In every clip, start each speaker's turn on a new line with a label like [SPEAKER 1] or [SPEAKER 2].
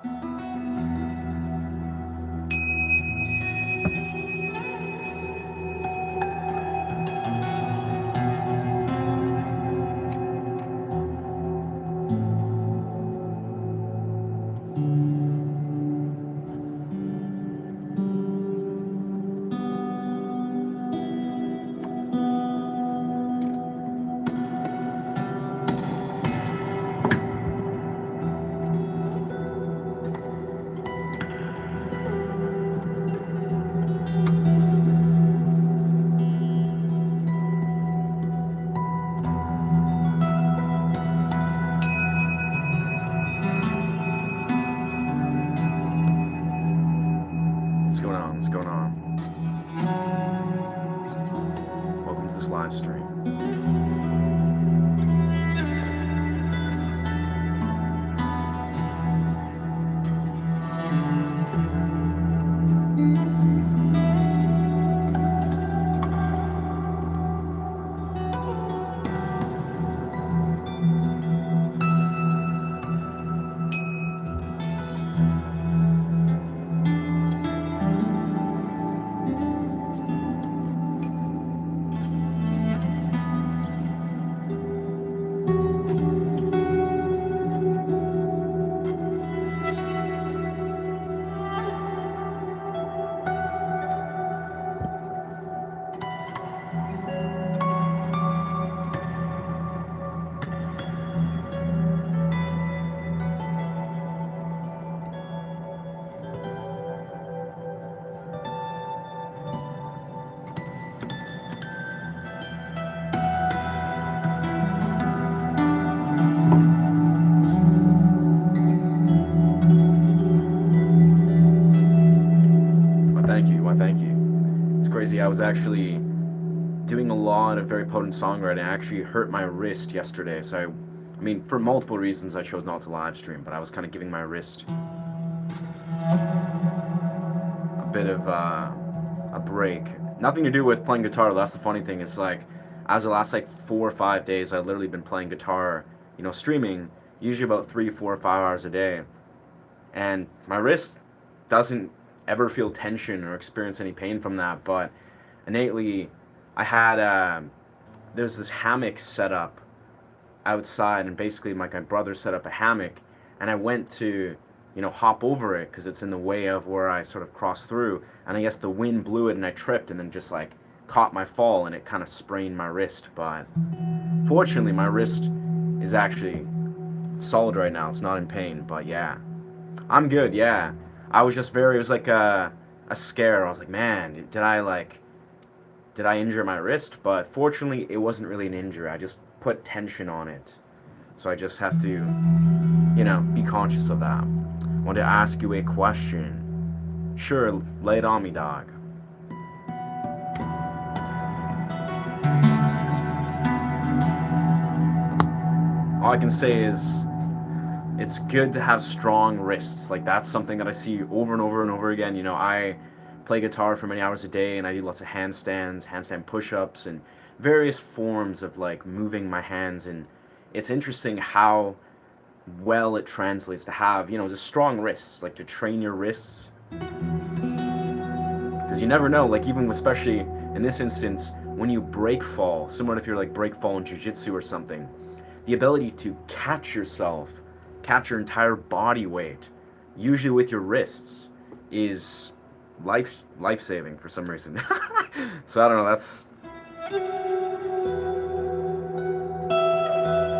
[SPEAKER 1] What's going on? What's going on? Welcome to this live stream. Thank you. Why, thank you. It's crazy. I was actually doing a lot of very potent songwriting. I actually hurt my wrist yesterday. So, I mean, for multiple reasons, I chose not to live stream, but I was kind of giving my wrist a bit of a break. Nothing to do with playing guitar. That's the funny thing. It's like, as the last like 4 or 5 days, I've literally been playing guitar, streaming, usually about 3, 4, 5 hours a day. And my wrist doesn't ever feel tension or experience any pain from that, but innately I had there's this hammock set up outside, and basically my brother set up a hammock, and I went to hop over it because it's in the way of where I sort of crossed through, and I guess the wind blew it and I tripped and then just like caught my fall, and it kind of sprained my wrist. But fortunately my wrist is actually solid right now. It's not in pain, but yeah, I'm good. Yeah, I was just it was like a scare. I was like, man, did I injure my wrist? But fortunately, it wasn't really an injury. I just put tension on it. So I just have to, be conscious of that. I want to ask you a question. Sure, lay it on me, dog. All I can say is it's good to have strong wrists. Like, that's something that I see over and over and over again. I play guitar for many hours a day, and I do lots of handstand push-ups, and various forms of like moving my hands. And it's interesting how well it translates to have, just strong wrists, like to train your wrists. Because you never know, like even especially in this instance, when you break fall, similar if you're like break fall in jiu-jitsu or something, the ability to catch yourself, catch your entire body weight, usually with your wrists, is life-saving for some reason. So I don't know, that's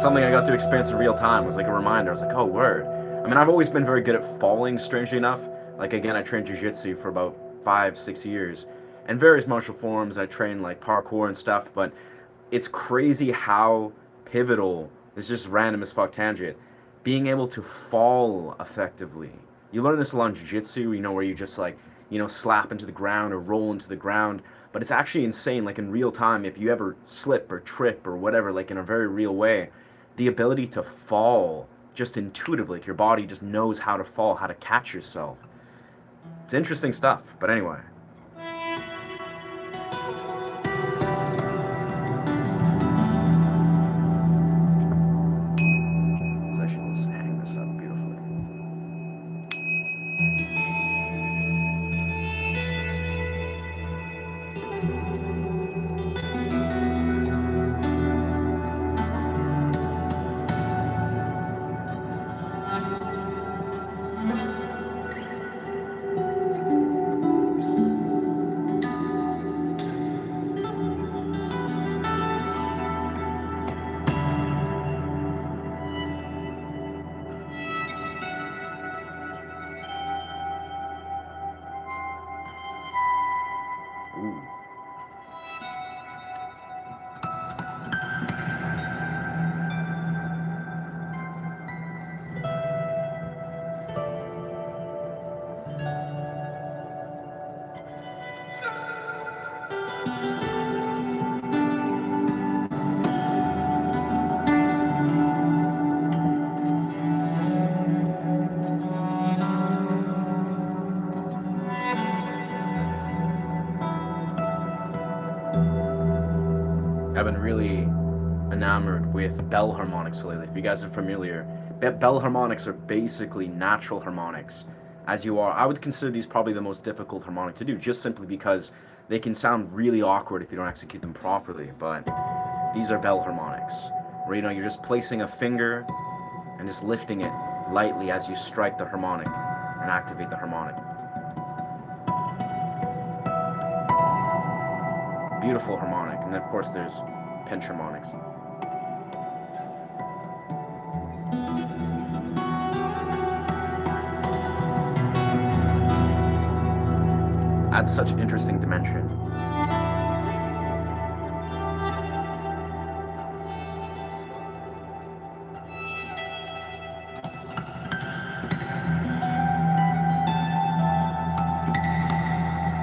[SPEAKER 1] something I got to experience in real time. It was like a reminder. I was like, oh, word. I mean, I've always been very good at falling, strangely enough. Like, again, I trained jiu-jitsu for about 5, 6 years, and various martial forms. I trained like parkour and stuff, but it's crazy how pivotal, it's just random as fuck tangent, being able to fall effectively. You learn this a lot in jiu-jitsu, where you just like, slap into the ground or roll into the ground, but it's actually insane, like in real time, if you ever slip or trip or whatever, like in a very real way, the ability to fall just intuitively, like your body just knows how to fall, how to catch yourself. It's interesting stuff, but anyway. Let's hang this up beautifully. really enamored with bell harmonics lately. If you guys are familiar, bell harmonics are basically natural harmonics. As you are, I would consider these probably the most difficult harmonic to do, just simply because they can sound really awkward if you don't execute them properly. But these are bell harmonics, where you're just placing a finger and just lifting it lightly as you strike the harmonic and activate the harmonic. Beautiful harmonic. And then of course there's pinch harmonics. Adds such interesting dimension.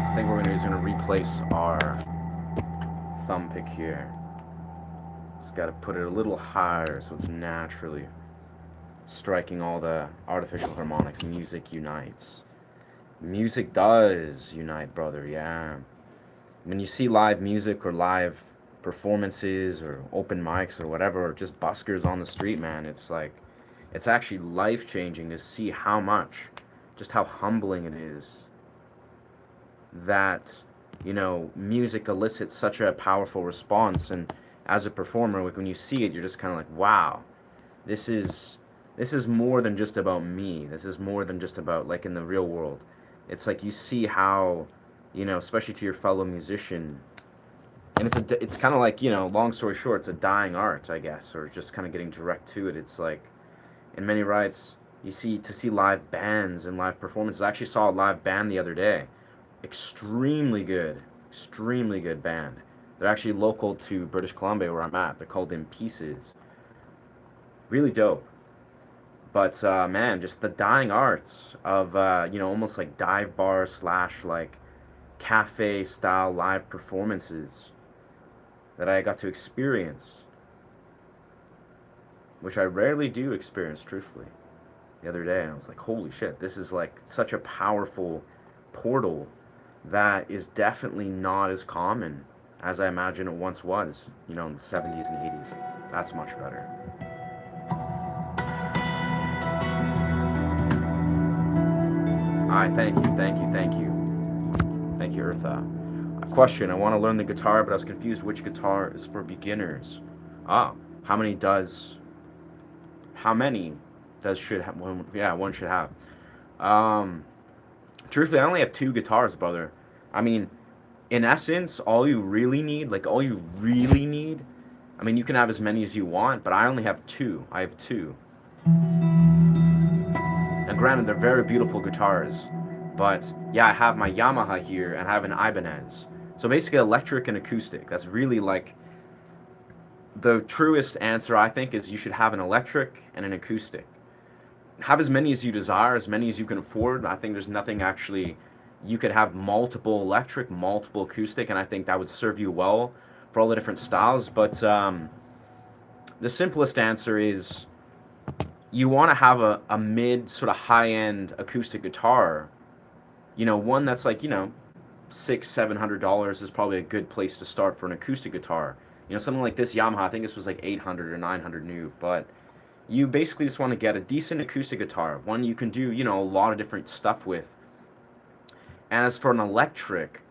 [SPEAKER 1] I think what we're going to do is going to replace our thumb pick here. Just got to put it a little higher so it's naturally striking all the artificial harmonics. Music unites. Music does unite, brother, yeah. When you see live music or live performances or open mics or whatever, or just buskers on the street, man, it's like, it's actually life-changing to see how much, just how humbling it is that, music elicits such a powerful response. And as a performer, like when you see it, you're just kind of like, wow, this is more than just about me. This is more than just about, like, in the real world. It's like you see how, especially to your fellow musician, and it's kind of like, long story short, it's a dying art, I guess, or just kind of getting direct to it. It's like, in many rights, to see live bands and live performances. I actually saw a live band the other day. Extremely good band. They're actually local to British Columbia where I'm at. They're called In Pieces. Really dope. But man, just the dying arts of almost like dive bar / like cafe style live performances that I got to experience, which I rarely do experience, truthfully. The other day, I was like, holy shit, this is like such a powerful portal that is definitely not as common as I imagine it once was, in the 70s and 80s. That's much better. Alright, thank you. Thank you, Eartha. A question, I want to learn the guitar, but I was confused which guitar is for beginners. How many does should have one? Yeah, one should have. Truthfully, I only have 2 guitars, brother. I mean, in essence, all you really need, I mean, you can have as many as you want, but I only have 2. I have 2. And granted, they're very beautiful guitars, but yeah, I have my Yamaha here and I have an Ibanez. So basically electric and acoustic. That's really like the truest answer, I think, is you should have an electric and an acoustic. Have as many as you desire, as many as you can afford. I think there's nothing actually, you could have multiple electric, multiple acoustic, and I think that would serve you well for all the different styles. But the simplest answer is you want to have a mid sort of high-end acoustic guitar, one that's like, $600-700 is probably a good place to start for an acoustic guitar. Something like this Yamaha, I think this was like 800 or 900 new, but you basically just want to get a decent acoustic guitar, one you can do, a lot of different stuff with. And as for an electric,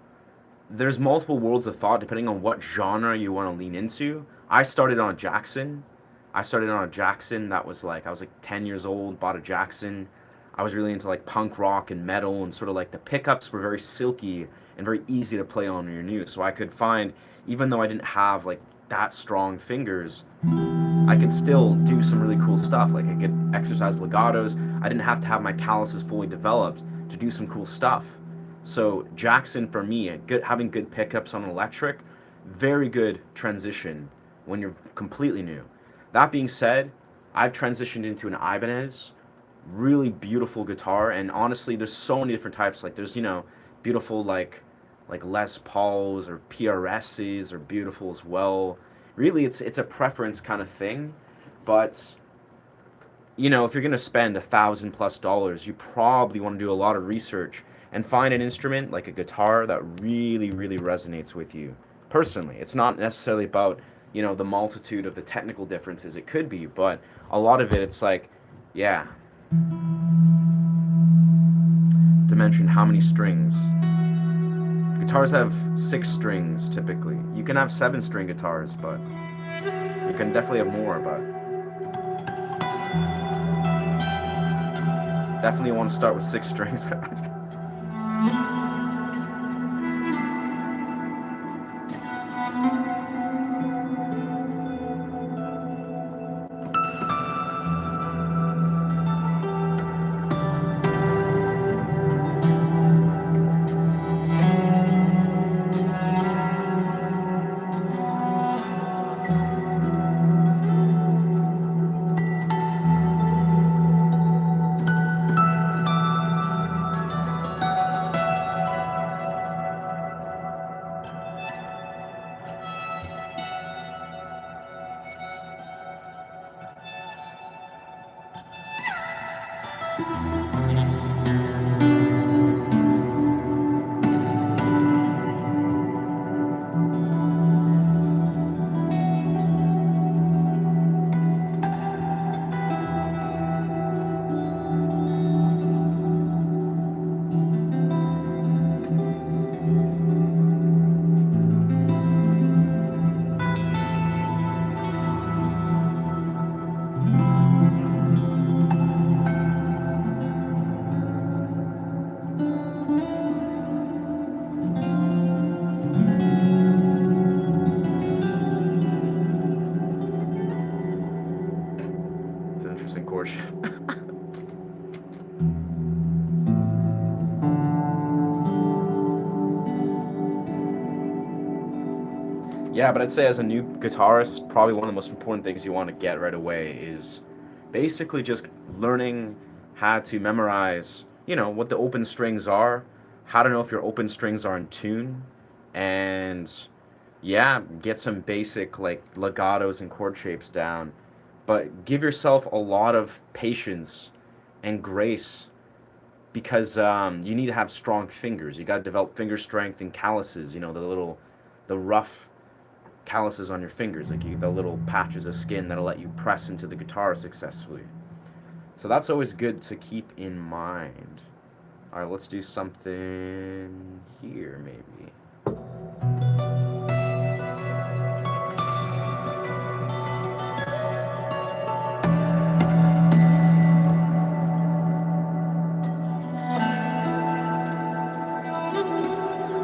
[SPEAKER 1] there's multiple worlds of thought depending on what genre you want to lean into. I started on a Jackson. That was like, I was like 10 years old, bought a Jackson. I was really into like punk rock and metal, and sort of like the pickups were very silky and very easy to play on your new. So I could find, even though I didn't have like that strong fingers, I could still do some really cool stuff. Like I could exercise legatos. I didn't have to have my calluses fully developed to do some cool stuff. So Jackson for me, having good pickups on electric, very good transition when you're completely new. That being said, I've transitioned into an Ibanez, really beautiful guitar, and honestly, there's so many different types. Like there's, beautiful like Les Pauls or PRSs are beautiful as well. Really, it's a preference kind of thing, but if you're gonna spend $1,000+ you probably want to do a lot of research and find an instrument like a guitar that really, really resonates with you. Personally, it's not necessarily about the multitude of the technical differences it could be, but a lot of it, it's like, yeah, to mention how many strings. Guitars have 6 strings typically. You can have 7 string guitars, but you can definitely have more, but definitely want to start with 6 strings. It's an interesting courtship. Yeah, but I'd say as a new guitarist, probably one of the most important things you want to get right away is basically just learning how to memorize, what the open strings are, how to know if your open strings are in tune, and yeah, get some basic like legatos and chord shapes down. But give yourself a lot of patience and grace because you need to have strong fingers. You got to develop finger strength and calluses, the rough calluses on your fingers, like the little patches of skin that'll let you press into the guitar successfully. So that's always good to keep in mind. All right, let's do something here maybe.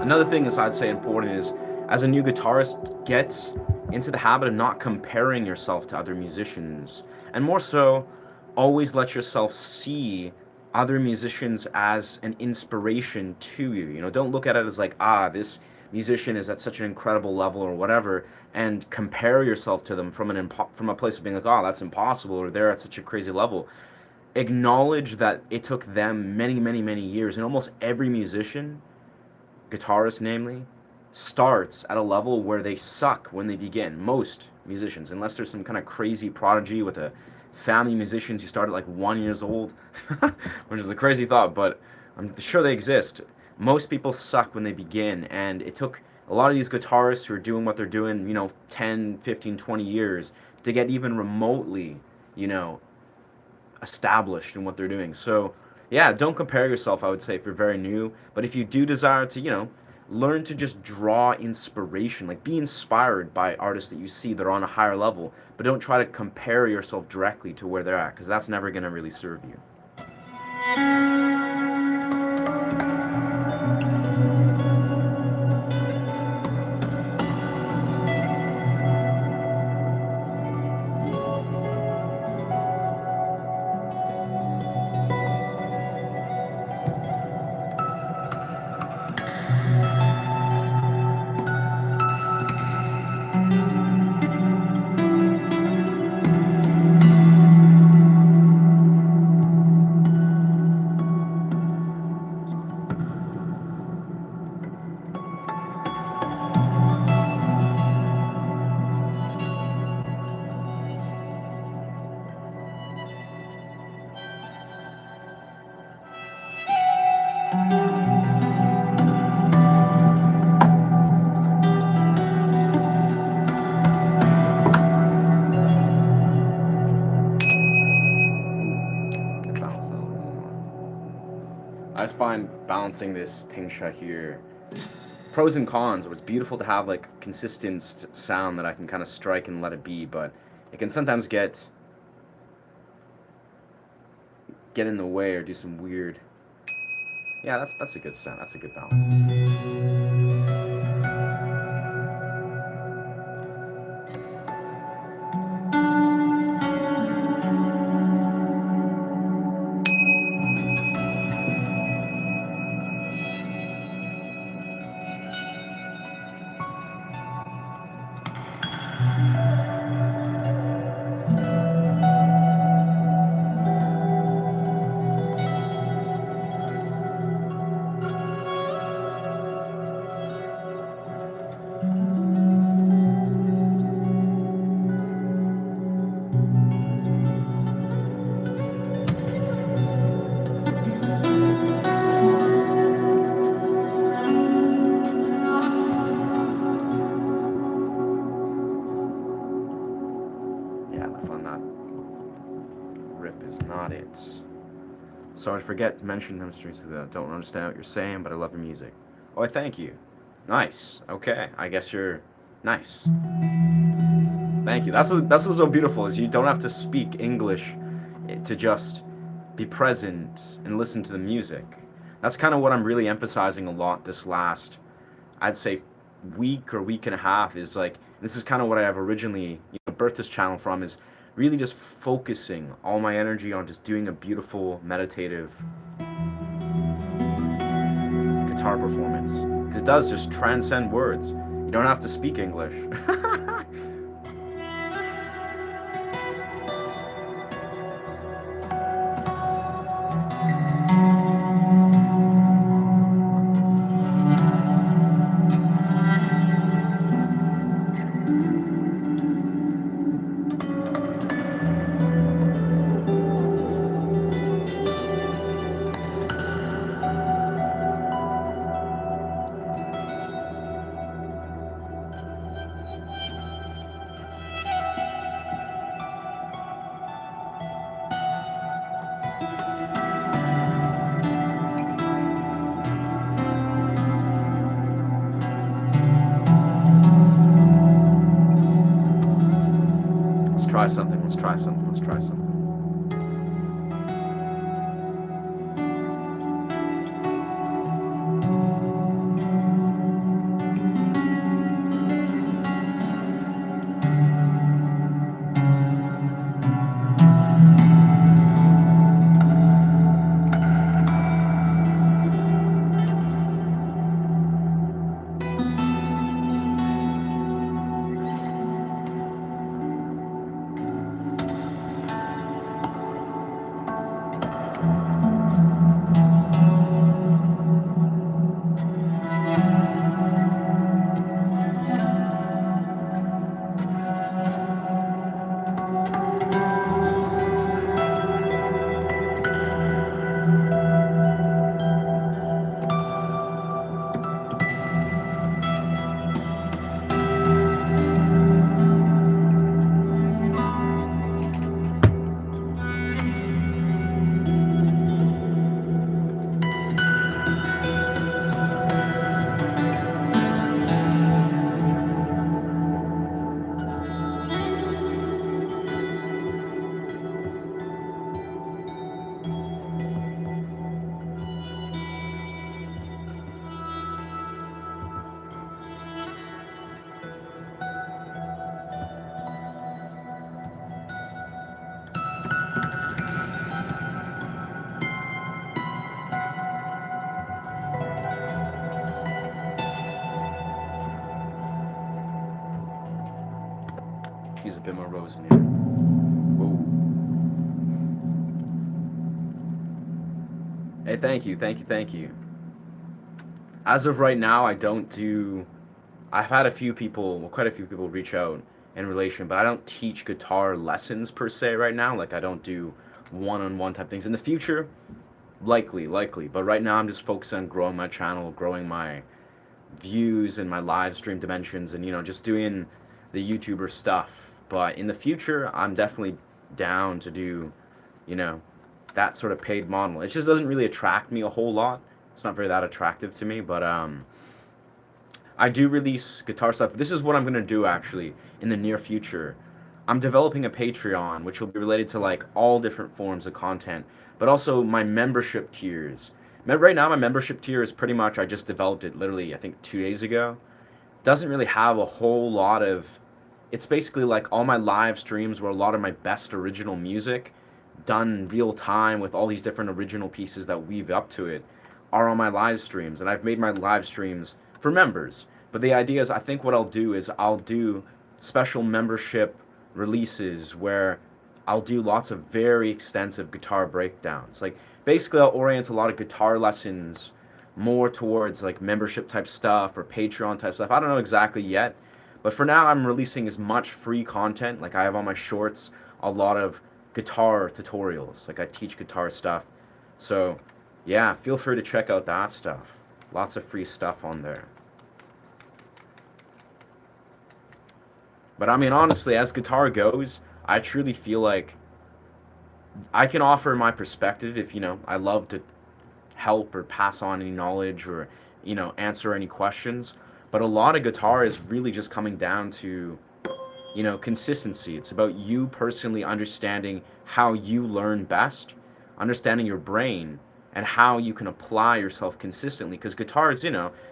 [SPEAKER 1] Another thing is I'd say important is as a new guitarist, get into the habit of not comparing yourself to other musicians. And more so, always let yourself see other musicians as an inspiration to you. Don't look at it as like, this musician is at such an incredible level or whatever, and compare yourself to them from a place of being like, that's impossible, or they're at such a crazy level. Acknowledge that it took them many, many, many years, and almost every musician, guitarist namely, starts at a level where they suck when they begin. Most musicians, unless there's some kind of crazy prodigy with a family of musicians who started like 1 years old, which is a crazy thought, but I'm sure they exist. Most people suck when they begin, and it took a lot of these guitarists who are doing what they're doing, 10, 15, 20 years to get even remotely, established in what they're doing. So, yeah, don't compare yourself, I would say, if you're very new. But if you do desire to, learn to just draw inspiration, like be inspired by artists that you see that are on a higher level, but don't try to compare yourself directly to where they're at, because that's never going to really serve you. I just find balancing this tingsha here, pros and cons. It's beautiful to have like consistent sound that I can kind of strike and let it be, but it can sometimes get in the way or do some weird. Yeah, that's a good sound. That's a good balance. Yeah, I find that rip is not it. Sorry to forget to mention them streets that I don't understand what you're saying, but I love your music. Oh, I thank you. Nice. Okay, I guess you're nice. Thank you. That's what's so beautiful is you don't have to speak English to just be present and listen to the music. That's kind of what I'm really emphasizing a lot this last, I'd say, week or week and a half is like this is kind of what I have originally birthed this channel from is really just focusing all my energy on just doing a beautiful meditative guitar performance because it does just transcend words. You don't have to speak English. Let's try something. Let's try something. Let's try something. Use a bit more rose in here. Whoa. Hey, thank you, thank you, thank you. As of right now, I don't do. I've had a few people, well, quite a few people reach out in relation, but I don't teach guitar lessons per se right now. Like, I don't do one-on-one type things. In the future, likely. But right now, I'm just focused on growing my channel, growing my views and my live stream dimensions, and just doing the YouTuber stuff. But in the future, I'm definitely down to do, that sort of paid model. It just doesn't really attract me a whole lot. It's not very that attractive to me, but I do release guitar stuff. This is what I'm gonna do actually in the near future. I'm developing a Patreon, which will be related to like all different forms of content, but also my membership tiers. Right now, my membership tier is pretty much, I just developed it literally, I think 2 days ago. Doesn't really have a whole lot of, it's basically like all my live streams where a lot of my best original music done real time with all these different original pieces that weave up to it are on my live streams. And I've made my live streams for members. But the idea is, I think what I'll do is I'll do special membership releases where I'll do lots of very extensive guitar breakdowns. Like basically I'll orient a lot of guitar lessons more towards like membership type stuff or Patreon type stuff. I don't know exactly yet, but for now I'm releasing as much free content. Like I have on my shorts a lot of guitar tutorials. Like I teach guitar stuff. So yeah, feel free to check out that stuff. Lots of free stuff on there. But I mean, honestly, as guitar goes, I truly feel like I can offer my perspective if, I love to help or pass on any knowledge or, answer any questions. But a lot of guitar is really just coming down to, consistency. It's about you personally understanding how you learn best, understanding your brain, and how you can apply yourself consistently. Because guitars,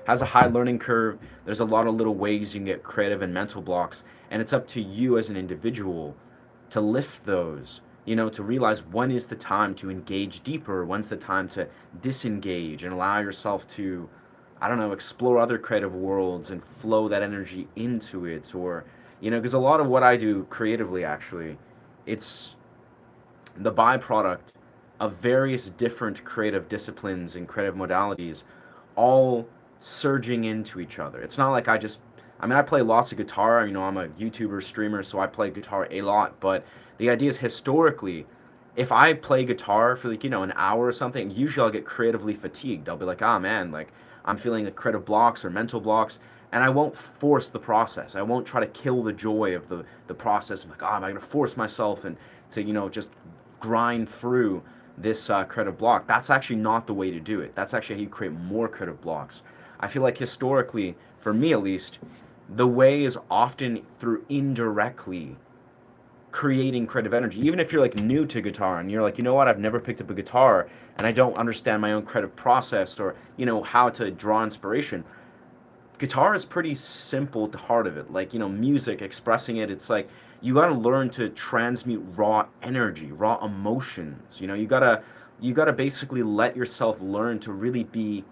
[SPEAKER 1] has a high learning curve. There's a lot of little ways you can get creative and mental blocks. And it's up to you as an individual to lift those, to realize when is the time to engage deeper, when's the time to disengage and allow yourself to, I don't know, explore other creative worlds and flow that energy into it. Or, because a lot of what I do creatively, actually, it's the byproduct of various different creative disciplines and creative modalities all surging into each other. It's not like I play lots of guitar. I'm a YouTuber, streamer, so I play guitar a lot. But the idea is historically, if I play guitar for like, an hour or something, usually I'll get creatively fatigued. I'll be like, ah, man, like I'm feeling like creative blocks or mental blocks. And I won't force the process. I won't try to kill the joy of the process. I'm like, am I going to force myself and to, just grind through this creative block? That's actually not the way to do it. That's actually how you create more creative blocks. I feel like historically, for me at least, the way is often through indirectly creating creative energy. Even if you're like new to guitar and you're like, you know what, I've never picked up a guitar and I don't understand my own creative process or, how to draw inspiration. Guitar is pretty simple at the heart of it. Like, music, expressing it, it's like you got to learn to transmute raw energy, raw emotions. You got to basically let yourself learn to really be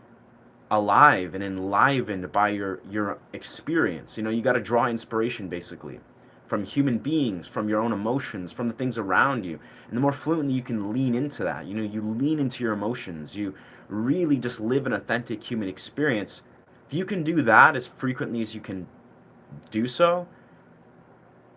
[SPEAKER 1] alive and enlivened by your experience. You got to draw inspiration basically from human beings, from your own emotions, from the things around you. And the more fluently you can lean into that, you lean into your emotions, you really just live an authentic human experience. If you can do that as frequently as you can do so,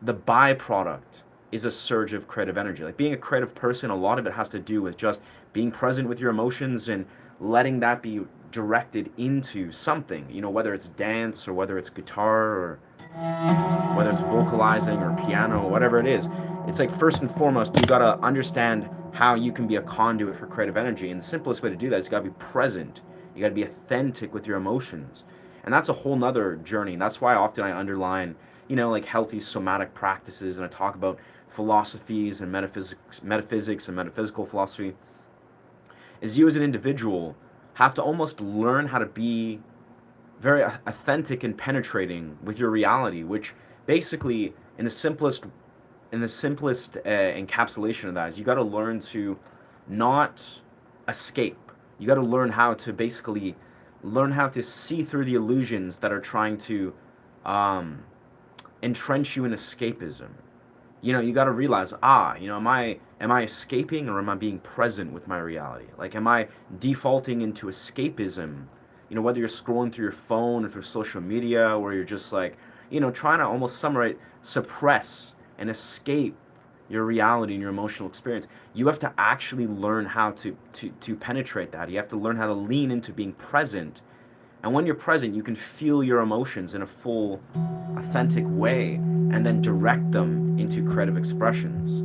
[SPEAKER 1] the byproduct is a surge of creative energy. Like being a creative person, a lot of it has to do with just being present with your emotions and letting that be directed into something, whether it's dance or whether it's guitar or whether it's vocalizing or piano or whatever it is. It's like first and foremost, you gotta understand how you can be a conduit for creative energy. And the simplest way to do that is you gotta be present. You gotta be authentic with your emotions. And that's a whole nother journey. And that's why often I underline, like healthy somatic practices, and I talk about philosophies and metaphysics and metaphysical philosophy. Is you as an individual have to almost learn how to be very authentic and penetrating with your reality, which basically in the simplest encapsulation of that is you got to learn to not escape. You got to learn how to basically learn how to see through the illusions that are trying to entrench you in escapism. You got to realize, am I escaping or am I being present with my reality? Like, am I defaulting into escapism? Whether you're scrolling through your phone or through social media, or you're just like, trying to almost suppress and escape your reality and your emotional experience. You have to actually learn how to penetrate that. You have to learn how to lean into being present. And when you're present, you can feel your emotions in a full, authentic way and then direct them into creative expressions.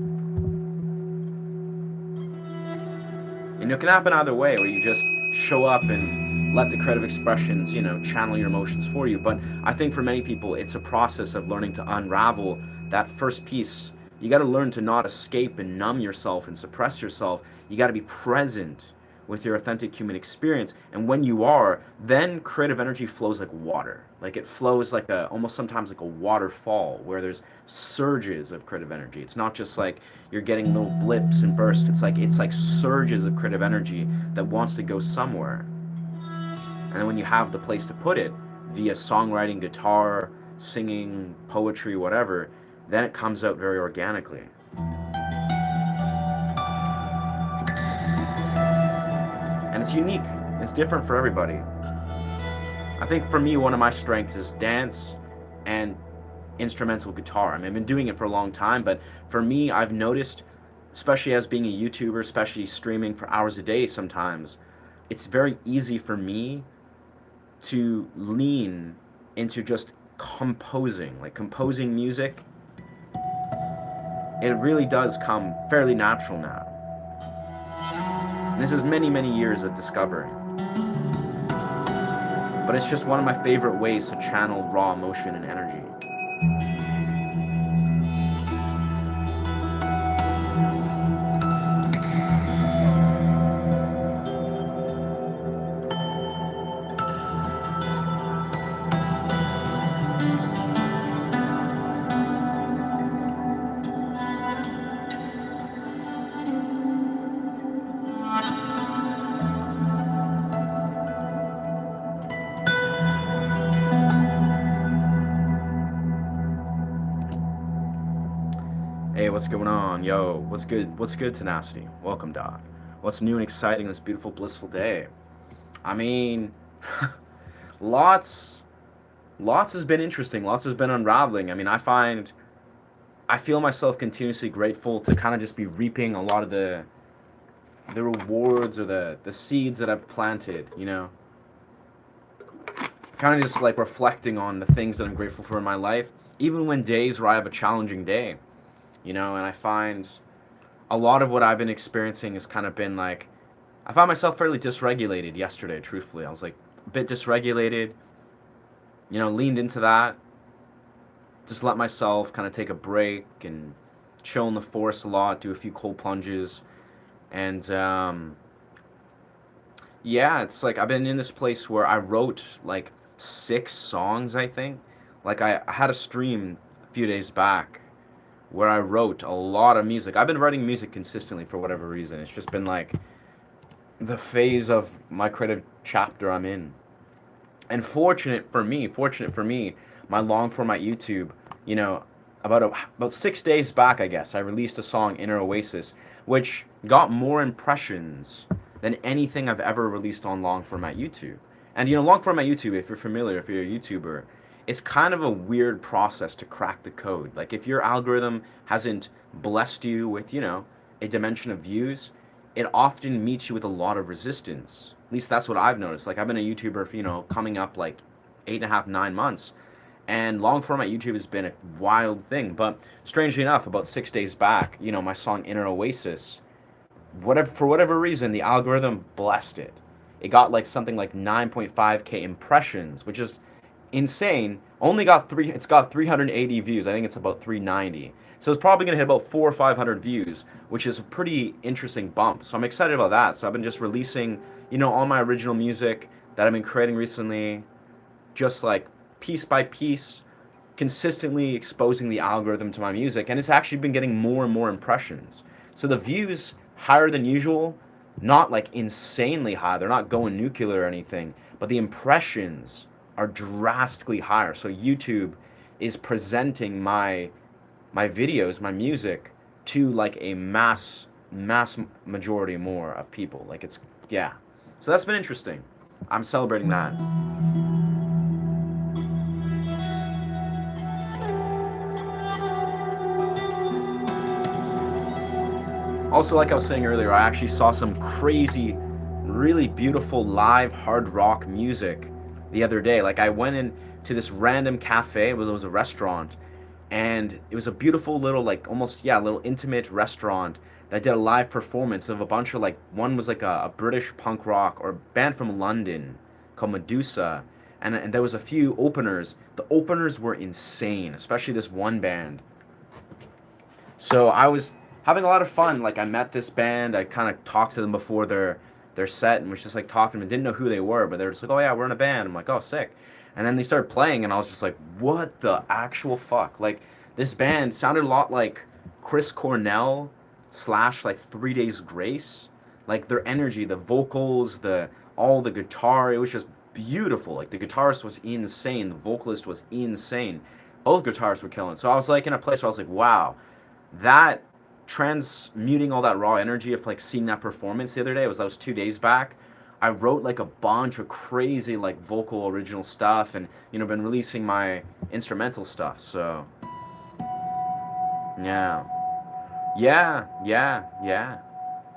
[SPEAKER 1] And it can happen either way, where you just show up and let the creative expressions, channel your emotions for you. But I think for many people, it's a process of learning to unravel that first piece. You got to learn to not escape and numb yourself and suppress yourself. You got to be present with your authentic human experience. And when you are, then creative energy flows like water. Like it flows like almost sometimes like a waterfall where there's surges of creative energy. It's not just like you're getting little blips and bursts. It's like surges of creative energy that wants to go somewhere. And then when you have the place to put it via songwriting, guitar, singing, poetry, whatever, then it comes out very organically. And it's unique. It's different for everybody. I think for me, one of my strengths is dance and instrumental guitar. I mean, I've been doing it for a long time, but for me, I've noticed, especially as being a YouTuber, especially streaming for hours a day sometimes, it's very easy for me to lean into just composing music. It really does come fairly natural now. This is many, many years of discovery. But it's just one of my favorite ways to channel raw emotion and energy. Hey, what's going on? Yo, what's good? What's good, Tenacity? Welcome, Doc. What's new and exciting this beautiful, blissful day? I mean, lots has been interesting. Lots has been unraveling. I mean, I feel myself continuously grateful to kind of just be reaping a lot of the rewards or the seeds that I've planted, Kind of just like reflecting on the things that I'm grateful for in my life, even when days where I have a challenging day. And I find a lot of what I've been experiencing has kind of been like, I found myself fairly dysregulated yesterday, truthfully. I was like a bit dysregulated, leaned into that, just let myself kind of take a break and chill in the forest a lot, do a few cold plunges. And yeah, it's like I've been in this place where I wrote like 6 songs, I think. Like I had a stream a few days back where I wrote a lot of music. I've been writing music consistently for whatever reason. It's just been like the phase of my creative chapter I'm in. And fortunate for me, my long format YouTube, about 6 days back, I guess, I released a song, Inner Oasis, which got more impressions than anything I've ever released on long format YouTube. And long format YouTube, if you're familiar, if you're a YouTuber, it's kind of a weird process to crack the code. Like if your algorithm hasn't blessed you with, a dimension of views, it often meets you with a lot of resistance. At least that's what I've noticed. Like I've been a YouTuber for, coming up like 8.5, 9 months. And long format YouTube has been a wild thing. But strangely enough, about 6 days back, my song Inner Oasis, for whatever reason, the algorithm blessed it. It got like something like 9.5K impressions, which is insane. It's got 380 views. I think it's about 390. So it's probably gonna hit about 400 or 500 views, which is a pretty interesting bump. So I'm excited about that. So I've been just releasing, all my original music that I've been creating recently, just like piece by piece, consistently exposing the algorithm to my music, and it's actually been getting more and more impressions. So the views higher than usual, not like insanely high. They're not going nuclear or anything, but the impressions are drastically higher. So YouTube is presenting my videos, my music, to like a mass majority more of people. Like yeah. So that's been interesting. I'm celebrating that. Also, like I was saying earlier, I actually saw some crazy, really beautiful live hard rock music the other day. Like I went into this random cafe, it was a restaurant, and it was a beautiful little, like almost, little intimate restaurant that did a live performance of a bunch of like, one was like a British punk rock or band from London called Medusa, and there was a few openers. The openers were insane, especially this one band. So I was having a lot of fun. Like I met this band, I kind of talked to them before their set and was just like talking to them. Didn't know who they were, but they were just like, oh yeah, we're in a band. I'm like, oh sick. And then they started playing, and I was just like, what the actual fuck? Like this band sounded a lot like Chris Cornell slash like 3 Days Grace. Like their energy, the vocals, the all the guitar, it was just beautiful. Like the guitarist was insane, the vocalist was insane. Both guitarists were killing. So I was like in a place where I was like, wow, that transmuting all that raw energy of like seeing that performance the other day, it was those 2 days back. I wrote like a bunch of crazy like vocal original stuff, and been releasing my instrumental stuff. So yeah, yeah.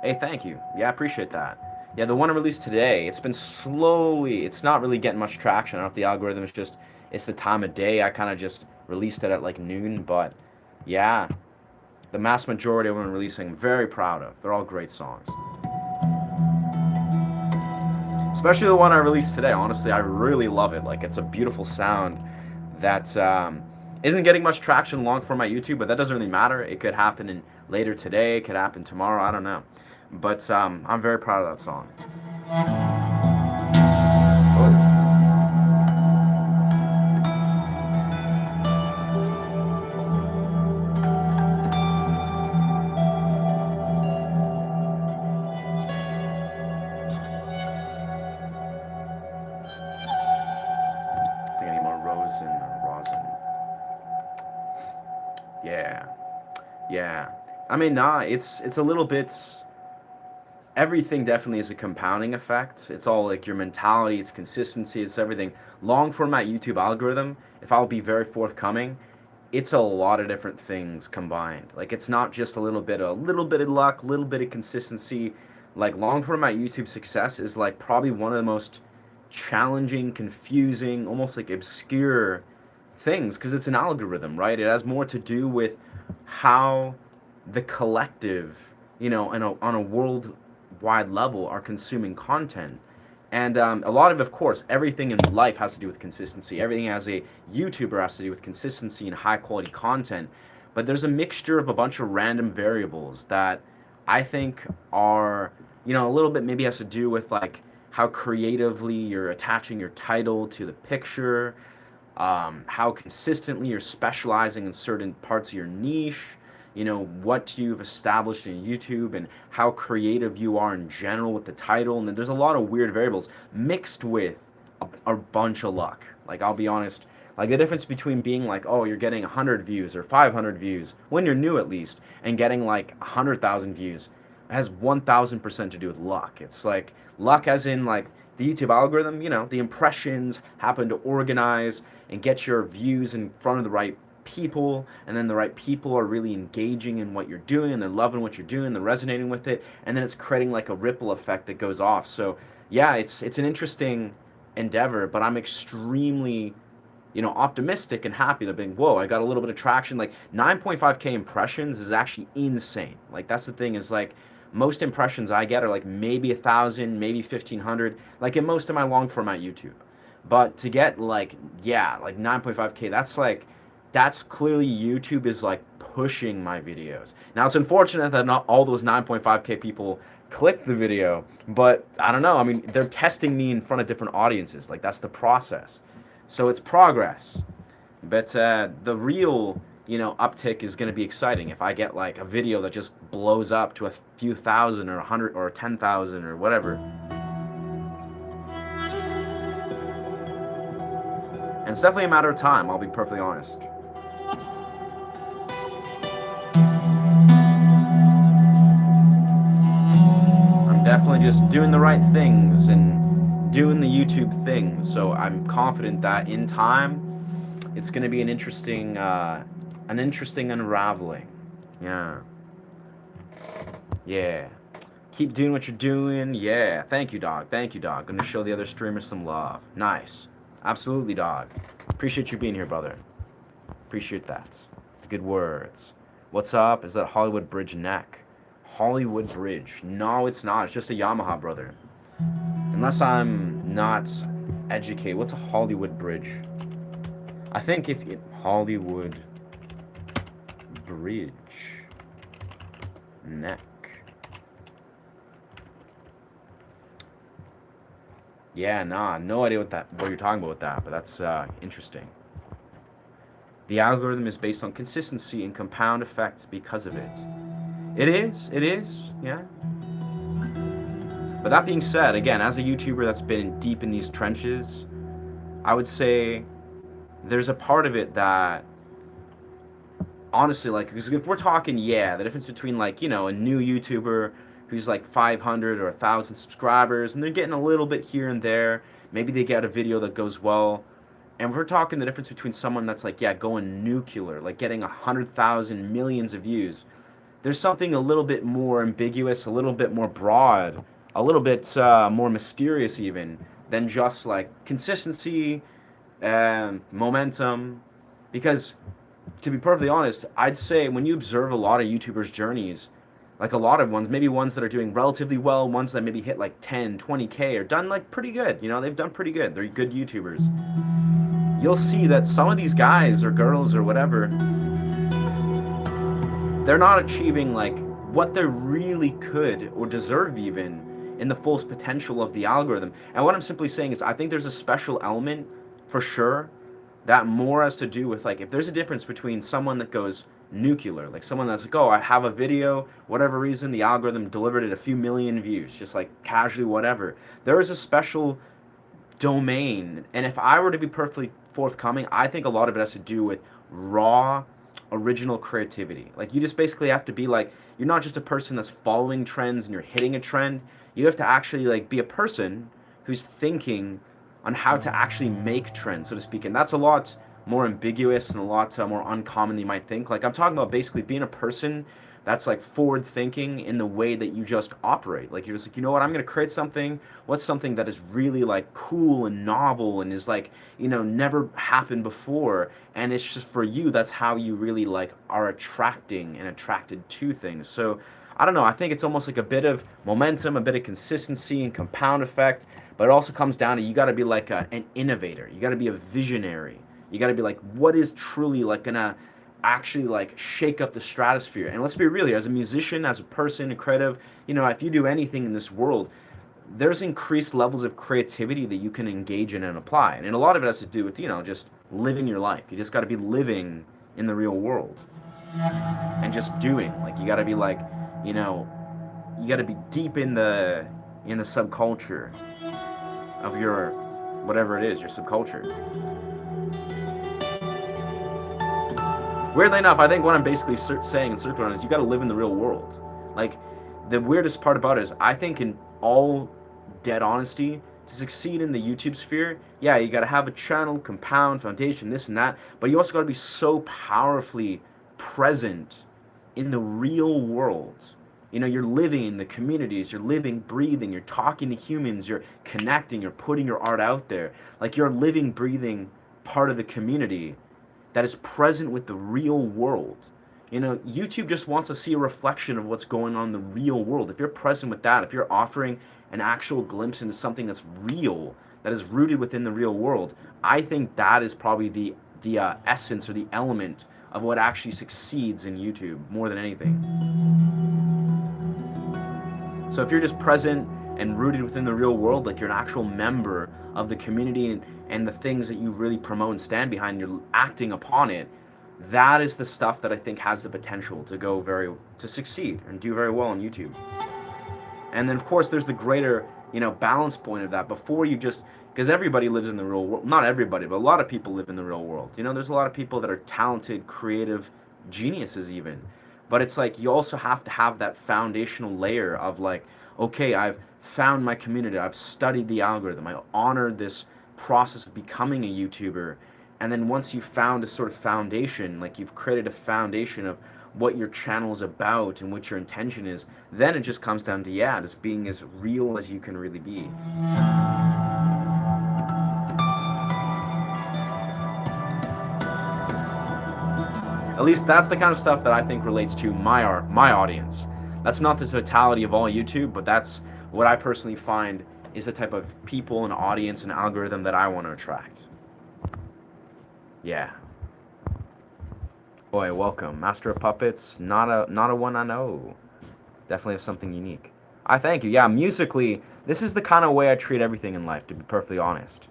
[SPEAKER 1] Hey, thank you. Yeah, I appreciate that. Yeah, the one I released today, it's been slowly, it's not really getting much traction. I don't know if the algorithm is just, it's the time of day. I kind of just released it at like noon, but yeah, the mass majority of them I'm releasing, very proud of. They're all great songs. Especially the one I released today. Honestly, I really love it. Like, it's a beautiful sound that isn't getting much traction long form at YouTube, but that doesn't really matter. It could happen later today. It could happen tomorrow. I don't know. But I'm very proud of that song. I think I need more rosin or rosin. Yeah. I mean, nah, it's a little bit. Everything definitely is a compounding effect. It's all like your mentality, it's consistency, it's everything. Long format YouTube algorithm, if I'll be very forthcoming, it's a lot of different things combined. Like it's not just a little bit of luck, a little bit of consistency. Like long format YouTube success is like probably one of the most challenging, confusing, almost like obscure things because it's an algorithm, right? It has more to do with how the collective, on a worldwide level, are consuming content. And a lot of course, everything in life has to do with consistency. Everything as a YouTuber has to do with consistency and high quality content. But there's a mixture of a bunch of random variables that I think are, a little bit maybe has to do with like how creatively you're attaching your title to the picture, how consistently you're specializing in certain parts of your niche, what you've established in YouTube and how creative you are in general with the title. And then there's a lot of weird variables mixed with a bunch of luck. Like, I'll be honest, like the difference between being like, oh, you're getting 100 views or 500 views, when you're new at least, and getting like 100,000 views has 1000% to do with luck. It's like luck as in like the YouTube algorithm, the impressions happen to organize and get your views in front of the right people, and then the right people are really engaging in what you're doing and they're loving what you're doing, they're resonating with it, and then it's creating like a ripple effect that goes off. So yeah, it's an interesting endeavor, but I'm extremely optimistic and happy that being, whoa, I got a little bit of traction. Like 9.5k impressions is actually insane. Like that's the thing, is like most impressions I get are like maybe 1,000, maybe 1,500, like in most of my long format YouTube. But to get like 9.5k, that's clearly YouTube is like pushing my videos. Now it's unfortunate that not all those 9.5k people click the video, but I don't know. I mean, they're testing me in front of different audiences. Like that's the process. So it's progress. But the real, uptick is going to be exciting if I get like a video that just blows up to a few thousand or 100 or 10,000 or whatever. And it's definitely a matter of time, I'll be perfectly honest. I'm definitely just doing the right things and doing the YouTube thing. So I'm confident that in time, it's going to be an interesting unraveling. Yeah. Keep doing what you're doing. Yeah. Thank you, dog. Gonna show the other streamers some love. Nice. Absolutely, dog. Appreciate you being here, brother. Appreciate that. Good words. What's up? Is that Hollywood Bridge neck? Hollywood Bridge. No, it's not. It's just a Yamaha, brother. Unless I'm not educated. What's a Hollywood Bridge? I think if it, Hollywood Bridge neck. Yeah, nah, no idea what you're talking about with that, but that's interesting. The algorithm is based on consistency and compound effects because of it. It is, yeah. But that being said, again, as a YouTuber that's been deep in these trenches, I would say there's a part of it that honestly, like, because if we're talking, yeah, the difference between, like, you know, a new YouTuber who's like 500 or 1,000 subscribers and they're getting a little bit here and there, maybe they get a video that goes well, and we're talking the difference between someone that's like, yeah, going nuclear, like getting 100,000 millions of views. There's something a little bit more ambiguous, a little bit more broad, a little bit more mysterious even than just like consistency and momentum. Because to be perfectly honest, I'd say when you observe a lot of YouTubers' journeys, like a lot of ones, maybe ones that are doing relatively well, ones that maybe hit like 10, 20K are done like pretty good. You know, they've done pretty good. They're good YouTubers. You'll see that some of these guys or girls or whatever, they're not achieving like what they really could or deserve even in the fullest potential of the algorithm. And what I'm simply saying is I think there's a special element for sure that more has to do with like if there's a difference between someone that goes nuclear, like someone that's like, oh, I have a video, whatever reason, the algorithm delivered it a few million views, just like casually, whatever. There is a special domain, and if I were to be perfectly forthcoming, I think a lot of it has to do with raw original creativity. Like you just basically have to be like, you're not just a person that's following trends and you're hitting a trend. You have to actually like be a person who's thinking on how to actually make trends, so to speak. And that's a lot more ambiguous and a lot more uncommon than you might think. Like I'm talking about basically being a person that's like forward thinking in the way that you just operate. Like you're just like, you know what, I'm gonna create something. What's something that is really like cool and novel and is like, you know, never happened before. And it's just for you, that's how you really like are attracting and attracted to things. So I don't know, I think it's almost like a bit of momentum, a bit of consistency and compound effect, but it also comes down to you gotta be like an innovator. You gotta be a visionary. You gotta be like, what is truly like gonna actually like shake up the stratosphere? And let's be real here, as a musician, as a person, a creative, you know, if you do anything in this world, there's increased levels of creativity that you can engage in and apply. And a lot of it has to do with, you know, just living your life. You just got to be living in the real world and just doing. Like you got to be like, you know, you got to be deep in the subculture of your whatever it is, your subculture. Weirdly enough, I think what I'm basically saying and circling on is you got to live in the real world. Like, the weirdest part about it is I think in all dead honesty, to succeed in the YouTube sphere, yeah, you got to have a channel, compound, foundation, this and that, but you also got to be so powerfully present in the real world. You know, you're living in the communities, you're living, breathing, you're talking to humans, you're connecting, you're putting your art out there. Like, you're a living, breathing part of the community that is present with the real world. You know, YouTube just wants to see a reflection of what's going on in the real world. If you're present with that, if you're offering an actual glimpse into something that's real, that is rooted within the real world, I think that is probably the essence or the element of what actually succeeds in YouTube more than anything. So if you're just present and rooted within the real world, like you're an actual member of the community and the things that you really promote and stand behind, you're acting upon it, that is the stuff that I think has the potential to succeed and do very well on YouTube. And then of course there's the greater, you know, balance point of that before you just, because everybody lives in the real world, not everybody, but a lot of people live in the real world. You know, there's a lot of people that are talented, creative geniuses even. But it's like you also have to have that foundational layer of like, okay, I've found my community, I've studied the algorithm, I honored this process of becoming a YouTuber, and then once you've found a sort of foundation, like you've created a foundation of what your channel is about and what your intention is, then it just comes down to, yeah, just being as real as you can really be. At least that's the kind of stuff that I think relates to my audience. That's not the totality of all YouTube, but that's what I personally find is the type of people and audience and algorithm that I want to attract. Yeah. Boy, welcome. Master of Puppets, not a one I know. Definitely have something unique. I thank you. Yeah, musically, this is the kind of way I treat everything in life, to be perfectly honest.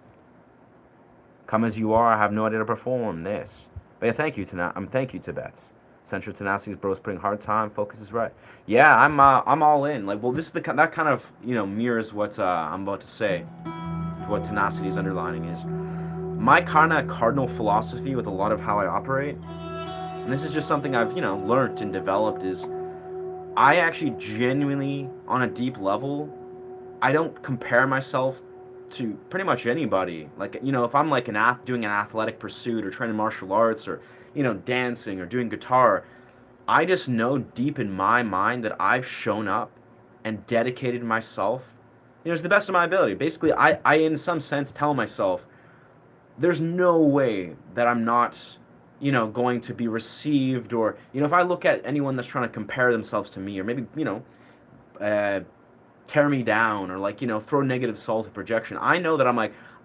[SPEAKER 1] Come as you are, I have no idea to perform this. But yeah, thank you, thank you, Tibet. Central tenacity, bros putting hard time, focus is right. Yeah, I'm all in. Like, well, this is that kind of mirrors what I'm about to say. What tenacity is underlining is my kind of cardinal philosophy with a lot of how I operate. And this is just something I've learned and developed is I actually genuinely, on a deep level, I don't compare myself to pretty much anybody. Like, if I'm like doing an athletic pursuit or training martial arts or, dancing or doing guitar, I just know deep in my mind that I've shown up and dedicated myself, to the best of my ability. Basically, I in some sense tell myself, there's no way that I'm not, going to be received or, if I look at anyone that's trying to compare themselves to me or maybe, uh, tear me down or like throw negative salt and projection, I know that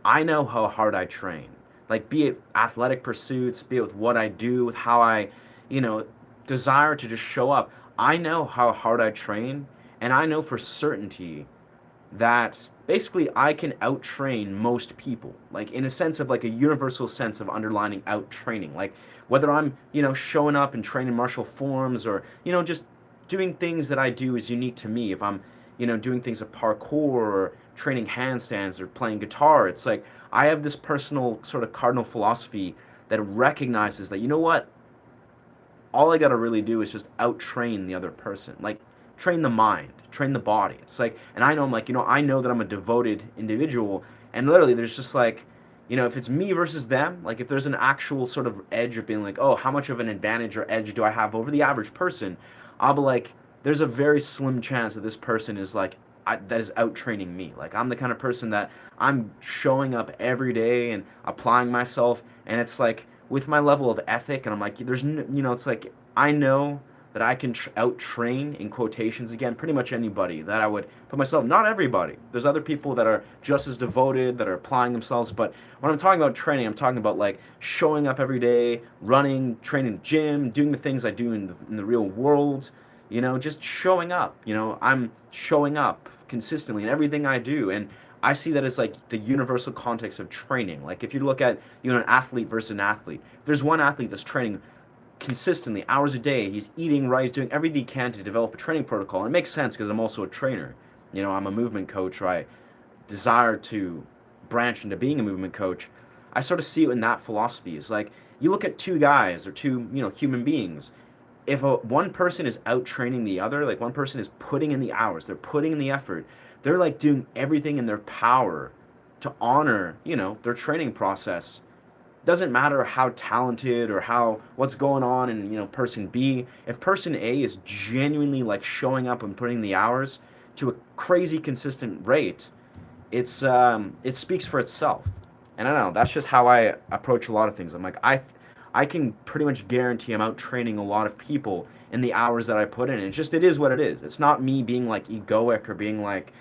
[SPEAKER 1] I know how hard I train, like be it athletic pursuits, be it with what I do, with how I you know desire to just show up. I know how hard I train, and I know for certainty that basically I can out train most people, like in a sense of like a universal sense of underlining out training, like whether I'm showing up and training martial forms or just doing things that I do is unique to me. If I'm doing things of parkour or training handstands or playing guitar, it's like I have this personal sort of cardinal philosophy that recognizes that what, all I got to really do is just out train the other person, like train the mind, train the body. It's like, and I know I'm like, I know that I'm a devoted individual, and literally there's just like, if it's me versus them, like if there's an actual sort of edge of being like, oh, how much of an advantage or edge do I have over the average person? I'll be like, there's a very slim chance that this person is like, that is out training me. Like I'm the kind of person that I'm showing up every day and applying myself, and it's like with my level of ethic, and I'm like, there's it's like I know that I can out train in quotations again pretty much anybody that I would put myself. Not everybody. There's other people that are just as devoted, that are applying themselves. But when I'm talking about training, I'm talking about like showing up every day, running, training in the gym, doing the things I do in the real world. Just showing up. I'm showing up consistently in everything I do, and I see that as like the universal context of training. Like if you look at an athlete versus an athlete, there's one athlete that's training consistently hours a day. He's eating right, he's doing everything he can to develop a training protocol, and it makes sense because I'm also a trainer. I'm a movement coach, or I desire to branch into being a movement coach. I sort of see it in that philosophy. It's like you look at two guys or two human beings. If one person is out training the other, like one person is putting in the hours, they're putting in the effort, they're like doing everything in their power to honor their training process. Doesn't matter how talented or how what's going on in person B. If person A is genuinely like showing up and putting the hours to a crazy consistent rate, it speaks for itself. And I don't know, that's just how I approach a lot of things. I'm like, I can pretty much guarantee I'm out training a lot of people in the hours that I put in. It is what it is. It's not me being like egoic or being like,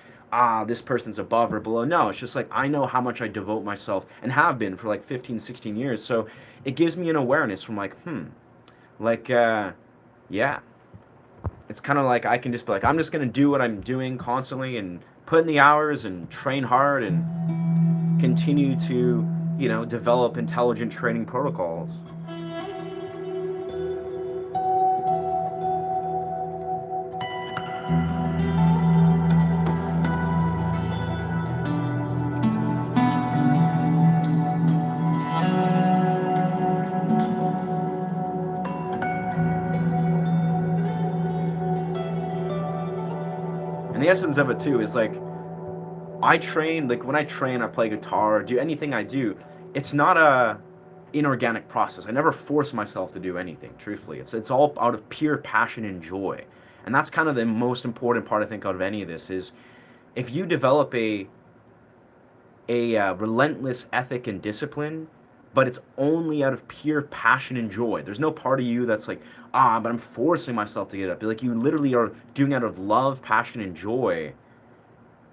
[SPEAKER 1] this person's above or below. No, it's just like I know how much I devote myself and have been for like 15, 16 years. So it gives me an awareness from like, like, yeah. It's kind of like I can just be like, I'm just going to do what I'm doing constantly and put in the hours and train hard and continue to, develop intelligent training protocols. And the essence of it too is like I train, like when I train, I play guitar, do anything I do, it's not a inorganic process. I never force myself to do anything, truthfully. It's all out of pure passion and joy. And that's kind of the most important part I think out of any of this is if you develop a relentless ethic and discipline, but it's only out of pure passion and joy. There's no part of you that's like, but I'm forcing myself to get up. Like, you literally are doing out of love, passion, and joy.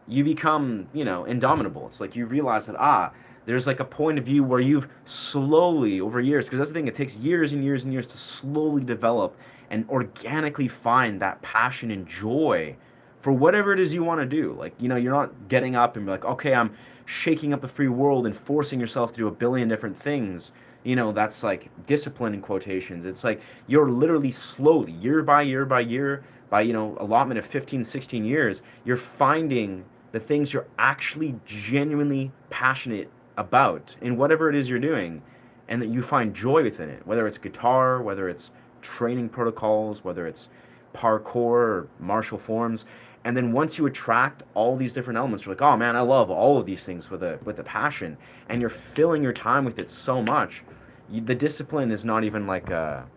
[SPEAKER 1] You become, indomitable. It's like you realize that, there's like a point of view where you've slowly, over years, because that's the thing, it takes years and years and years to slowly develop and organically find that passion and joy for whatever it is you want to do. Like, you're not getting up and be like, okay, I'm shaking up the free world and forcing yourself to do a billion different things. That's like discipline in quotations. It's like you're literally slowly, year by year by year, by, allotment of 15, 16 years, you're finding the things you're actually genuinely passionate about in whatever it is you're doing, and that you find joy within it, whether it's guitar, whether it's training protocols, whether it's parkour or martial forms. And then once you attract all these different elements, you're like, oh man, I love all of these things with a passion, and you're filling your time with it so much, the discipline is not even like a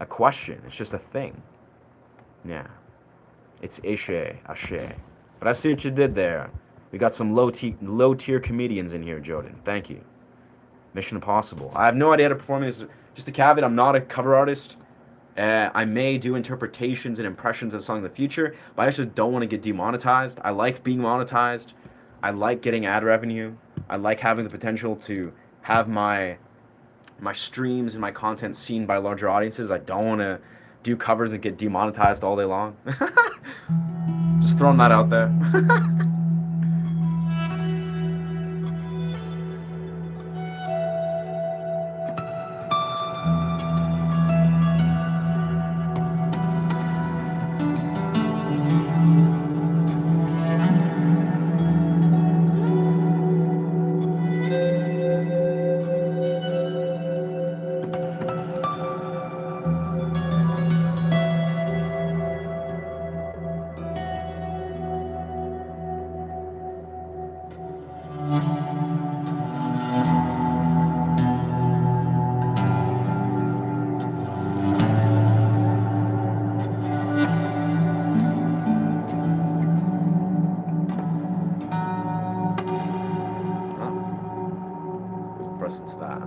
[SPEAKER 1] question, it's just a thing. Yeah, it's ashe. But I see what you did there. We got some low tier comedians in here, Jordan. Thank you. Mission Impossible. I have no idea how to perform this. Just a caveat, I'm not a cover artist. I may do interpretations and impressions of songs in the future, but I just don't want to get demonetized. I like being monetized. I like getting ad revenue. I like having the potential to have my streams and my content seen by larger audiences. I don't want to do covers and get demonetized all day long. Just throwing that out there. To that.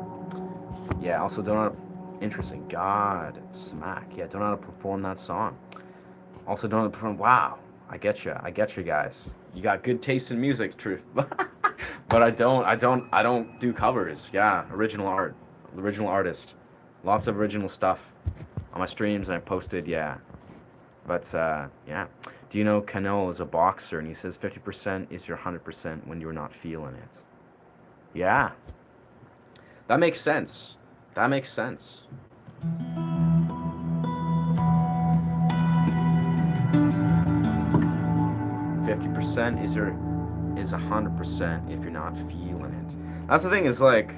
[SPEAKER 1] Yeah, also don't know how to, interesting. God, smack. Yeah, don't know how to perform that song. Also don't know how to perform. Wow, I get you guys. You got good taste in music, truth. But I don't do covers. Yeah, original artist. Lots of original stuff on my streams, and I posted. Yeah, but yeah. Do you know Cano is a boxer, and he says 50% is your 100% when you're not feeling it. Yeah. That makes sense. 50% is 100% if you're not feeling it. That's the thing, is like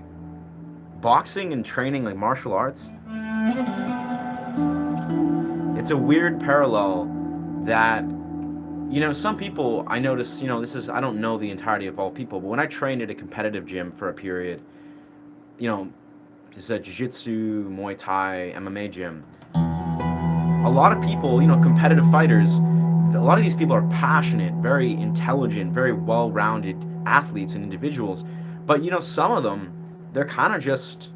[SPEAKER 1] boxing and training, like martial arts. It's a weird parallel that, some people, I notice, I don't know the entirety of all people, but when I trained at a competitive gym for a period, it's a jiu-jitsu, Muay Thai, MMA gym. A lot of people, competitive fighters, a lot of these people are passionate, very intelligent, very well-rounded athletes and individuals. But, some of them, they're kind of just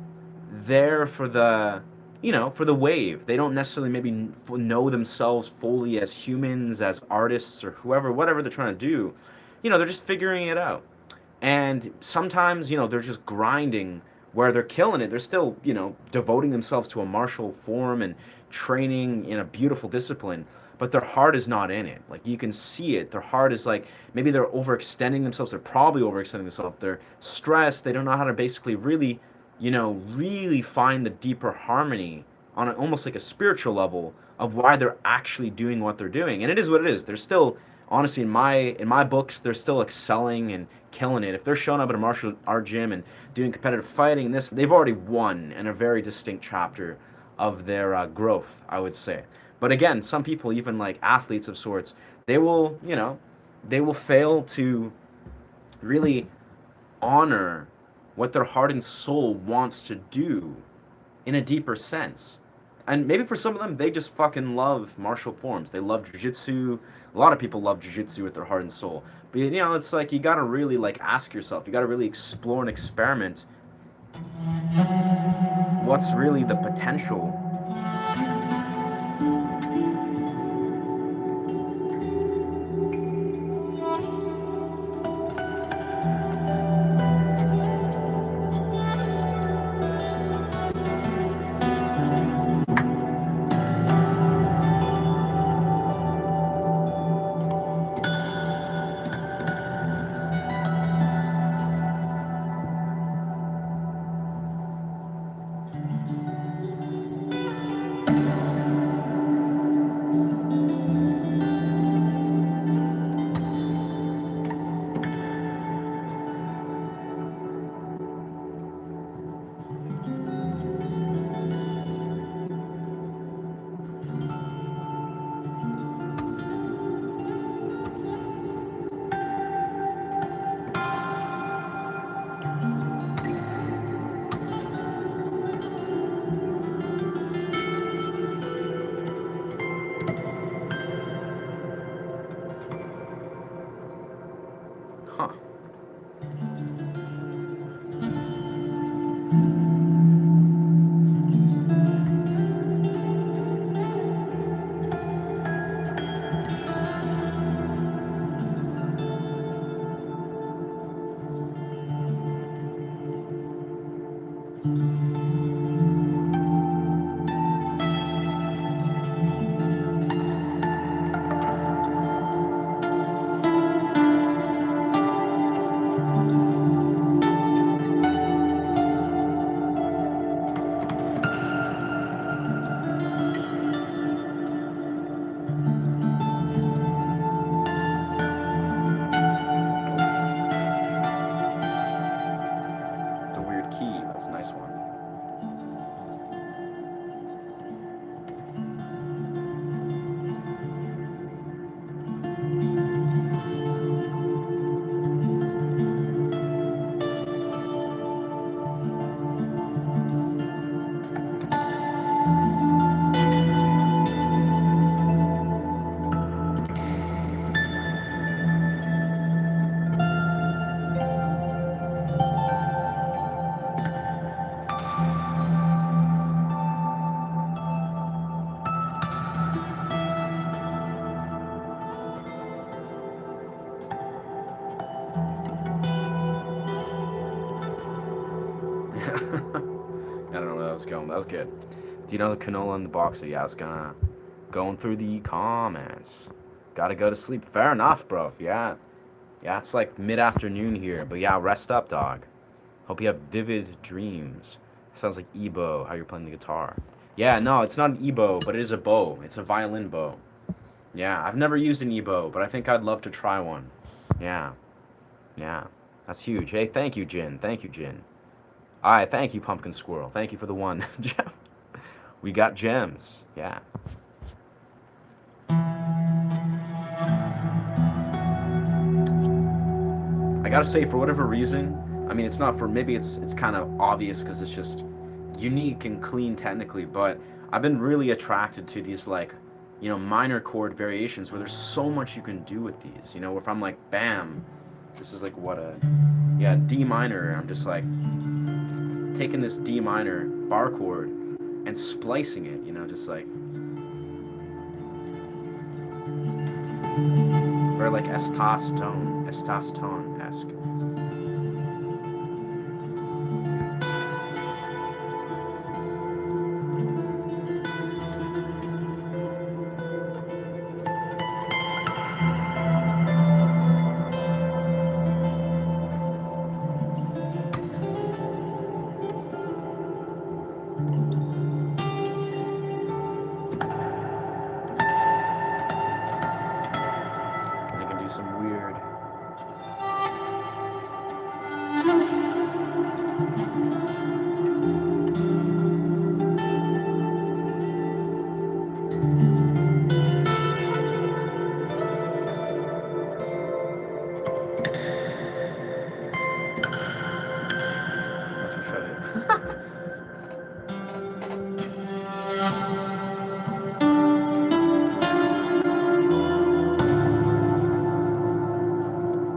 [SPEAKER 1] there for the, for the wave. They don't necessarily maybe know themselves fully as humans, as artists, or whatever they're trying to do. They're just figuring it out. And sometimes, they're just grinding where they're killing it. They're still, devoting themselves to a martial form and training in a beautiful discipline, but their heart is not in it. Like, you can see it. Their heart is like, maybe they're overextending themselves. They're probably overextending themselves. They're stressed. They don't know how to basically really, really find the deeper harmony on almost like a spiritual level of why they're actually doing what they're doing. And it is what it is. They're still, honestly, in my books, they're still excelling and killing it. If they're showing up at a martial art gym and doing competitive fighting, they've already won in a very distinct chapter of their growth, I would say. But again, some people, even like athletes of sorts, they will fail to really honor what their heart and soul wants to do in a deeper sense. And maybe for some of them, they just fucking love martial forms. They love jiu-jitsu. A lot of people love jiu-jitsu with their heart and soul. But, it's like you got to really, like, ask yourself. You got to really explore and experiment What's really the potential? Huh. It's a weird key. That's a nice one. I don't know where that was going. That was good. Do you know the canola in the boxer? Yeah, I was gonna going through the comments. Gotta go to sleep. Fair enough, bro. Yeah, yeah. It's like mid-afternoon here, but yeah, rest up, dog. Hope you have vivid dreams. Sounds like ebo. How you're playing the guitar? Yeah, no, it's not an ebo, but it is a bow. It's a violin bow. Yeah, I've never used an ebo, but I think I'd love to try one. Yeah, yeah. That's huge. Hey, thank you, Jin. Thank you, Jin. All right, thank you, Pumpkin Squirrel. Thank you for the one gem. We got gems. Yeah. I gotta say, for whatever reason, I mean, it's not for maybe it's kind of obvious because it's just unique and clean technically, but I've been really attracted to these like, minor chord variations where there's so much you can do with these. If I'm like, bam, this is like what a yeah D minor. I'm just like taking this D minor bar chord and splicing it. Just like very like estastone esque. I can do some weird. That's for sure.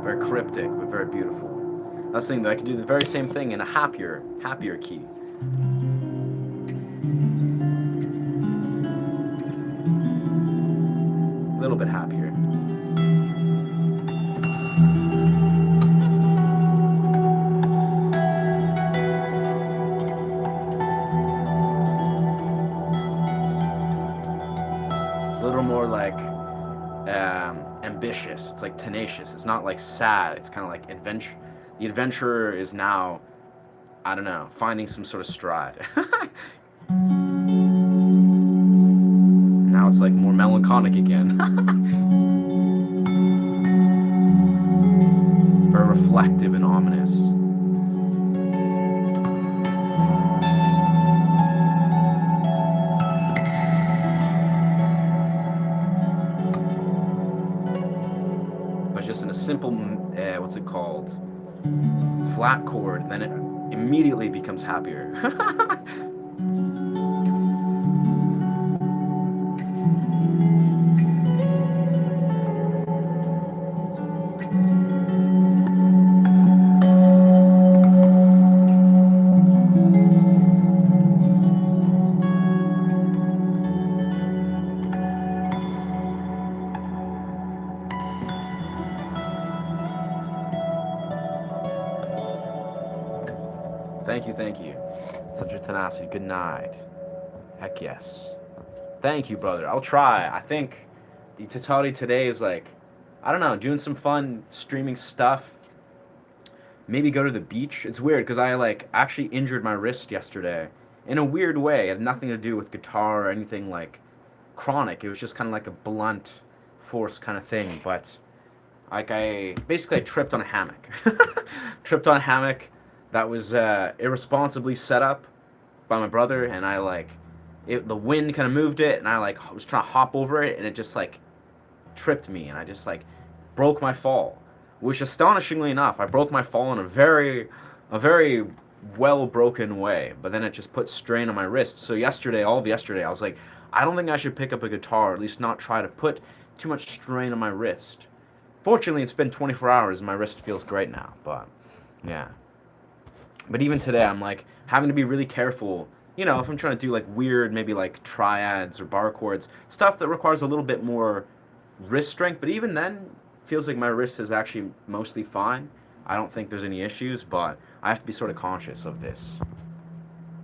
[SPEAKER 1] Very cryptic, but very beautiful. was thinking that I could do the very same thing in a happier key. A little bit happier. It's a little more like ambitious. It's like tenacious. It's not like sad. It's kind of like adventure. The adventurer is now, I don't know, finding some sort of stride. Now it's like more melancholic again. Very reflective and ominous. But just in a simple, what's it called? Flat chord, and then it immediately becomes happier. Thank you. Such a tenacity. Good night. Heck yes. Thank you, brother. I'll try. I think the totality today is like, I don't know, doing some fun streaming stuff. Maybe go to the beach. It's weird because I like actually injured my wrist yesterday in a weird way. It had nothing to do with guitar or anything like chronic. It was just kind of like a blunt force kind of thing. But like I tripped on a hammock. Tripped on a hammock that was irresponsibly set up by my brother, and I like the wind kind of moved it, and I like was trying to hop over it, and it just like tripped me, and I just like broke my fall. Which astonishingly enough, I broke my fall in a very well broken way, but then it just put strain on my wrist. So all of yesterday, I was like, I don't think I should pick up a guitar, or at least not try to put too much strain on my wrist. Fortunately, it's been 24 hours, and my wrist feels great now, but yeah. But even today, I'm like having to be really careful, if I'm trying to do like weird, maybe like triads or bar chords, stuff that requires a little bit more wrist strength. But even then, feels like my wrist is actually mostly fine. I don't think there's any issues, but I have to be sort of conscious of this,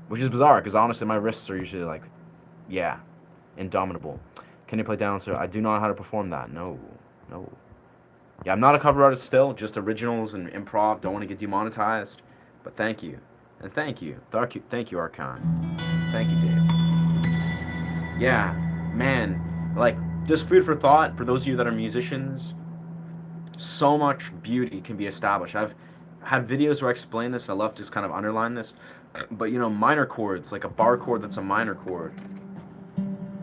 [SPEAKER 1] which is bizarre because honestly, my wrists are usually like, yeah, indomitable. Can you play down, sir? I do not know how to perform that. No. Yeah, I'm not a cover artist still, just originals and improv. Don't want to get demonetized. But thank you. And thank you. Thank you, Archon. Thank you, Dave. Yeah, man. Like, just food for thought for those of you that are musicians. So much beauty can be established. I've had videos where I explain this. I love to just kind of underline this. But, minor chords, like a bar chord that's a minor chord.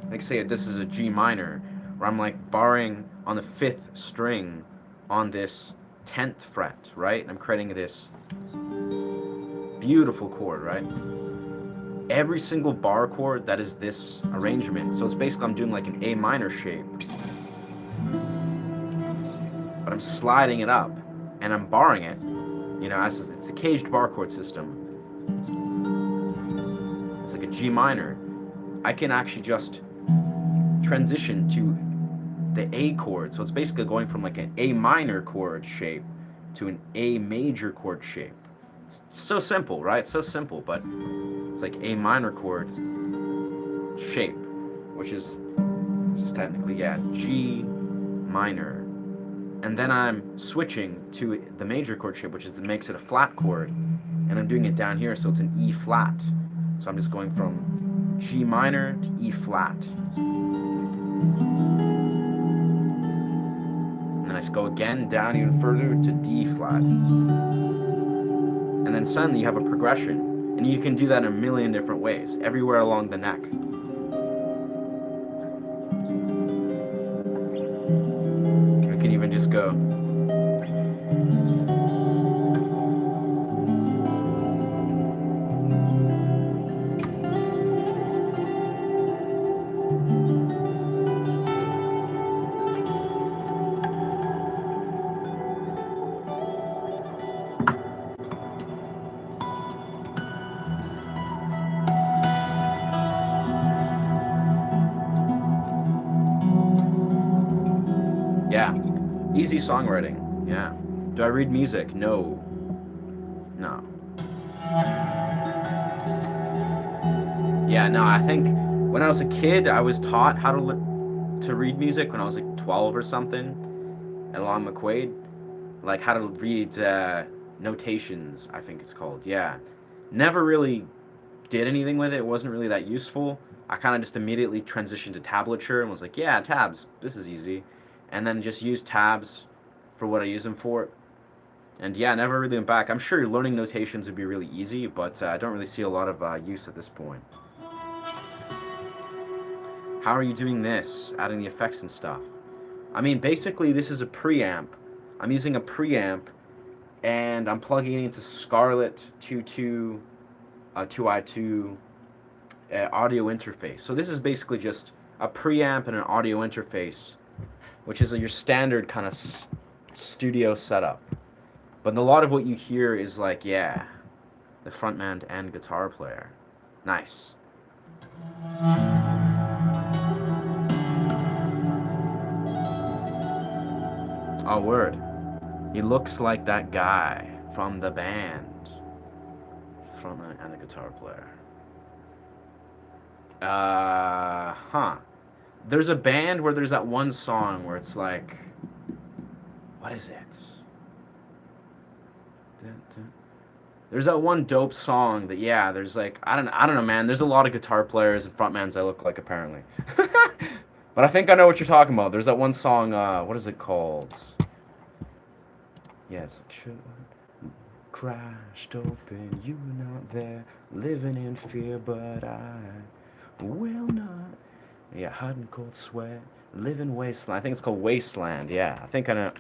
[SPEAKER 1] Like, say this is a G minor, where I'm, like, barring on the 5th string on this 10th fret, right? And I'm creating this beautiful chord, right? Every single bar chord that is this arrangement. So it's basically I'm doing like an A minor shape. But I'm sliding it up and I'm barring it. It's a caged bar chord system. It's like a G minor. I can actually just transition to the A chord. So it's basically going from like an A minor chord shape to an A major chord shape. It's so simple, right? So simple, but it's like A minor chord shape, which is technically, G minor. And then I'm switching to the major chord shape, which makes it a flat chord. And I'm doing it down here, so it's an E flat. So I'm just going from G minor to E flat. And then I just go again down even further to D flat. And then suddenly you have a progression. And you can do that in a million different ways, everywhere along the neck. You can even just go. Easy songwriting, yeah. Do I read music? No. No. Yeah, no, I think when I was a kid, I was taught how to read music when I was like 12 or something, along McQuaid. Like how to read notations, I think it's called. Yeah. Never really did anything with it. It wasn't really that useful. I kind of just immediately transitioned to tablature and was like, yeah, tabs, this is easy. And then just used tabs for what I use them for. And yeah, never really went back. I'm sure learning notations would be really easy, but I don't really see a lot of use at this point. How are you doing this? Adding the effects and stuff. I mean, basically, this is a preamp. I'm using a preamp, and I'm plugging it into Scarlett 2i2 audio interface. So this is basically just a preamp and an audio interface, which is your standard kind of studio setup. But a lot of what you hear is like, yeah, the frontman and guitar player. Nice. Oh, word. He looks like that guy from the band. Frontman and the guitar player. Huh. There's a band where there's that one song where it's like, what is it? There's that one dope song that, yeah, there's like, I don't know, man. There's a lot of guitar players and frontmans I look like, apparently. But I think I know what you're talking about. There's that one song, what is it called? Yeah, it's like, crashed open, you were not there, living in fear, but I will not. Yeah, hot and cold sweat, living wasteland. I think it's called Wasteland. Yeah, I think I know.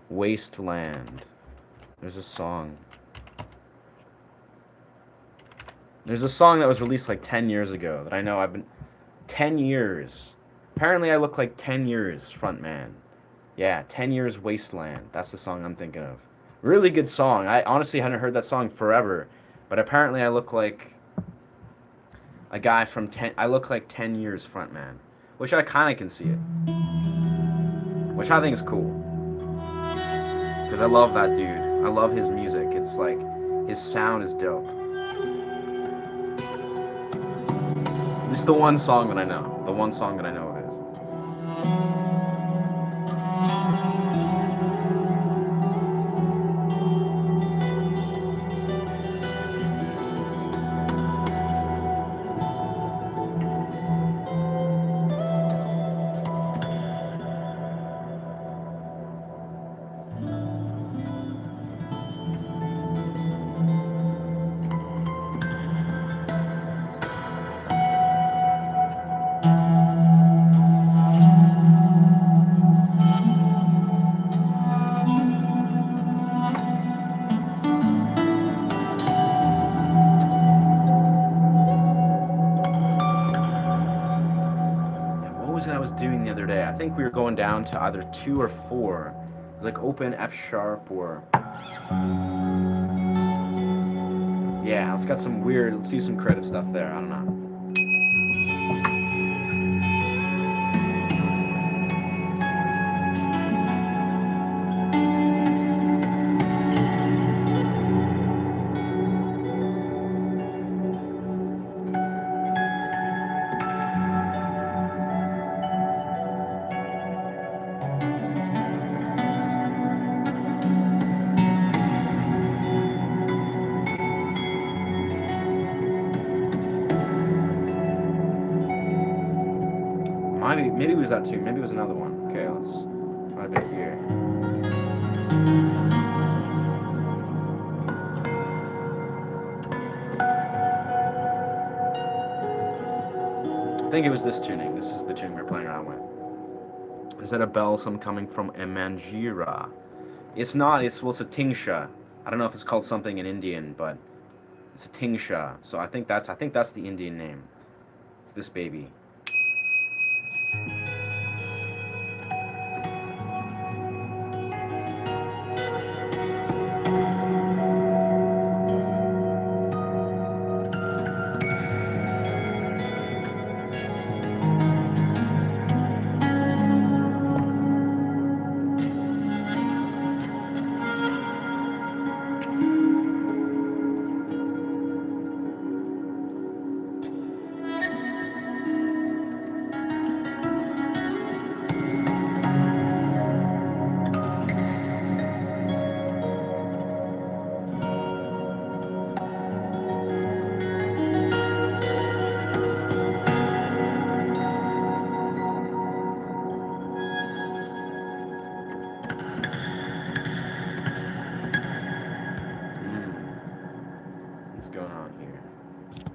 [SPEAKER 1] Wasteland. There's a song. There's a song that was released like 10 years ago that I know I've been... 10 years. Apparently I look like 10 years frontman. Yeah, 10 years Wasteland. That's the song I'm thinking of. Really good song. I honestly hadn't heard that song forever. But apparently I look like a guy from 10... I look like 10 years frontman. Which I kind of can see it. Which I think is cool. Because I love that dude. I love his music. It's like... His sound is dope. It's the one song that I know. The one song that I know it is. I was doing the other day. I think we were going down to either 2 or 4. Like open F sharp or... Yeah, let's got some weird... Let's do some creative stuff there. I don't know. Maybe it was that too. Maybe it was another one. Okay, let's try a bit here. I think it was this tuning. This is the tune we're playing around with. Is that a bell? Some coming from a manjira? It's not. It's a tingsha. I don't know if it's called something in Indian, but it's a tingsha. So I think that's the Indian name. It's this baby.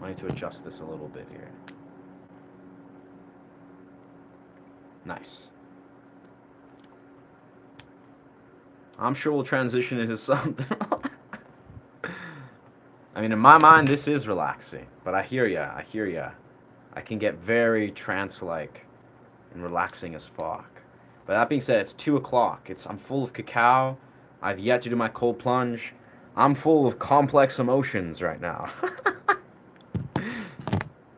[SPEAKER 1] I need to adjust this a little bit here. Nice. I'm sure we'll transition into something. I mean, in my mind, this is relaxing, but I hear ya. I hear ya. I can get very trance-like and relaxing as fuck. But that being said, it's 2 o'clock. I'm full of cacao. I've yet to do my cold plunge. I'm full of complex emotions right now.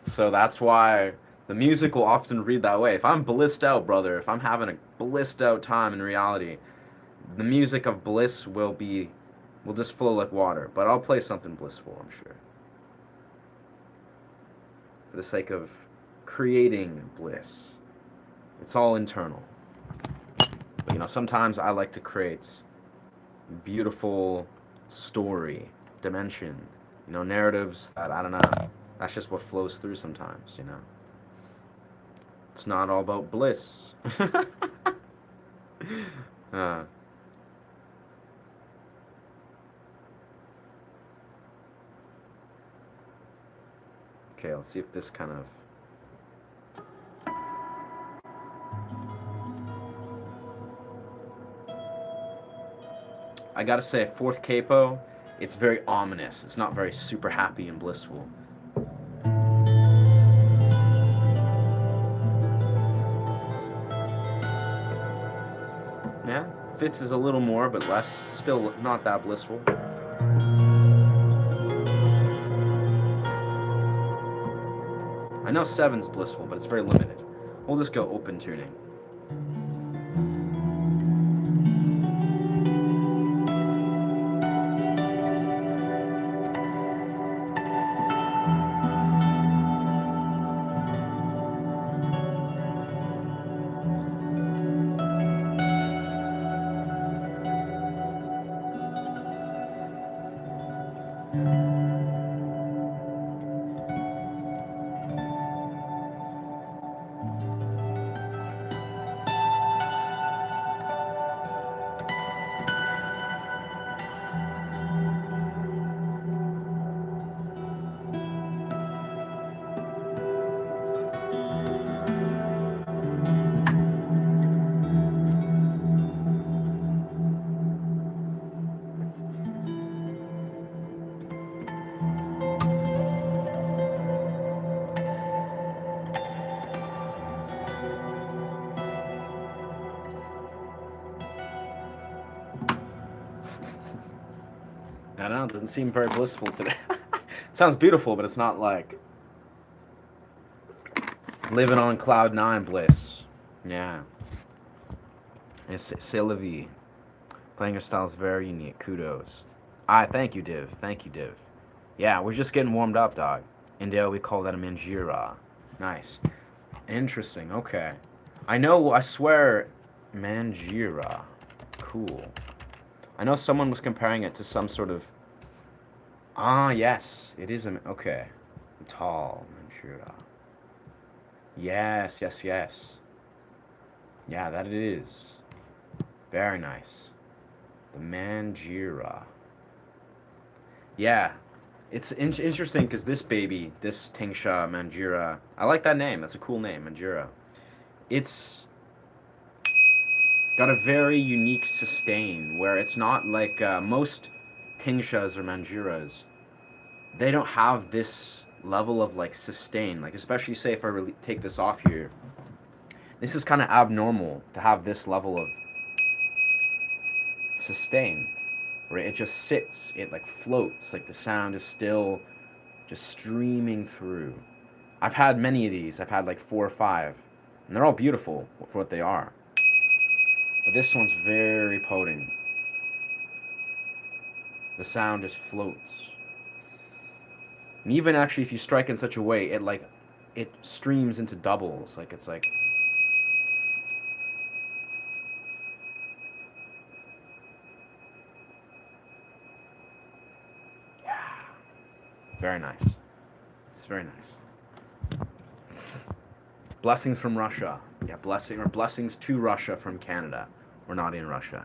[SPEAKER 1] So that's why the music will often read that way. If I'm blissed out, brother, if I'm having a blissed out time in reality, the music of bliss will just flow like water. But I'll play something blissful, I'm sure. For the sake of creating bliss. It's all internal. But sometimes I like to create beautiful story, dimension, narratives that, I don't know, that's just what flows through sometimes. It's not all about bliss. uh, okay, let's see if this kind of... I gotta say, fourth capo, it's very ominous. It's not very super happy and blissful. Yeah, fifth is a little more, but less. Still not that blissful. I know seven's blissful, but it's very limited. We'll just go open tuning. I don't know, it doesn't seem very blissful today. Sounds beautiful, but it's not like living on cloud nine bliss. Yeah. C'est la vie. Playing your style is very unique. Kudos. Thank you, Div. Thank you, Div. Yeah, we're just getting warmed up, dog. In Dale, we call that a manjira. Nice. Interesting. Okay. I swear, manjira. Cool. I know someone was comparing it to some sort of... yes. It is okay. Tall manjira. Yes, yes, yes. Yeah, that it is. Very nice. The manjira. Yeah. It's interesting because this baby, this Tingsha manjira, I like that name. That's a cool name, manjira. It's got a very unique sustain where it's not like most Tingshas or manjiras. They don't have this level of like sustain. Like especially say if I take this off here, this is kind of abnormal to have this level of sustain, where it just sits, it like floats, like the sound is still just streaming through. I've had many of these. I've had like 4 or 5, and they're all beautiful for what they are. But this one's very potent. The sound just floats. And even actually if you strike in such a way, it streams into doubles. Like it's like... Yeah. Very nice. It's very nice. Blessings from Russia. Yeah, blessings to Russia from Canada. We're not in Russia.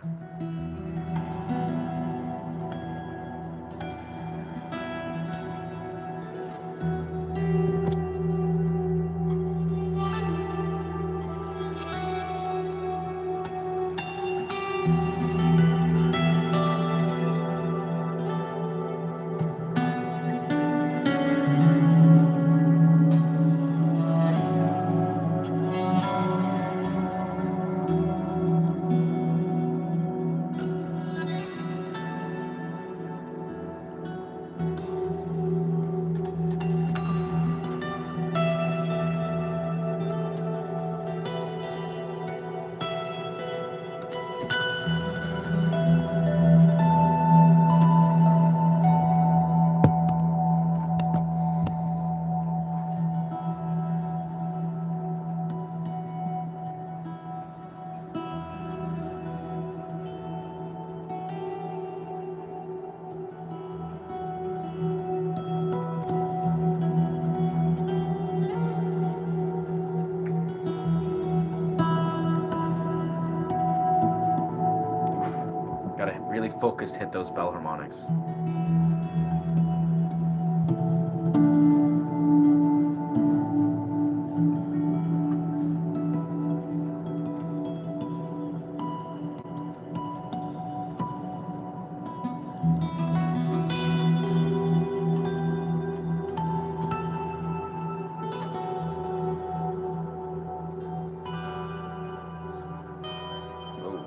[SPEAKER 1] focused hit those bell harmonics. Oh.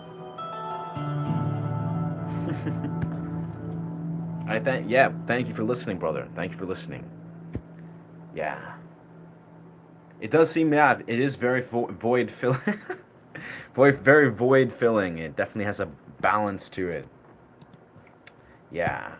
[SPEAKER 1] Thank you for listening, brother. Thank you for listening. Yeah. It does seem, yeah, it is very void filling. Very void filling. It definitely has a balance to it. Yeah.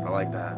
[SPEAKER 1] I like that.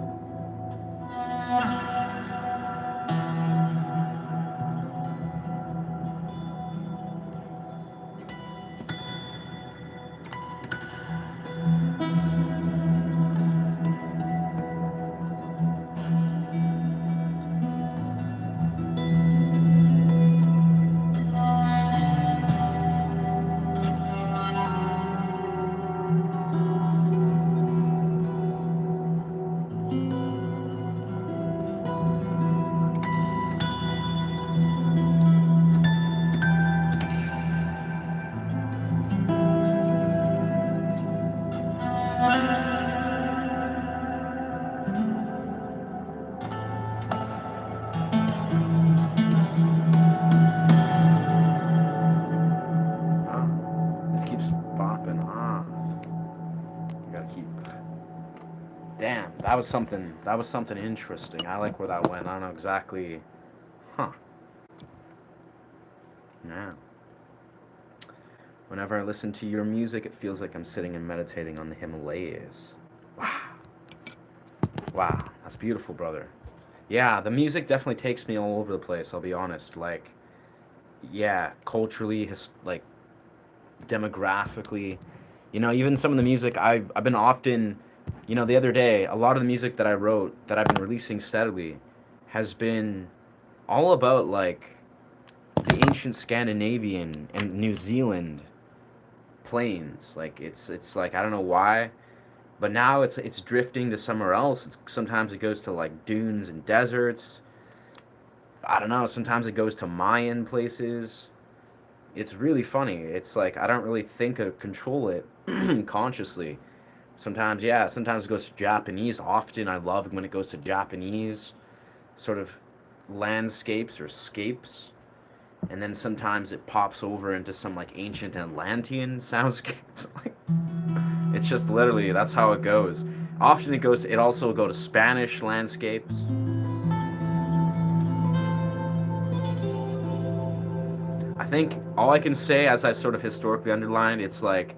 [SPEAKER 1] This keeps bopping. You gotta keep. Damn, that was something. That was something interesting. I like where that went. I don't know exactly. Huh. Yeah. Whenever I listen to your music, it feels like I'm sitting and meditating on the Himalayas. Wow. Wow. That's beautiful, brother. Yeah, the music definitely takes me all over the place, I'll be honest. Like, yeah, culturally, like, demographically. Even some of the music I've been often, the other day, a lot of the music that I wrote that I've been releasing steadily has been all about, like, the ancient Scandinavian and New Zealand plains. Like, it's like, I don't know why, but now it's drifting to somewhere else. Sometimes it goes to, like, dunes and deserts. I don't know, sometimes it goes to Mayan places. It's really funny. It's like I don't really think or control it consciously. Sometimes, yeah, sometimes it goes to Japanese. Often I love when it goes to Japanese sort of landscapes or scapes. And then sometimes it pops over into some like ancient Atlantean soundscapes. It's just literally that's how it goes. Often it also go to Spanish landscapes. I think all I can say, as I've sort of historically underlined, it's like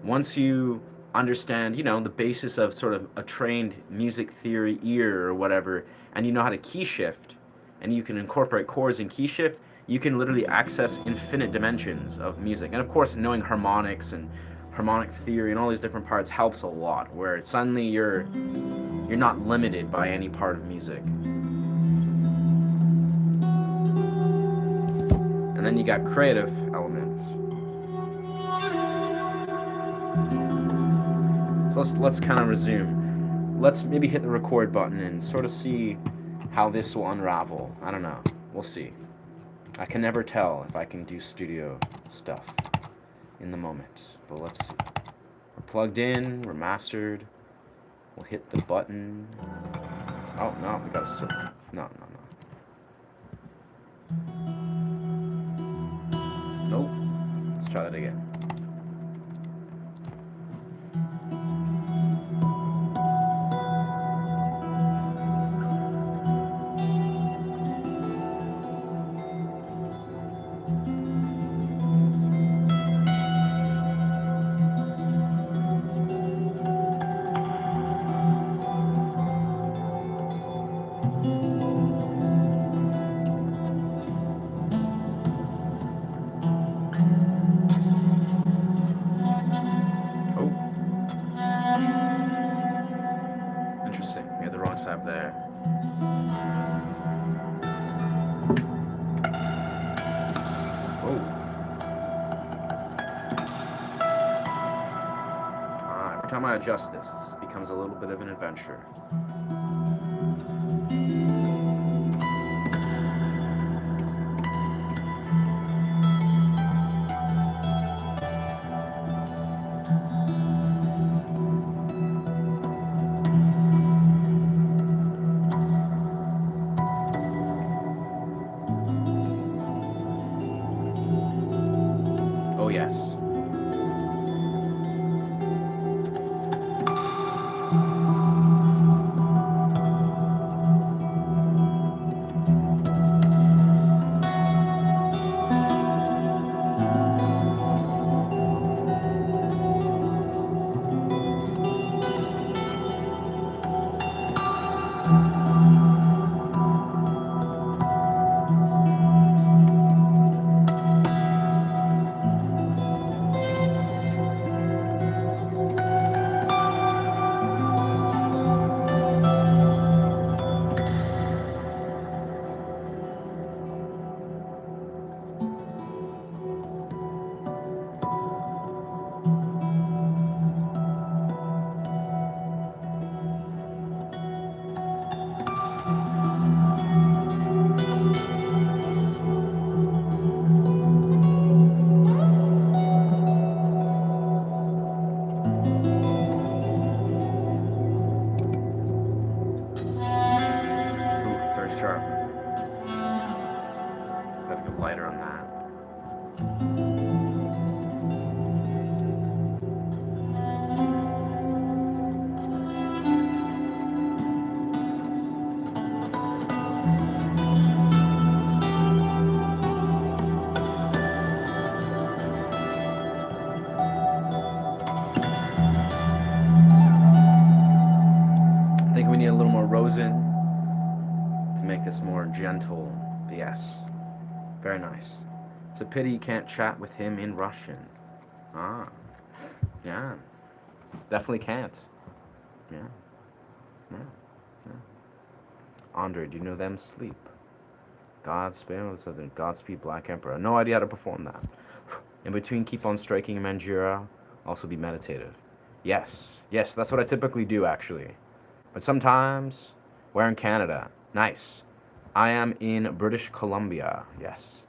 [SPEAKER 1] once you understand, the basis of sort of a trained music theory ear or whatever, and you know how to key shift, and you can incorporate chords and key shift, you can literally access infinite dimensions of music. And of course, knowing harmonics and harmonic theory and all these different parts helps a lot. Where suddenly you're not limited by any part of music. And then you got creative elements. So let's kind of resume. Let's maybe hit the record button and sort of see how this will unravel. I don't know. We'll see. I can never tell if I can do studio stuff in the moment. But let's see. We're plugged in, we're mastered. We'll hit the button. Oh, no, we got a... No. Nope. Let's try that again. Interesting. We had the wrong side there. Oh. Every time I adjust this, this becomes a little bit of an adventure. Oh, yes. Sharp. Gotta go lighter on that. I think we need a little more rosin to make this more gentle. But yes, very nice. It's a pity you can't chat with him in Russian. Ah, yeah, definitely can't. Yeah, yeah, yeah. Andre, do you know them sleep? Godspeed Black Emperor. No idea how to perform that. In between, keep on striking Manjira. Also be meditative. Yes, that's what I typically do actually. But sometimes, we're in Canada. Nice. I am in British Columbia. Yes.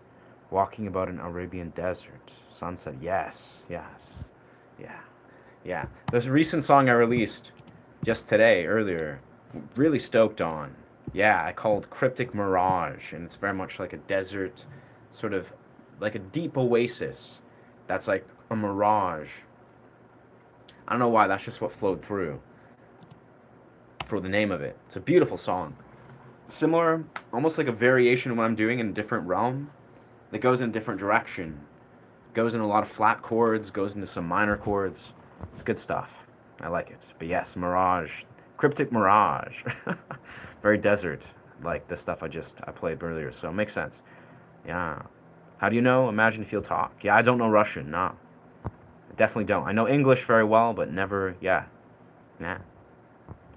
[SPEAKER 1] Walking about an Arabian desert. Sunset. Yes. Yeah. This recent song I released just today, earlier, really stoked on. Yeah, I called Cryptic Mirage, and it's very much like a desert, sort of like a deep oasis that's like a mirage. I don't know why, that's just what flowed through for the name of it. It's a beautiful song. Similar, almost like a variation of what I'm doing in a different realm that goes in a different direction. Goes in a lot of flat chords, goes into some minor chords. It's good stuff. I like it. But yes, Mirage. Cryptic Mirage. Very desert, like the stuff I played earlier, so it makes sense. Yeah. How do you know? Imagine if you'll talk. Yeah, I don't know Russian, no. I definitely don't. I know English very well, but never, yeah.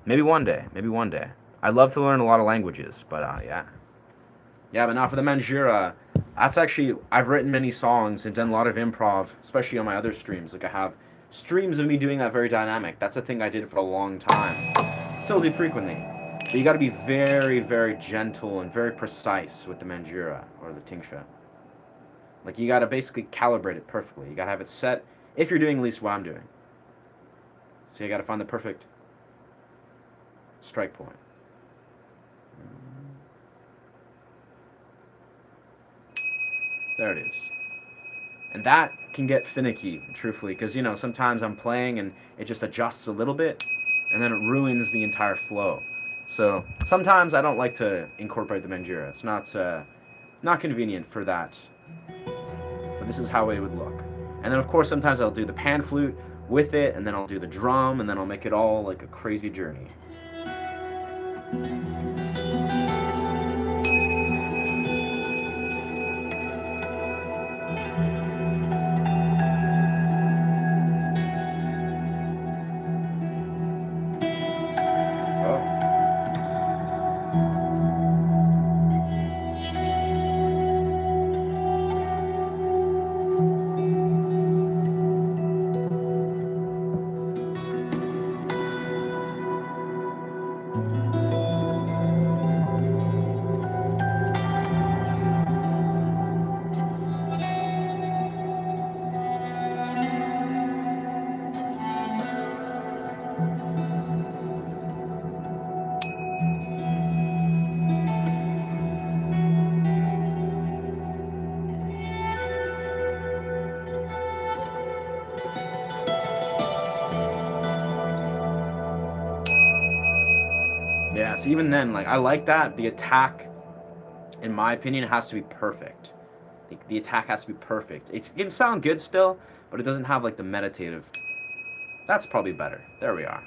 [SPEAKER 1] Maybe one day. I'd love to learn a lot of languages, but yeah. Yeah, but now for the Manjira, That's actually, I've written many songs and done a lot of improv, especially on my other streams. Like I have streams of me doing that very dynamic. That's a thing I did for a long time. Still do frequently. But you got to be very, very gentle and very precise with the manjira or the tingsha. Like you got to basically calibrate it perfectly. You got to have it set if you're doing at least what I'm doing. So you got to find the perfect strike point. There it is. And that can get finicky, truthfully, because sometimes I'm playing and it just adjusts a little bit, and then it ruins the entire flow. So sometimes I don't like to incorporate the manjira. It's not convenient for that. But this is how it would look. And then of course sometimes I'll do the pan flute with it, and then I'll do the drum, and then I'll make it all like a crazy journey. Yeah, so even then, like I like that the attack, in my opinion, has to be perfect. The attack has to be perfect. It can sound good still, but it doesn't have like the meditative. That's probably better. There we are.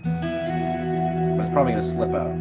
[SPEAKER 1] But it's probably gonna slip out.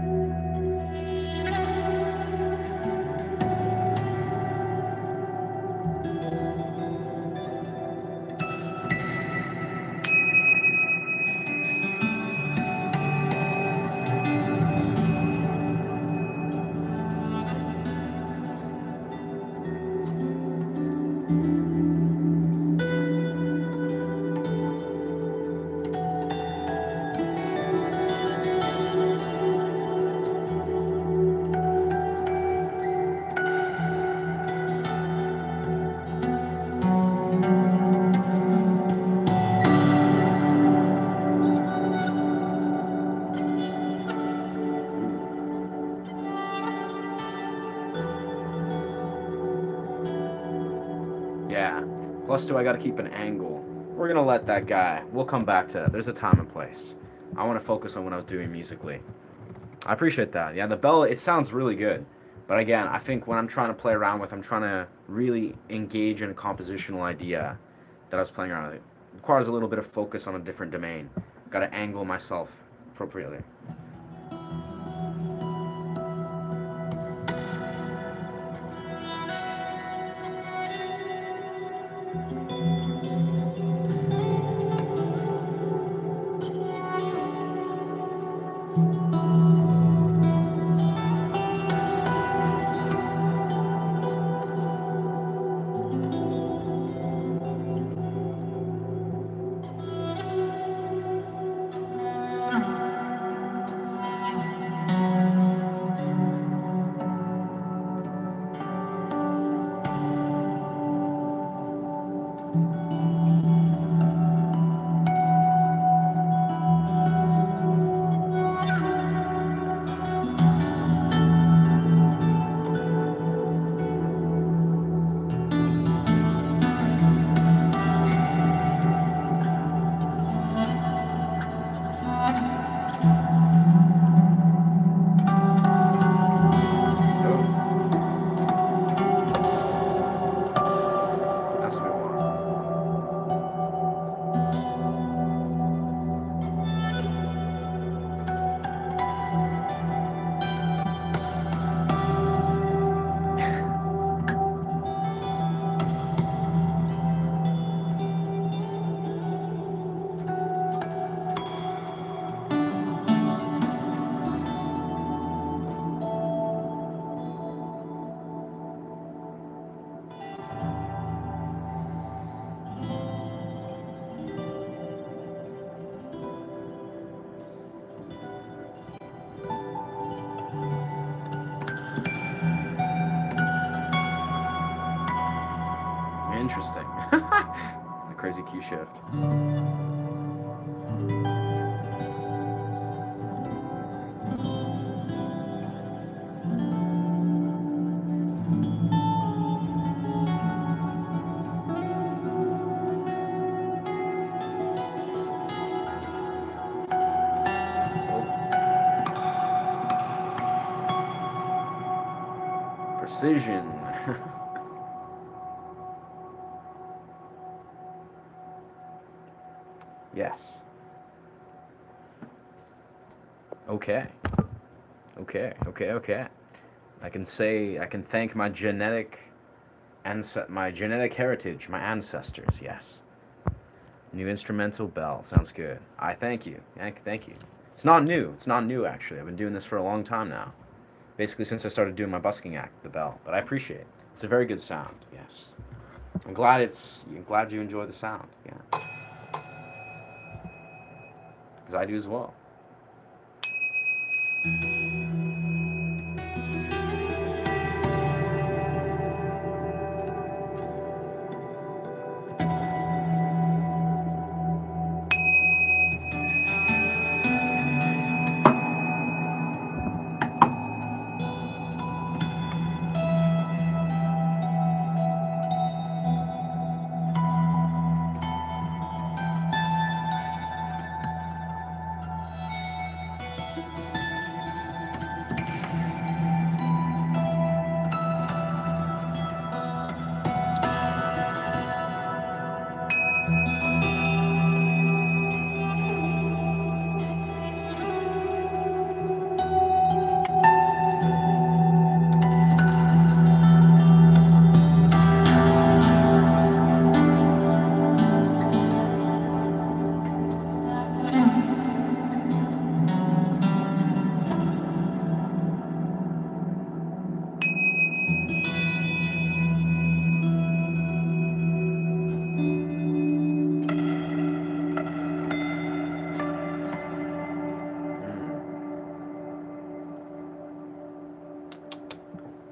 [SPEAKER 1] Yeah. Plus, do I got to keep an angle? We're gonna let that guy. We'll come back to that. There's a time and place. I want to focus on what I was doing musically. I appreciate that. Yeah, the bell. It sounds really good. But again, I think when I'm trying to play around with, I'm trying to really engage in a compositional idea that I was playing around with. It requires a little bit of focus on a different domain. Got to angle myself appropriately. Interesting. It's a crazy key shift. Precision. Yes. Okay. Okay. I can thank my genetic heritage, my ancestors. Yes. New instrumental bell. Sounds good. I thank you. Thank you. It's not new. It's not new, actually. I've been doing this for a long time now. Basically, since I started doing my busking act, the bell. But I appreciate it. It's a very good sound. Yes. I'm glad you enjoy the sound. Yeah. Because I do as well.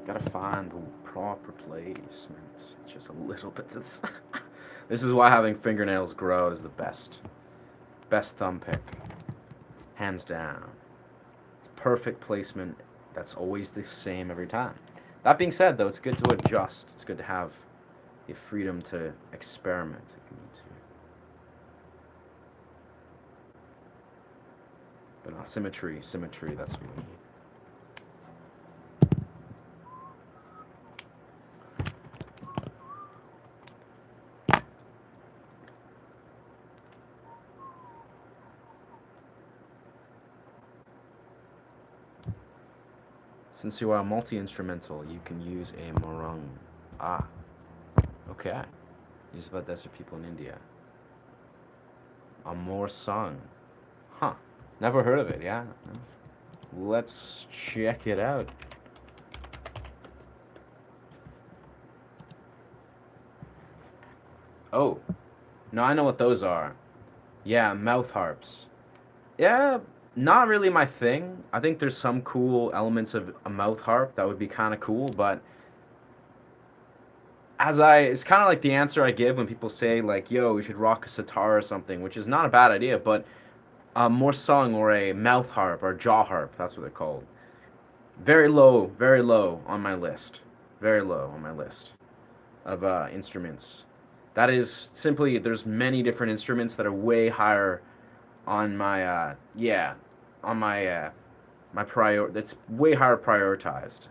[SPEAKER 1] Gotta find the proper placement. Just a little bit. This is why having fingernails grow is the best. Best thumb pick. Hands down. It's perfect placement. That's always the same every time. That being said, though, it's good to adjust. It's good to have the freedom to experiment if you need to. But symmetry, that's what we need. Since you are multi-instrumental, you can use a morung. Ah, okay. Used about this for people in India. A more sung. Huh. Never heard of it, yeah? Let's check it out. Oh. No, I know what those are. Yeah, mouth harps. Yeah, not really my thing. I think there's some cool elements of a mouth harp that would be kind of cool, but it's kind of like the answer I give when people say like, "Yo, we should rock a sitar or something," which is not a bad idea, but more sung or a mouth harp or jaw harp, that's what they're called. Very low on my list. Very low on my list of instruments. That is simply, there's many different instruments that are way higher on my my prior, that's way higher prioritized,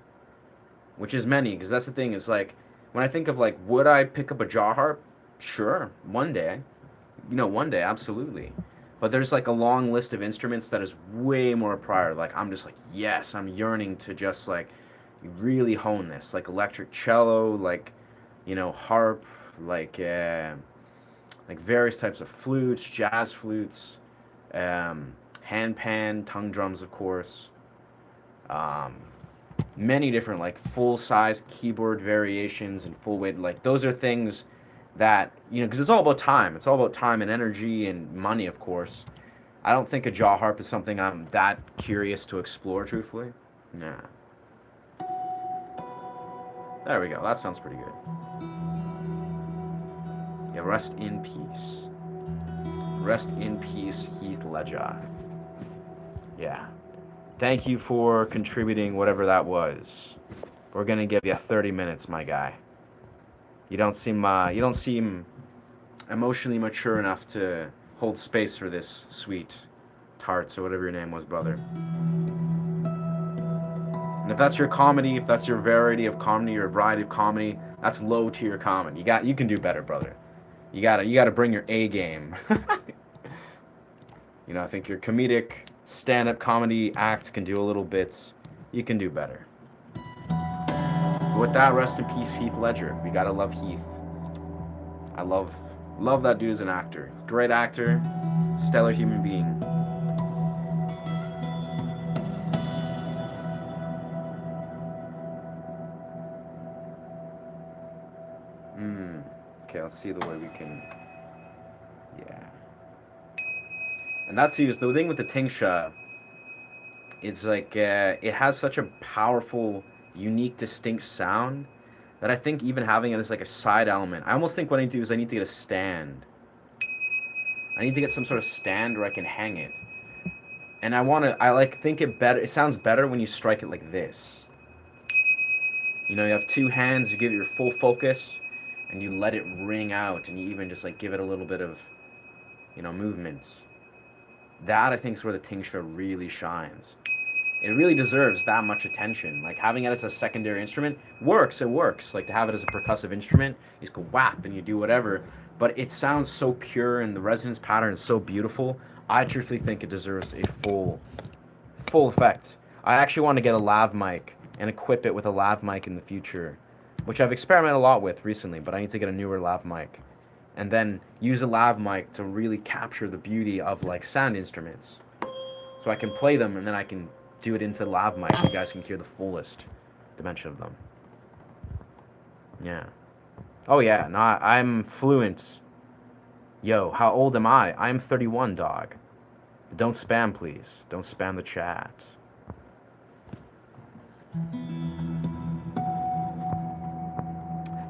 [SPEAKER 1] which is many, because that's the thing, is like when I think of like, would I pick up a jaw harp? Sure, one day, one day, absolutely. But there's like a long list of instruments that is way more prior. Like I'm just like, yes, I'm yearning to just like really hone this, like electric cello, like harp, like various types of flutes, jazz flutes, handpan, tongue drums, of course. Many different like full size keyboard variations and full weight. Like those are things that because it's all about time. It's all about time and energy and money, of course. I don't think a jaw harp is something I'm that curious to explore, truthfully. Nah. There we go. That sounds pretty good. Yeah, rest in peace. Rest in peace, Heath Ledger. Yeah. Thank you for contributing whatever that was. We're gonna give you 30 minutes, my guy. You don't seem emotionally mature enough to hold space for this sweet tarts or whatever your name was, brother. And if that's your comedy, if that's your variety of comedy or variety of comedy, that's low tier comedy. You can do better, brother. You gotta bring your A game. I think your comedic stand up comedy act can do a little bit. You can do better. But with that, rest in peace, Heath Ledger. We gotta love Heath. I love that dude as an actor. Great actor, stellar human being. Hmm. Okay, let's see the way we can. Yeah. And that's used. The thing with the Tingsha, it's like it has such a powerful, unique, distinct sound that I think even having it as like a side element, I almost think what I need to do is I need to get a stand. I need to get some sort of stand where I can hang it. And I like think it better. It sounds better when you strike it like this. You have two hands, you give it your full focus, and you let it ring out, and you even just like give it a little bit of, movement. That I think is where the tingsha really shines. It really deserves that much attention. Like having it as a secondary instrument works. It works. Like to have it as a percussive instrument, you just go whap and you do whatever. But it sounds so pure and the resonance pattern is so beautiful. I truthfully think it deserves a full effect. I actually want to get a lav mic and equip it with a lav mic in the future, which I've experimented a lot with recently, but I need to get a newer lav mic. And then use a lav mic to really capture the beauty of like sound instruments. So I can play them and then I can do it into the lav mic so you guys can hear the fullest dimension of them. Yeah. Oh yeah, no, I'm fluent. Yo, how old am I? I'm 31, dog. Don't spam, please. Don't spam the chat.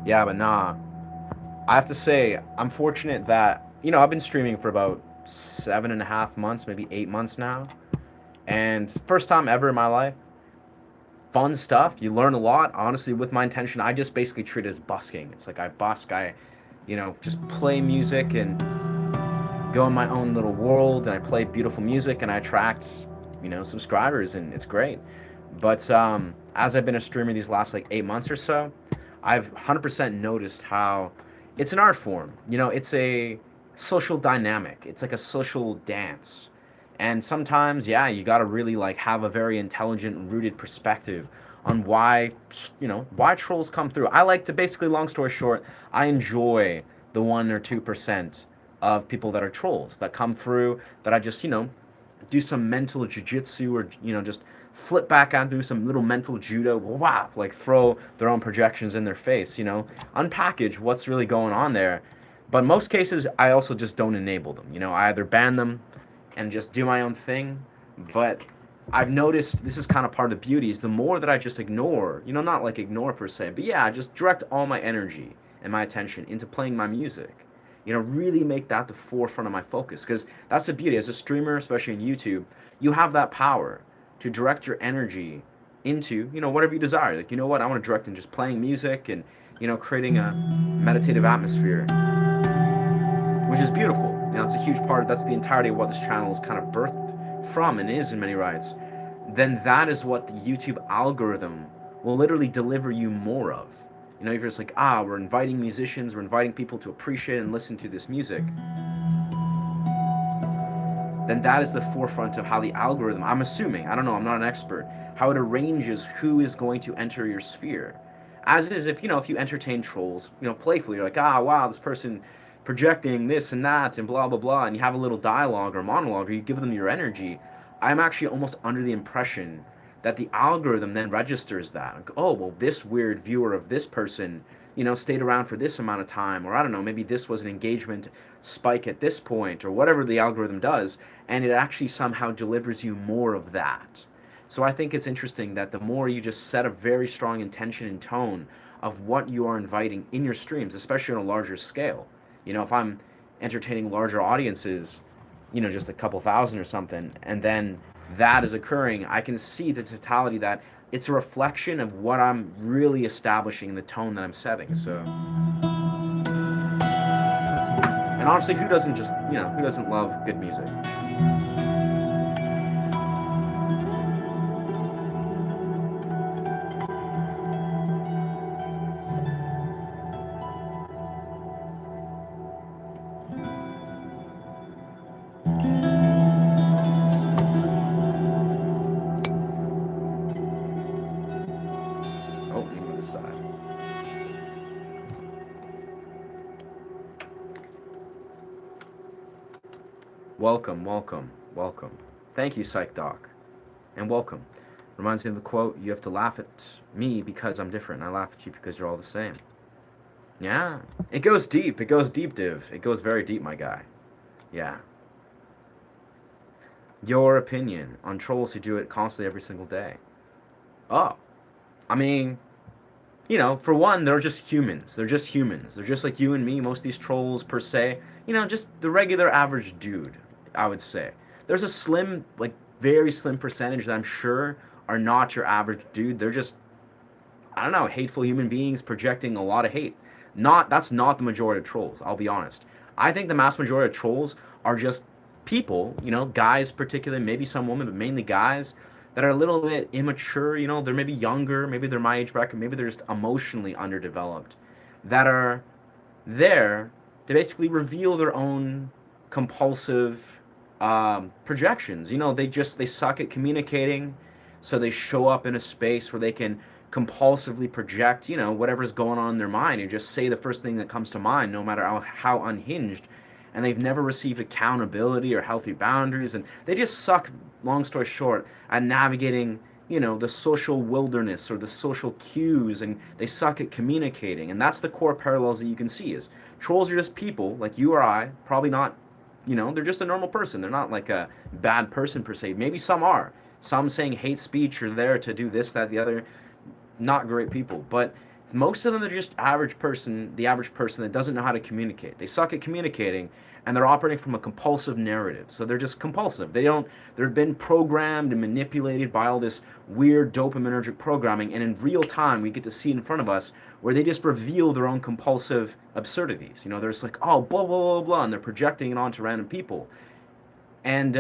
[SPEAKER 1] Yeah, but nah. I have to say, I'm fortunate that, I've been streaming for about 7.5 months, maybe 8 months now. And first time ever in my life, fun stuff. You learn a lot. Honestly, with my intention, I just basically treat it as busking. It's like I busk, just play music and go in my own little world, and I play beautiful music, and I attract, subscribers, and it's great. But as I've been a streamer these last like 8 months or so, I've 100% noticed how it's an art form. It's a social dynamic. It's like a social dance. And sometimes, yeah, you got to really like have a very intelligent, rooted perspective on why trolls come through. I like to basically, long story short, I enjoy the 1 or 2% of people that are trolls that come through that I just, do some mental jujitsu or, just flip back and do some little mental judo, wow, like throw their own projections in their face, unpackage what's really going on there. But most cases, I also just don't enable them. I either ban them and just do my own thing. But I've noticed this is kind of part of the beauty is the more that I just ignore, not like ignore per se, but yeah, I just direct all my energy and my attention into playing my music. Really make that the forefront of my focus because that's the beauty. As a streamer, especially in YouTube, you have that power to direct your energy into, whatever you desire. Like, what? I want to direct in just playing music and, creating a meditative atmosphere, which is beautiful. It's a huge part. That's the entirety of what this channel is kind of birthed from and is in many rights. Then that is what the YouTube algorithm will literally deliver you more of. If you're just like, we're inviting musicians, we're inviting people to appreciate and listen to this music, then that is the forefront of how the algorithm, I'm assuming, I don't know, I'm not an expert, how it arranges who is going to enter your sphere. As it is if you entertain trolls, playfully, you're like, wow, this person projecting this and that and blah, blah, blah, and you have a little dialogue or monologue or you give them your energy, I'm actually almost under the impression that the algorithm then registers that. Like, oh, well, this weird viewer of this person, stayed around for this amount of time, or I don't know, maybe this was an engagement spike at this point, or whatever the algorithm does, and it actually somehow delivers you more of that. So I think it's interesting that the more you just set a very strong intention and tone of what you are inviting in your streams, especially on a larger scale, You know, if I'm entertaining larger audiences, you know, just a couple thousand or something, and then that is occurring, I can see the totality that it's a reflection of what I'm really establishing in the tone that I'm setting. So, and honestly, who doesn't just, you know, who doesn't love good music? Oh, let me move this side. Welcome, welcome, welcome. Thank you, Psych Doc, and welcome. Reminds me of the quote, you have to laugh at me because I'm different, and I laugh at you because you're all the same. Yeah, it goes deep. It goes deep, Div. It goes very deep, my guy. Yeah. Your opinion on trolls who do it constantly every single day. Oh, I mean, you know, for one, they're just humans. They're just humans. They're just like you and me. Most of these trolls, per se, you know, just the regular average dude, I would say. There's a slim, like, very slim percentage that I'm sure are not your average dude. They're just, I don't know, hateful human beings projecting a lot of hate. That's not the majority of trolls, I'll be honest. I think the mass majority of trolls are just people, you know, guys particularly, maybe some women, but mainly guys that are a little bit immature, you know, they're maybe younger, maybe they're my age bracket, maybe they're just emotionally underdeveloped, that are there to basically reveal their own compulsive projections. You know, they suck at communicating, so they show up in a space where they can compulsively project, you know, whatever's going on in their mind and just say the first thing that comes to mind, no matter how unhinged. And they've never received accountability or healthy boundaries, and they just suck, long story short, at navigating, you know, the social wilderness or the social cues, and they suck at communicating. And that's the core parallels that you can see is trolls are just people like you or I, probably not, you know, they're just a normal person. They're not like a bad person per se. Maybe some are. Some saying hate speech are there to do this, that, the other. Not great people. But most of them are just the average person that doesn't know how to communicate. They suck at communicating, and they're operating from a compulsive narrative. So they're just compulsive. They've been programmed and manipulated by all this weird dopaminergic programming, and in real time we get to see in front of us where they just reveal their own compulsive absurdities. You know, they're just like, oh, blah, blah, blah, blah, and they're projecting it onto random people. And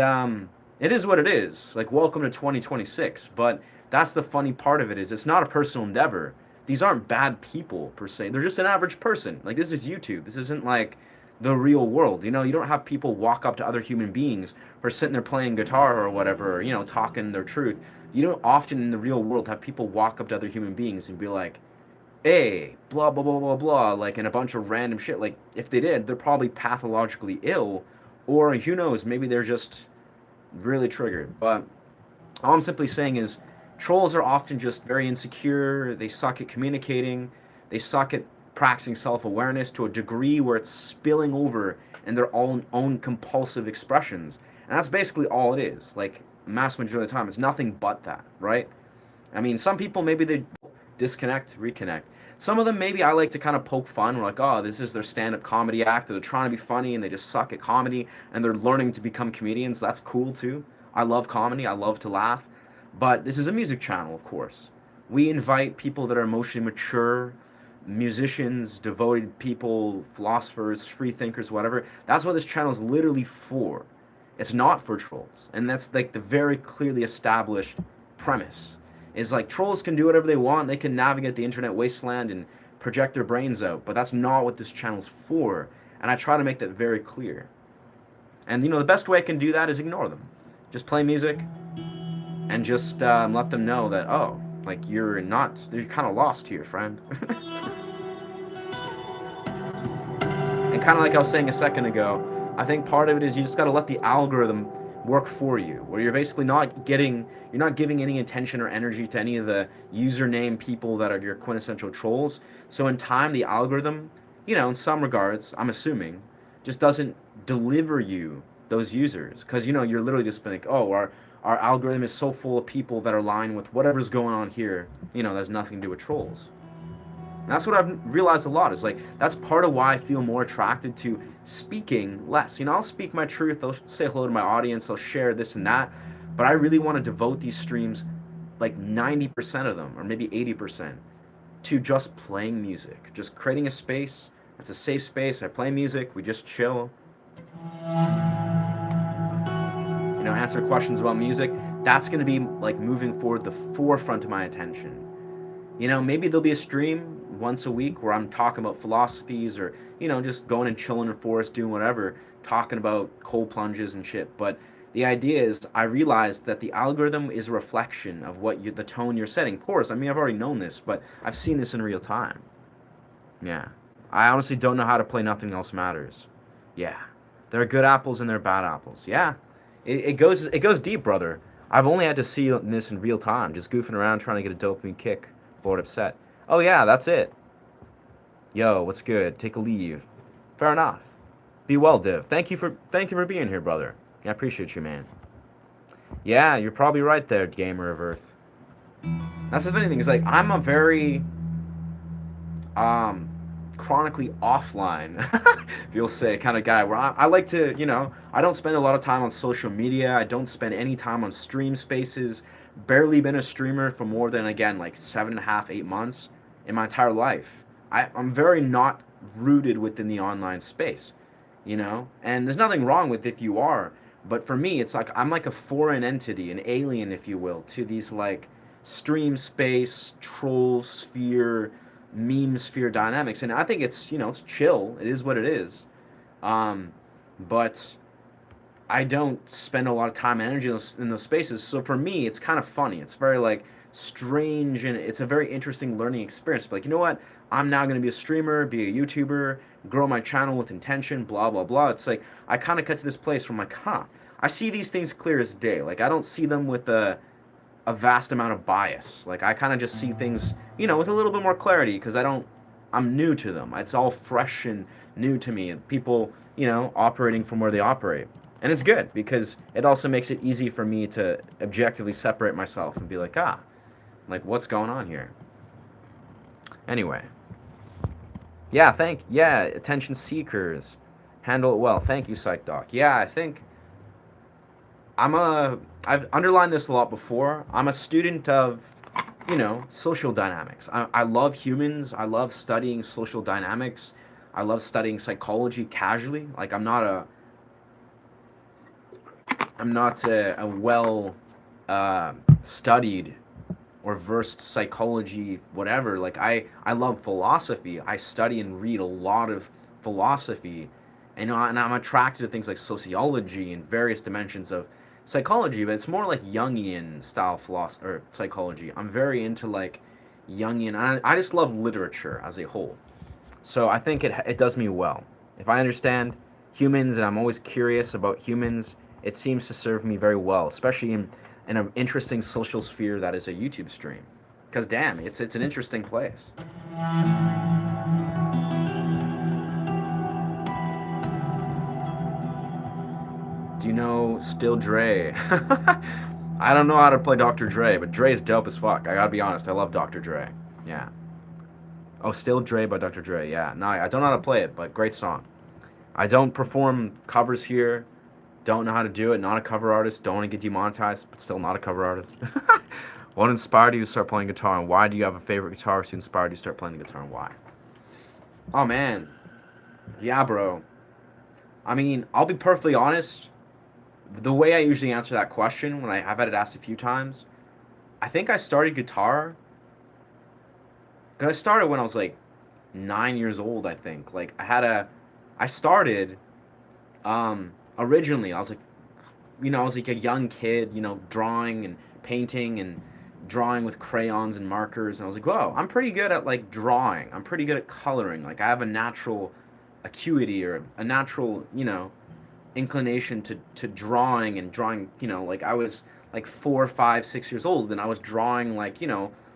[SPEAKER 1] it is what it is. Like, welcome to 2026. But that's the funny part of it is it's not a personal endeavor. These aren't bad people per se. They're just an average person. Like, this is YouTube. This isn't like the real world. You know, you don't have people walk up to other human beings who are sitting there playing guitar or whatever, or, you know, talking their truth. You don't often in the real world have people walk up to other human beings and be like, hey, blah, blah, blah, blah, blah, like, and a bunch of random shit. Like, if they did, they're probably pathologically ill, or who knows, maybe they're just really triggered. But all I'm simply saying is trolls are often just very insecure. They suck at communicating. They suck at practicing self-awareness to a degree where it's spilling over in their own compulsive expressions. And that's basically all it is. Like, mass majority of the time, it's nothing but that, right? I mean, some people, maybe they disconnect, reconnect. Some of them, maybe I like to kind of poke fun. We're like, oh, this is their stand-up comedy act. Or they're trying to be funny and they just suck at comedy and they're learning to become comedians. That's cool too. I love comedy. I love to laugh. But this is a music channel, of course. We invite people that are emotionally mature, musicians, devoted people, philosophers, free thinkers, whatever. That's what this channel is literally for. It's not for trolls. And that's like the very clearly established premise. Is like trolls can do whatever they want. They can navigate the internet wasteland and project their brains out. But that's not what this channel's for. And I try to make that very clear. And, you know, the best way I can do that is ignore them. Just play music and just let them know that, oh, like you're kind of lost here, friend. And kind of like I was saying a second ago, I think part of it is you just got to let the algorithm work for you, where you're basically you're not giving any attention or energy to any of the username people that are your quintessential trolls. So in time, the algorithm, you know, in some regards, I'm assuming, just doesn't deliver you those users, because, you know, you're literally just like, oh, our algorithm is so full of people that are aligned with whatever's going on here, you know, there's nothing to do with trolls. And that's what I've realized a lot is like that's part of why I feel more attracted to speaking less. I'll speak my truth, I'll say hello to my audience, I'll share this and that, but I really want to devote these streams like 90% of them or maybe 80% to just playing music, just creating a space. It's a safe space. I play music, we just chill, answer questions about music. That's going to be like moving forward the forefront of my attention. Maybe there'll be a stream once a week where I'm talking about philosophies or, just going and chilling in the forest, doing whatever, talking about cold plunges and shit. But the idea is I realized that the algorithm is a reflection of the tone you're setting. Of course, I've already known this, but I've seen this in real time. Yeah. I honestly don't know how to play Nothing Else Matters. Yeah. There are good apples and there are bad apples. Yeah. It goes deep, brother. I've only had to see this in real time, just goofing around trying to get a dopamine kick, bored, upset. Oh yeah, that's it. Yo, what's good? Take a leave. Fair enough. Be well, Div. Thank you for being here, brother. I appreciate you, man. Yeah, you're probably right there, gamer of Earth. That's the funny thing is like I'm a very chronically offline, if you'll say, kind of guy where I like to, I don't spend a lot of time on social media. I don't spend any time on stream spaces. Barely been a streamer for more than, again, like 7.5, 8 months in my entire life. I'm very not rooted within the online space, and there's nothing wrong with if you are. But for me, it's like I'm like a foreign entity, an alien, if you will, to these like stream space, troll sphere, meme sphere dynamics, and I think it's it's chill. It is what it is, but I don't spend a lot of time and energy in those spaces. So for me, it's kind of funny. It's very like strange, and it's a very interesting learning experience. But like what, I'm now going to be a streamer, be a YouTuber, grow my channel with intention, blah blah blah. It's like I kind of got to this place where I'm like, I see these things clear as day. Like I don't see them with a vast amount of bias. Like I kind of just see things, with a little bit more clarity because I'm new to them. It's all fresh and new to me, and people, operating from where they operate. And it's good because it also makes it easy for me to objectively separate myself and be like, like what's going on here? Anyway. Yeah, attention seekers. Handle it well. Thank you, Psych Doc. Yeah, I think I've underlined this a lot before. I'm a student of, social dynamics. I love humans. I love studying social dynamics. I love studying psychology casually. Like I'm not a well studied or versed psychology, whatever. Like I love philosophy. I study and read a lot of philosophy, and I'm attracted to things like sociology and various dimensions of psychology, but it's more like Jungian style philosophy or psychology. I'm very into like Jungian. I just love literature as a whole. So I think it does me well. If I understand humans and I'm always curious about humans, it seems to serve me very well, especially in an interesting social sphere that is a YouTube stream. Because damn, it's an interesting place. Do you know Still Dre? I don't know how to play Dr. Dre, but Dre's dope as fuck. I gotta be honest, I love Dr. Dre. Yeah. Oh, Still Dre by Dr. Dre. Yeah. No, I don't know how to play it, but great song. I don't perform covers here. Don't know how to do it. Not a cover artist. Don't want to get demonetized, but still not a cover artist. What inspired you to start playing guitar, and why do you have a favorite guitarist who inspired you to start playing the guitar, and why? Oh, man. Yeah, bro. I'll be perfectly honest. The way I usually answer that question, when I've had it asked a few times, I think I started guitar because I started when I was like 9 years old, I think. Like, I started, originally, I was like a young kid, drawing and painting and drawing with crayons and markers. And I was like, whoa, I'm pretty good at like drawing. I'm pretty good at coloring. Like I have a natural acuity or a natural, inclination to drawing and drawing, like I was like 4, 5, 6 years old and I was drawing like,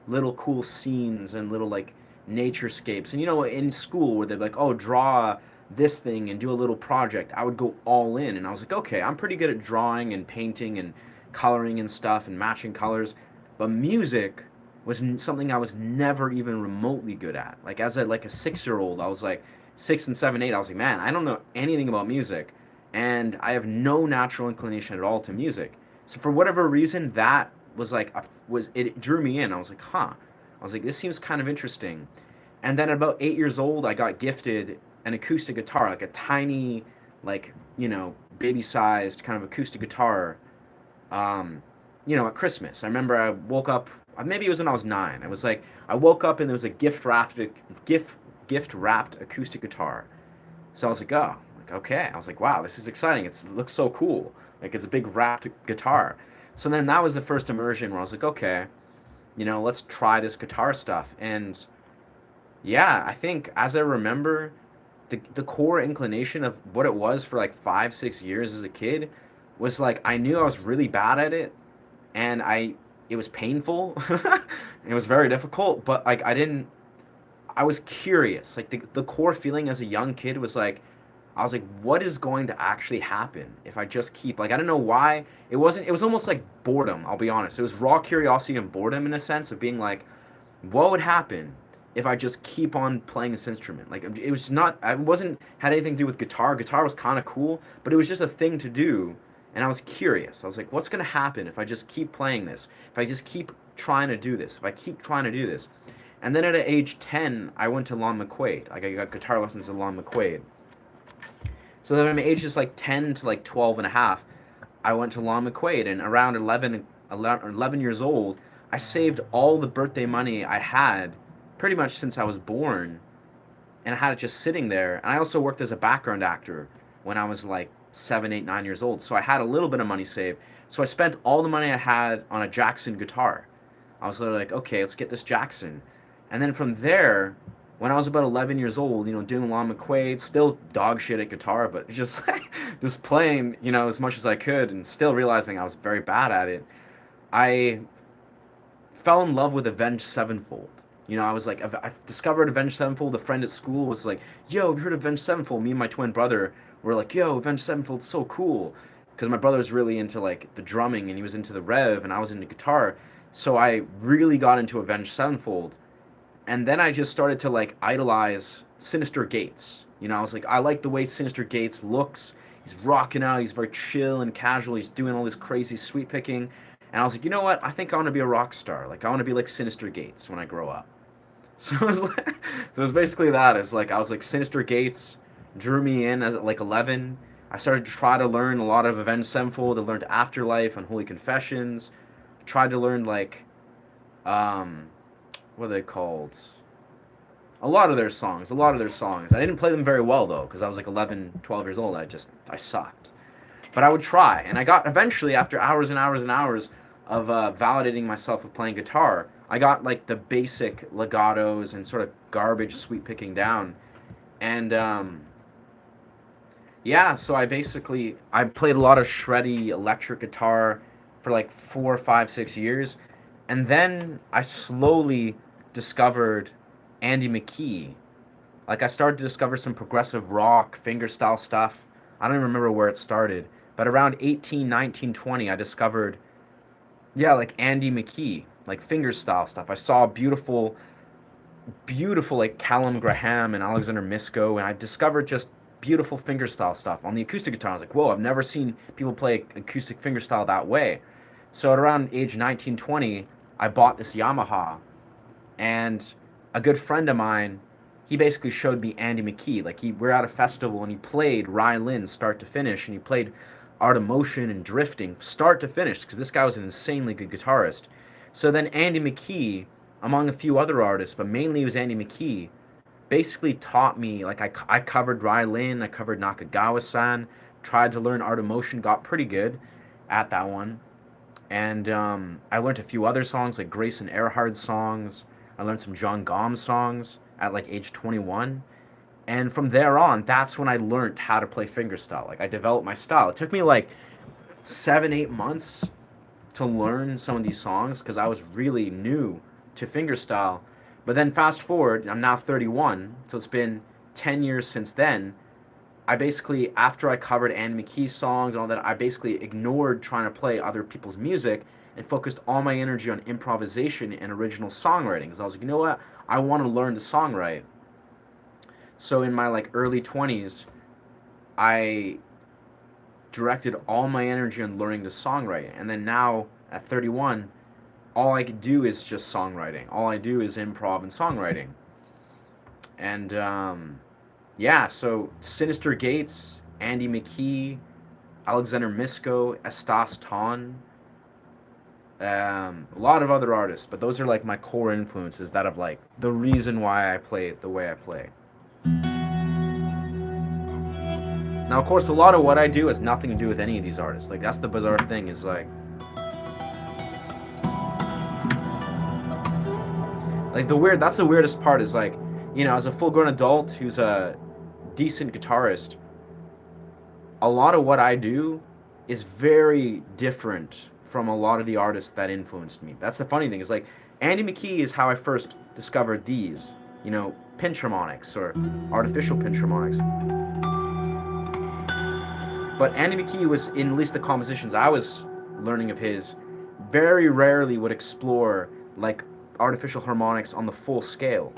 [SPEAKER 1] little cool scenes and little like naturescapes. And, in school where they're like, oh, draw this thing and do a little project, I would go all in, and I was like, okay, I'm pretty good at drawing and painting and coloring and stuff and matching colors, but music was something I was never even remotely good at. Like as a 6 year old, I was like 6 and 7, 8. I was like, man, I don't know anything about music, and I have no natural inclination at all to music. So for whatever reason, that was like was it drew me in. I was like, huh. I was like, this seems kind of interesting. And then at about 8 years old, I got gifted an acoustic guitar, like a tiny, like baby-sized kind of acoustic guitar. Um, at Christmas, I remember I woke up. Maybe it was when I was 9. I was like, I woke up and there was a gift wrapped acoustic guitar. So I was like, oh, like okay. I was like, wow, this is exciting. It looks so cool. Like it's a big wrapped guitar. So then that was the first immersion where I was like, okay, let's try this guitar stuff. And yeah, I think as I remember, the core inclination of what it was for like 5 6 years as a kid was like I knew I was really bad at it, and it was painful. It was very difficult, but like I was curious. Like the core feeling as a young kid was like I was like, what is going to actually happen if I just keep like I don't know why it was almost like boredom. I'll be honest. It was raw curiosity and boredom in a sense of being like, what would happen if I just keep on playing this instrument? Like it was not, I wasn't had anything to do with guitar. Guitar was kind of cool, but it was just a thing to do, and I was curious. I was like, what's gonna happen if I just keep playing this? If I just keep trying to do this? If I keep trying to do this? And then at age 10, I went to Lon McQuaid. Like I got guitar lessons at Lon McQuaid. So then at ages like 10 to like 12 and a half, I went to Lon McQuaid, and around 11 years old, I saved all the birthday money I had pretty much since I was born, and I had it just sitting there. And I also worked as a background actor when I was like 7, 8, 9 years old, so I had a little bit of money saved. So I spent all the money I had on a Jackson guitar. I was literally like, okay, let's get this Jackson. And then from there, when I was about 11 years old, doing Lon McQuaid, still dog shit at guitar, but just just playing, as much as I could, and still realizing I was very bad at it. I fell in love with Avenged Sevenfold. I was like, I discovered Avenged Sevenfold. A friend at school was like, "Yo, have you heard of Avenged Sevenfold?" Me and my twin brother were like, "Yo, Avenged Sevenfold's so cool," because my brother was really into like the drumming and he was into the rev and I was into guitar. So I really got into Avenged Sevenfold, and then I just started to like idolize Sinister Gates. I was like, I like the way Sinister Gates looks. He's rocking out. He's very chill and casual. He's doing all this crazy sweet picking. And I was like, you know what? I think I want to be a rock star. Like, I want to be like Sinister Gates when I grow up. So it was like, so it was basically that. It's like I was like Sinister Gates drew me in at like 11. I started to try to learn a lot of Avenged Sevenfold. I learned Afterlife and Holy Confessions. I tried to learn like, um, what are they called? A lot of their songs. A lot of their songs. I didn't play them very well though, because I was like 11, 12 years old. I sucked. But I would try, and I got eventually after hours and hours and hours of validating myself with playing guitar, I got like the basic legatos and sort of garbage sweep picking down, and yeah, so I played a lot of shreddy electric guitar for like 4, 5, 6 years, and then I slowly discovered Andy McKee. Like I started to discover some progressive rock fingerstyle stuff. I don't even remember where it started, but around 18, 19, 20, I discovered, yeah, like Andy McKee, like fingerstyle stuff. I saw beautiful like Callum Graham and Alexander Misko, and I discovered just beautiful fingerstyle stuff on the acoustic guitar. I was like, whoa, I've never seen people play acoustic fingerstyle that way. So at around age 19, 20, I bought this Yamaha, and a good friend of mine, he basically showed me Andy McKee. Like we're at a festival and he played Rye Lynn start to finish, and he played Art of Motion and Drifting start to finish because this guy was an insanely good guitarist. So then Andy McKee, among a few other artists, but mainly it was Andy McKee, basically taught me. Like I covered Rye Lynn, I covered Nakagawa-san, tried to learn Art of Motion, got pretty good at that one, and I learned a few other songs like Grayson Earhart songs. I learned some John Gomm songs at like age 21. And from there on, that's when I learned how to play fingerstyle. Like I developed my style. It took me like 7, 8 months to learn some of these songs because I was really new to fingerstyle. But then fast forward, I'm now 31, so it's been 10 years since then. I basically, after I covered Andy McKee's songs and all that, I basically ignored trying to play other people's music, and focused all my energy on improvisation and original songwriting. Because I was like, you know what? I want to learn to songwrite. So in my like early 20s, I directed all my energy on learning to songwrite. And then now at 31, all I could do is just songwriting. All I do is improv and songwriting. And yeah, so Sinister Gates, Andy McKee, Alexander Misko, Estas Ton, a lot of other artists, but those are like my core influences that have like the reason why I play the way I play. Now, of course, a lot of what I do has nothing to do with any of these artists. Like, that's the bizarre thing is like that's the weirdest part is like, you know, as a full-grown adult who's a decent guitarist, a lot of what I do is very different from a lot of the artists that influenced me. That's the funny thing is like, Andy McKee is how I first discovered these, you know, pinch harmonics or artificial pinch harmonics. But Andy McKee was, in at least the compositions I was learning of his, very rarely would explore like artificial harmonics on the full scale.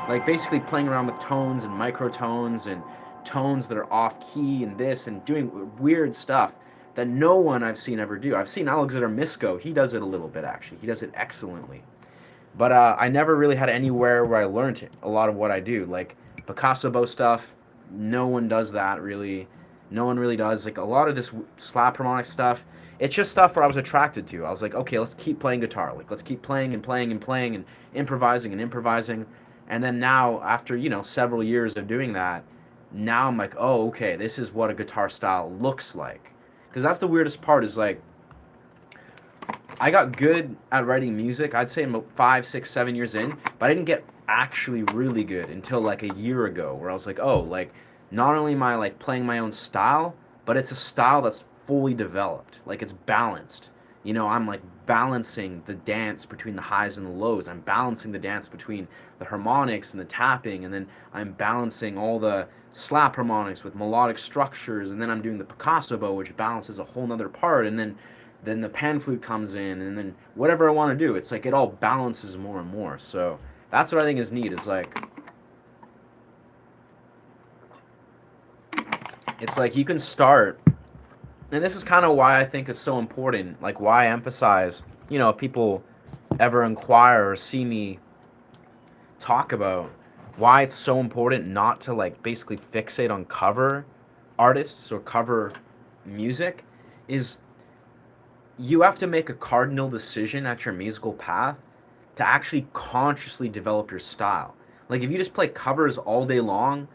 [SPEAKER 1] Like basically playing around with tones and microtones and tones that are off key and this and doing weird stuff that no one I've seen ever do. I've seen Alexander Misko, he does it a little bit actually. He does it excellently. But I never really had anywhere where I learned it, a lot of what I do. Like Picasso bow stuff, no one does that really. No one really does. Like a lot of this slap harmonic stuff, it's just stuff where I was attracted to. I was like, okay, let's keep playing guitar. Like let's keep playing and playing and playing and improvising and improvising. And then now, after, you know, several years of doing that, now I'm like, oh, okay, this is what a guitar style looks like. Because that's the weirdest part is like, I got good at writing music, I'd say about 5, 6, 7 years in, but I didn't get actually really good until like a year ago, where I was like, oh, like, not only am I like playing my own style, but it's a style that's fully developed. Like it's balanced. You know, I'm like balancing the dance between the highs and the lows. I'm balancing the dance between the harmonics and the tapping, and then I'm balancing all the slap harmonics with melodic structures, and then I'm doing the Picasso bow, which balances a whole nother part, and then the pan flute comes in, and then whatever I want to do, it's like it all balances more and more. So that's what I think is neat, is like, it's like you can start, and this is kind of why I think it's so important, like why I emphasize, you know, if people ever inquire or see me talk about why it's so important not to like basically fixate on cover artists or cover music, is you have to make a cardinal decision at your musical path to actually consciously develop your style. Like if you just play covers all day long,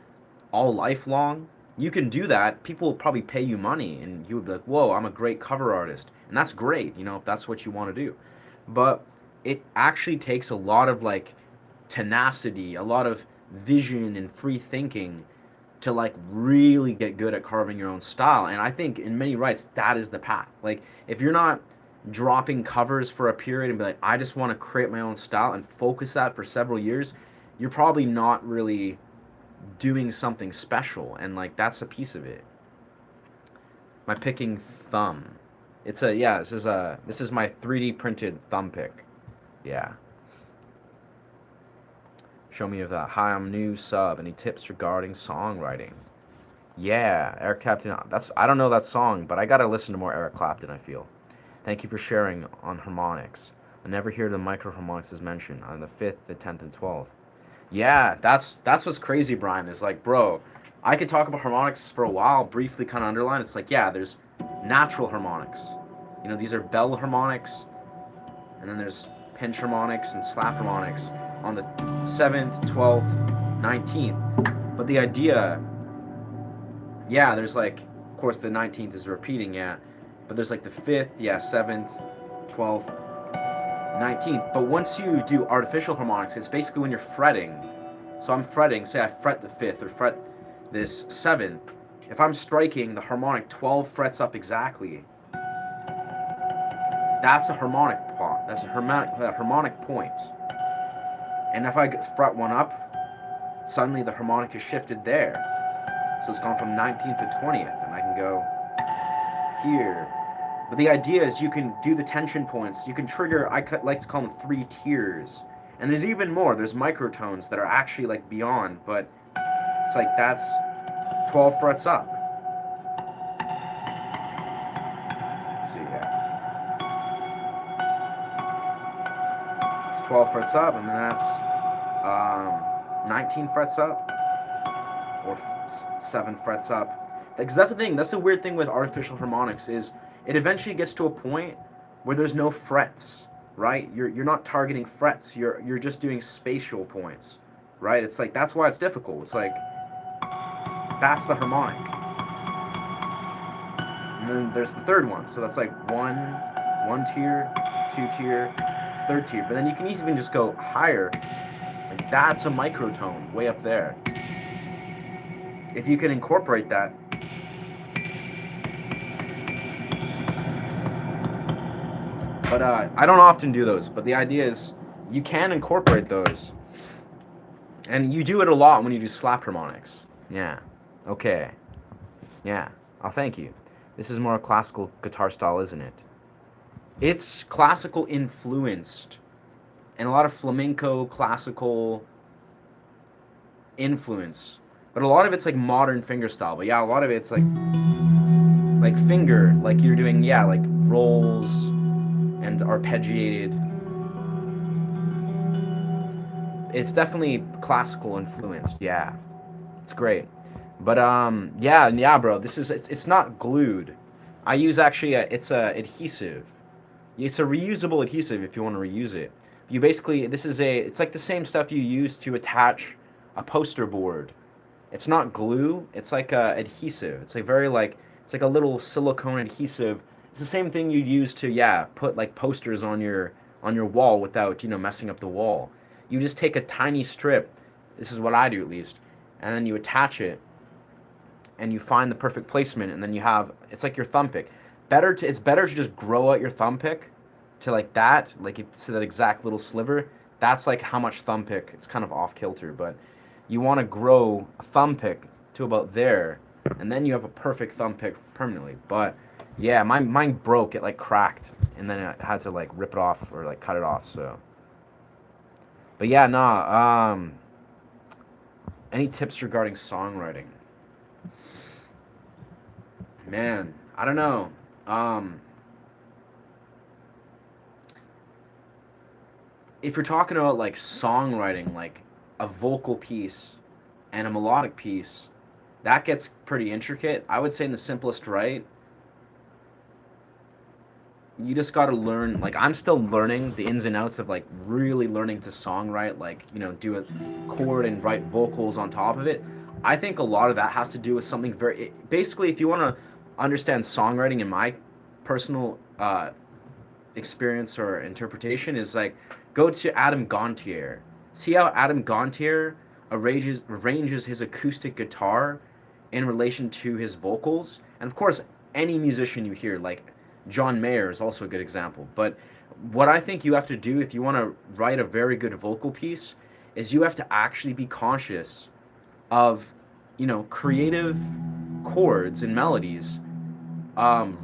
[SPEAKER 1] all life long, you can do that. People will probably pay you money and you would be like, whoa, I'm a great cover artist. And that's great, you know, if that's what you want to do. But it actually takes a lot of like tenacity, a lot of vision and free thinking to like really get good at carving your own style. And I think in many rights that is the path. Like if you're not dropping covers for a period and be like, I just want to create my own style and focus that for several years, you're probably not really doing something special, and like that's a piece of it. My picking thumb. It's a, yeah, this is my 3D printed thumb pick. Yeah. Show me of that. Hi, I'm new sub. Any tips regarding songwriting? Yeah, Eric Clapton. I don't know that song, but I gotta listen to more Eric Clapton, I feel. Thank you for sharing on harmonics. I never hear the micro harmonics as mentioned on the 5th, the 10th, and 12th. Yeah, that's what's crazy, Brian, is like, bro, I could talk about harmonics for a while, briefly kind of underline. It's like, yeah, there's natural harmonics. You know, these are bell harmonics, and then there's pinch harmonics and slap harmonics on the 7th, 12th, 19th. But the idea, yeah, there's like, of course, the 19th is repeating, yeah, but there's like the 5th, yeah, 7th, 12th, 19th. But once you do artificial harmonics, it's basically when you're fretting. So I'm fretting, say I fret the 5th or fret this 7th. If I'm striking the harmonic 12 frets up exactly, that's a harmonic point. That's a harmonic point. And if I fret one up, suddenly the harmonic is shifted there. So it's gone from 19th to 20th, and I can go here. But the idea is you can do the tension points. You can trigger, like to call them 3 tiers. And there's even more. There's microtones that are actually like beyond, but it's like that's 12 frets up. Let's see, yeah. It's 12 frets up, and then that's 19 frets up, or 7 frets up. Because that's the thing. That's the weird thing with artificial harmonics is it eventually gets to a point where there's no frets, right? You're not targeting frets. You're just doing spatial points, right? It's like that's why it's difficult. It's like that's the harmonic, and then there's the third one. So that's like one tier, 2 tier, third tier. But then you can even just go higher. Like that's a microtone way up there. If you can incorporate that. But I don't often do those. But the idea is you can incorporate those. And you do it a lot when you do slap harmonics. Yeah. Okay. Yeah. Oh, thank you. This is more classical guitar style, isn't it? It's classical influenced. And a lot of flamenco classical influence. But a lot of it's like modern finger style. But yeah, a lot of it's like finger, like you're doing, yeah, like rolls and arpeggiated. It's definitely classical influenced. Yeah, it's great. But yeah, bro. It's not glued. I use actually it's a adhesive. It's a reusable adhesive if you want to reuse it. You basically it's like the same stuff you use to attach a poster board. It's not glue. It's like a adhesive. It's like it's like a little silicone adhesive. It's the same thing you'd use to put like posters on your wall without messing up the wall. You just take a tiny strip. This is what I do at least, and then you attach it, and you find the perfect placement, and then it's like your thumb pick. It's better to just grow out your thumb pick to like that, to that exact little sliver. That's like how much thumb pick. It's kind of off kilter, but you want to grow a thumb pick to about there, and then you have a perfect thumb pick permanently. But yeah, mine broke. It like cracked, and then I had to like rip it off or like cut it off. So, but yeah, nah. Any tips regarding songwriting? Man, I don't know. If you're talking about like songwriting, like a vocal piece and a melodic piece, that gets pretty intricate. I would say in the simplest right, you just got to learn. Like I'm still learning the ins and outs of like really learning to songwrite, like do a chord and write vocals on top of it. I think a lot of that has to do with something basically, if you want to understand songwriting in my personal experience or interpretation, is like go to Adam Gontier. See how Adam Gontier arranges his acoustic guitar in relation to his vocals? And of course, any musician you hear, like John Mayer is also a good example. But what I think you have to do if you want to write a very good vocal piece is you have to actually be conscious of, creative chords and melodies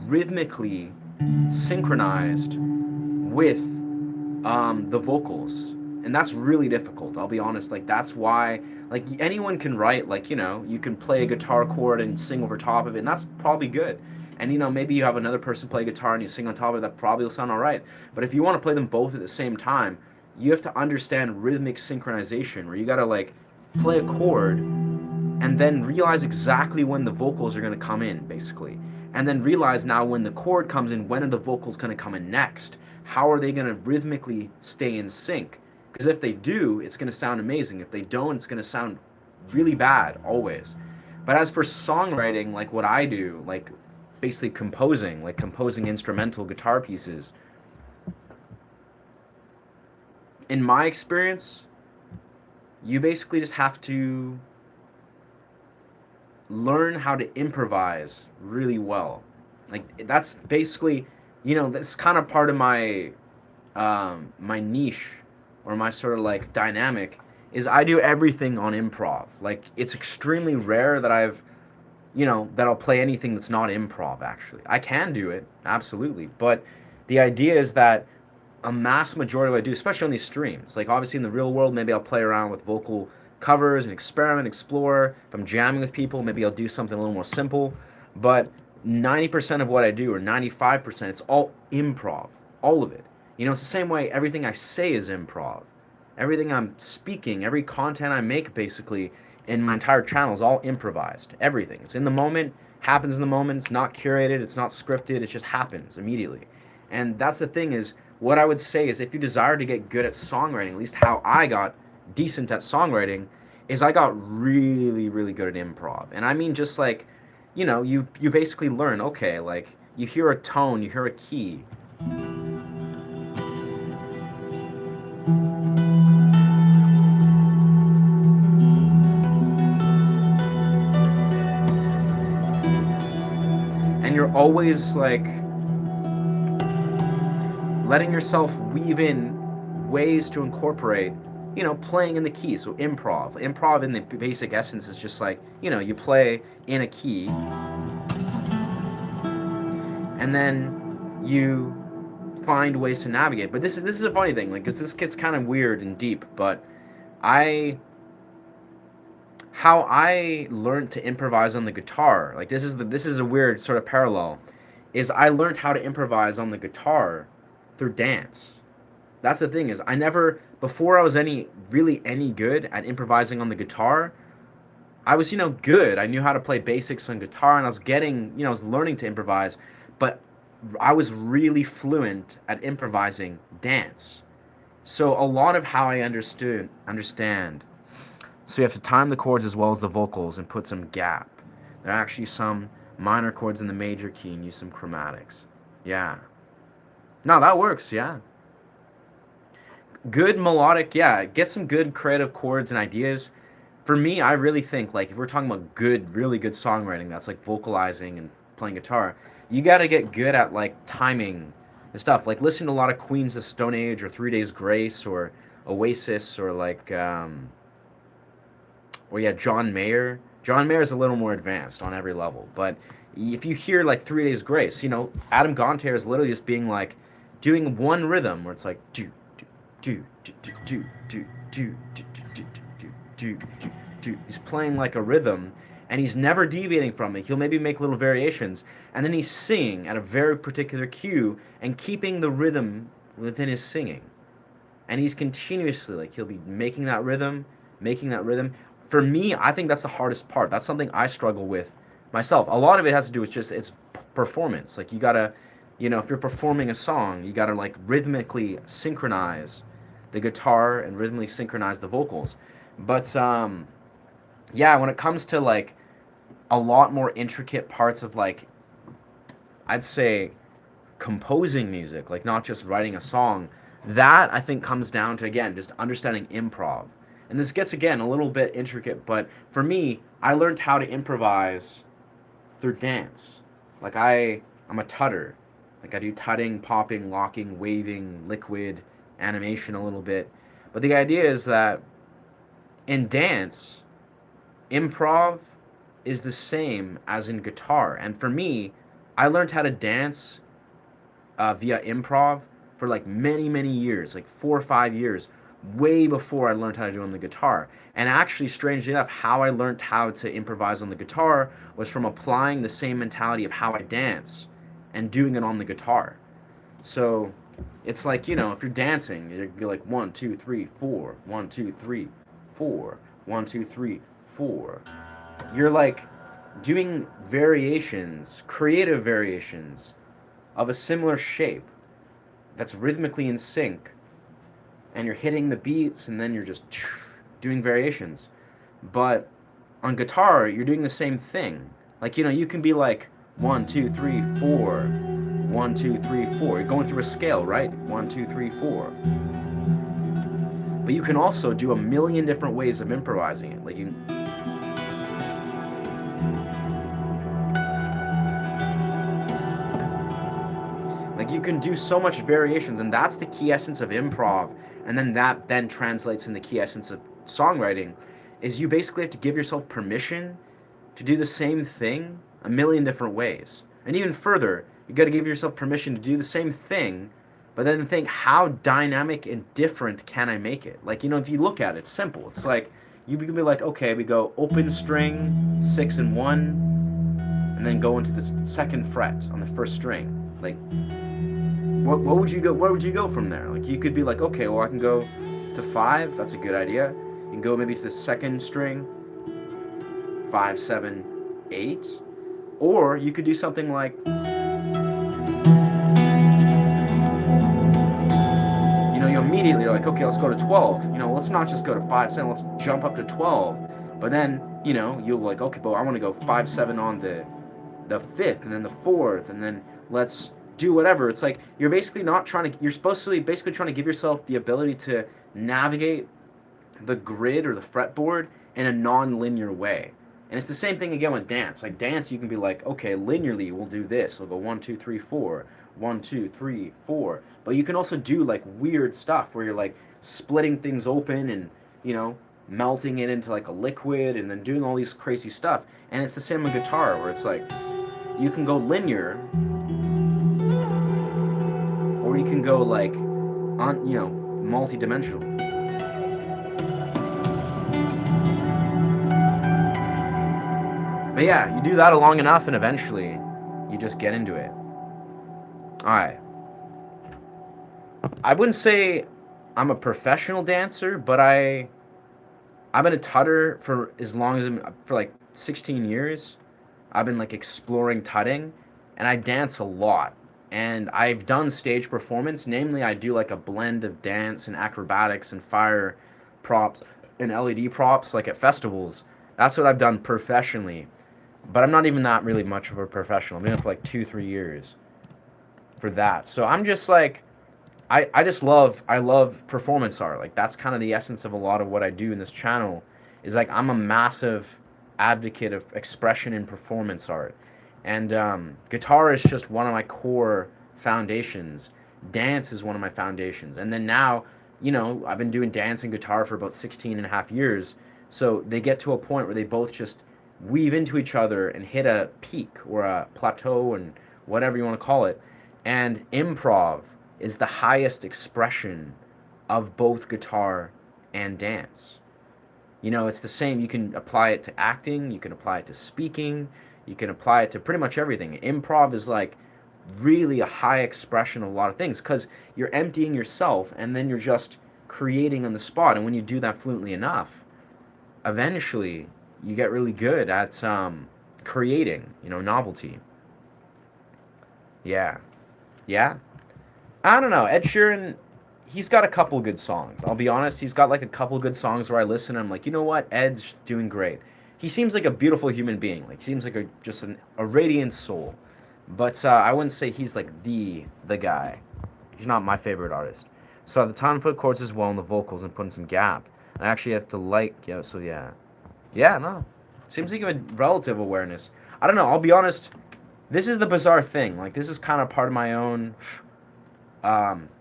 [SPEAKER 1] rhythmically synchronized with the vocals. And that's really difficult, I'll be honest. Like that's why, like anyone can write, like you can play a guitar chord and sing over top of it, and that's probably good. And maybe you have another person play guitar and you sing on top of it, that probably will sound all right. But if you want to play them both at the same time, you have to understand rhythmic synchronization, where you got to like play a chord and then realize exactly when the vocals are going to come in, basically. And then realize now when the chord comes in, when are the vocals going to come in next? How are they going to rhythmically stay in sync? Because if they do, it's going to sound amazing. If they don't, it's going to sound really bad, always. But as for songwriting, like what I do, like basically composing instrumental guitar pieces, in my experience, you basically just have to learn how to improvise really well. Like that's basically, that's kind of part of my my niche, or my sort of like dynamic, is I do everything on improv. Like it's extremely rare that I've that I'll play anything that's not improv, actually. I can do it, absolutely. But the idea is that a mass majority of what I do, especially on these streams, like obviously in the real world, maybe I'll play around with vocal covers and experiment, explore. If I'm jamming with people, maybe I'll do something a little more simple. But 90% of what I do, or 95%, it's all improv. All of it. It's the same way everything I say is improv. Everything I'm speaking, every content I make, basically, in my entire channel is all improvised. Everything. It's in the moment, happens in the moment. It's not curated, it's not scripted, it just happens immediately. And that's the thing is, what I would say is if you desire to get good at songwriting, at least how I got decent at songwriting, is I got really, really good at improv. And I mean just like, you basically learn, okay, like you hear a tone, you hear a key. And you're always like letting yourself weave in ways to incorporate, playing in the key. So improv in the basic essence is just like, you play in a key, and then you find ways to navigate. But this is a funny thing, like, because this gets kind of weird and deep. But how I learned to improvise on the guitar, like this is a weird sort of parallel, is I learned how to improvise on the guitar through dance. That's the thing is before I was really any good at improvising on the guitar, I was, good. I knew how to play basics on guitar, and I was learning to improvise, but I was really fluent at improvising dance. So a lot of how I understand. So you have to time the chords as well as the vocals and put some gap. There are actually some minor chords in the major key and use some chromatics. Yeah. No, that works, yeah. Good melodic, yeah. Get some good creative chords and ideas. For me, I really think, like, if we're talking about really good songwriting, that's like vocalizing and playing guitar, you got to get good at, like, timing and stuff. Like, listen to a lot of Queens of Stone Age or 3 Days Grace or Oasis or, like, John Mayer. John Mayer is a little more advanced on every level. But if you hear, like, 3 Days Grace, Adam Gontier is literally just being, like, doing one rhythm where it's like, do, do, do, do, do, do, do, do, do, do, do, do. He's playing like a rhythm, and he's never deviating from it. He'll maybe make little variations, and then he's singing at a very particular cue and keeping the rhythm within his singing. And he's continuously, like, he'll be making that rhythm. For me, I think that's the hardest part. That's something I struggle with myself. A lot of it has to do with just its performance. Like, you gotta, if you're performing a song, you gotta, like, rhythmically synchronize the guitar and rhythmically synchronize the vocals. But when it comes to, like, a lot more intricate parts of, like, I'd say composing music, like not just writing a song, that I think comes down to, again, just understanding improv. And this gets, again, a little bit intricate, but for me, I learned how to improvise through dance. Like, I'm a tutter. Like, I do tutting, popping, locking, waving, liquid, animation a little bit. But the idea is that in dance, improv is the same as in guitar. And for me, I learned how to dance via improv for, like, many, many years, like 4 or 5 years, way before I learned how to do it on the guitar. And actually, strangely enough, how I learned how to improvise on the guitar was from applying the same mentality of how I dance and doing it on the guitar. So it's like, if you're dancing, you're like 1, 2, 3, 4, 1, 2, 3, 4, 1, 2, 3, 4. You're, like, doing variations, creative variations of a similar shape that's rhythmically in sync, and you're hitting the beats, and then you're just doing variations. But on guitar, you're doing the same thing. Like, you can be like 1, 2, 3, 4, 1, 2, 3, 4. You're going through a scale, right? 1, 2, 3, 4. But you can also do a million different ways of improvising it. Like, you can do so much variations, and that's the key essence of improv. And then that then translates in the key essence of songwriting, is you basically have to give yourself permission to do the same thing a million different ways. And even further, you got to give yourself permission to do the same thing, but then think, how dynamic and different can I make it? Like, if you look at it, it's simple. It's like you can be like, okay, we go open string, 6 and 1, and then go into the second fret on the first string. Like, what would you go? Where would you go from there? Like, you could be like, okay, well, I can go to 5. That's a good idea. You can go maybe to the second string, 5, 7, 8, or you could do something like, you immediately are like, okay, let's go to 12. Let's not just go to 5, 7. Let's jump up to 12. But then, you'll like, okay, but I want to go 5, 7 on the 5th, and then the 4th, and then let's do whatever. It's like you're basically not trying to. You're supposed to basically trying to give yourself the ability to navigate the grid or the fretboard in a non-linear way. And it's the same thing again with dance. Like dance, you can be like, okay, linearly we'll do this. We'll go 1, 2, 3, 4, 1, 2, 3, 4. But you can also do like weird stuff where you're like splitting things open and melting it into like a liquid and then doing all these crazy stuff. And it's the same with guitar where it's like you can go linear or you can go like on multi-dimensional. But yeah, you do that long enough and eventually you just get into it. Alright. I wouldn't say I'm a professional dancer, but I've been a tutter for as long as for like 16 years. I've been like exploring tutting, and I dance a lot. And I've done stage performance, namely I do like a blend of dance and acrobatics and fire props and LED props like at festivals. That's what I've done professionally. But I'm not even that really much of a professional. I've been in it for like 2-3 years for that. So I'm just like, I love performance art. Like that's kind of the essence of a lot of what I do in this channel is like I'm a massive advocate of expression in performance art. And guitar is just one of my core foundations. Dance is one of my foundations. And then now, I've been doing dance and guitar for about 16 and a half years. So they get to a point where they both just weave into each other and hit a peak or a plateau and whatever you want to call it. And improv is the highest expression of both guitar and dance. It's the same. You can apply it to acting, you can apply it to speaking, you can apply it to pretty much everything. Improv is like really a high expression of a lot of things because you're emptying yourself and then you're just creating on the spot. And when you do that fluently enough, eventually you get really good at creating, novelty. Yeah. I don't know. Ed Sheeran, he's got a couple good songs. I'll be honest, he's got like a couple good songs where I listen and I'm like, you know what? Ed's doing great. He seems like a beautiful human being. Like, he seems like a radiant soul. But I wouldn't say he's like the guy. He's not my favorite artist. So at the time to put chords as well in the vocals and put in some gap. I actually have to no. Seems like you have relative awareness. I don't know, I'll be honest, this is the bizarre thing. Like, this is kind of part of my own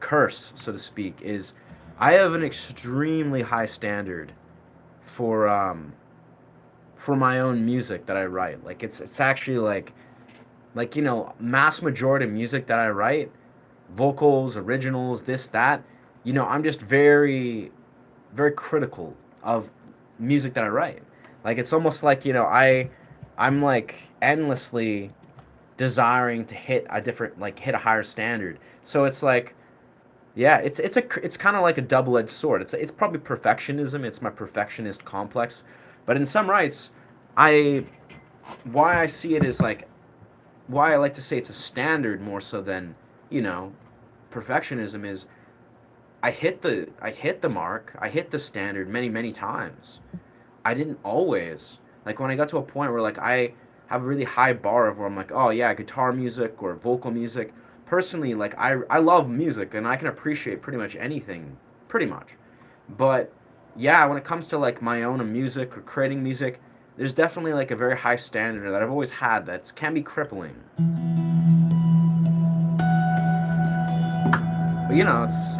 [SPEAKER 1] curse, so to speak, is I have an extremely high standard for my own music that I write. Like, it's actually like mass majority of music that I write, vocals, originals, this, that, I'm just very, very critical of music that I write. Like, it's almost like, I'm like endlessly desiring to hit a higher standard. So it's like, yeah, it's kind of like a double-edged sword. It's probably perfectionism. It's my perfectionist complex. But in some rights, why I see it as like, why I like to say it's a standard more so than, perfectionism is I hit the mark, I hit the standard many, many times. I didn't always. Like, when I got to a point where, like, I have a really high bar of where I'm like, oh, yeah, guitar music or vocal music. Personally, like, I love music, and I can appreciate pretty much anything, pretty much. But, yeah, when it comes to, like, my own music or creating music, there's definitely, like, a very high standard that I've always had that can be crippling. But,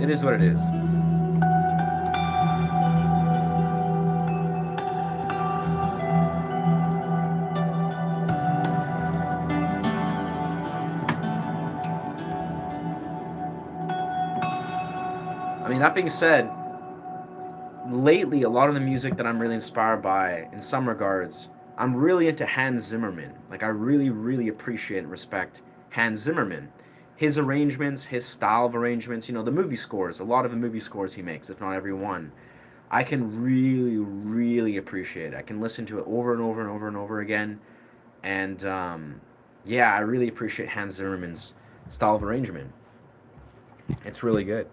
[SPEAKER 1] it is what it is. mean, that being said, lately a lot of the music that I'm really inspired by, in some regards, I'm really into Hans Zimmerman. Like, I really, really appreciate and respect Hans Zimmerman. His arrangements, his style of arrangements, the movie scores, a lot of the movie scores he makes, if not every one, I can really, really appreciate it. I can listen to it over and over and over and over again. And yeah, I really appreciate Hans Zimmerman's style of arrangement. It's really good.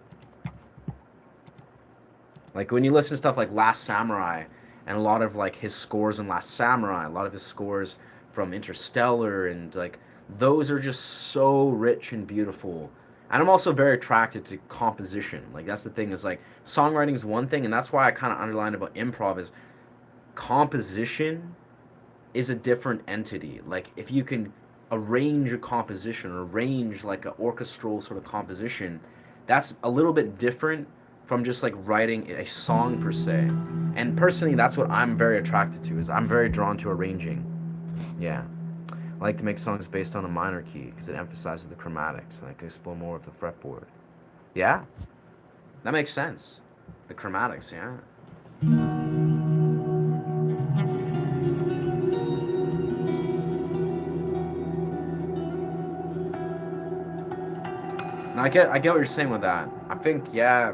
[SPEAKER 1] Like when you listen to stuff like Last Samurai and a lot of like his scores in Last Samurai, a lot of his scores from Interstellar and like those are just so rich and beautiful. And I'm also very attracted to composition. Like that's the thing is like songwriting is one thing and that's why I kind of underlined about improv is composition is a different entity. Like if you can arrange a composition, arrange like an orchestral sort of composition, that's a little bit different from just like writing a song per se. And personally, that's what I'm very attracted to. Is I'm very drawn to arranging. Yeah, I like to make songs based on a minor key because it emphasizes the chromatics and I can explore more of the fretboard. Yeah, that makes sense. The chromatics, yeah. No, I get what you're saying with that. I think, yeah,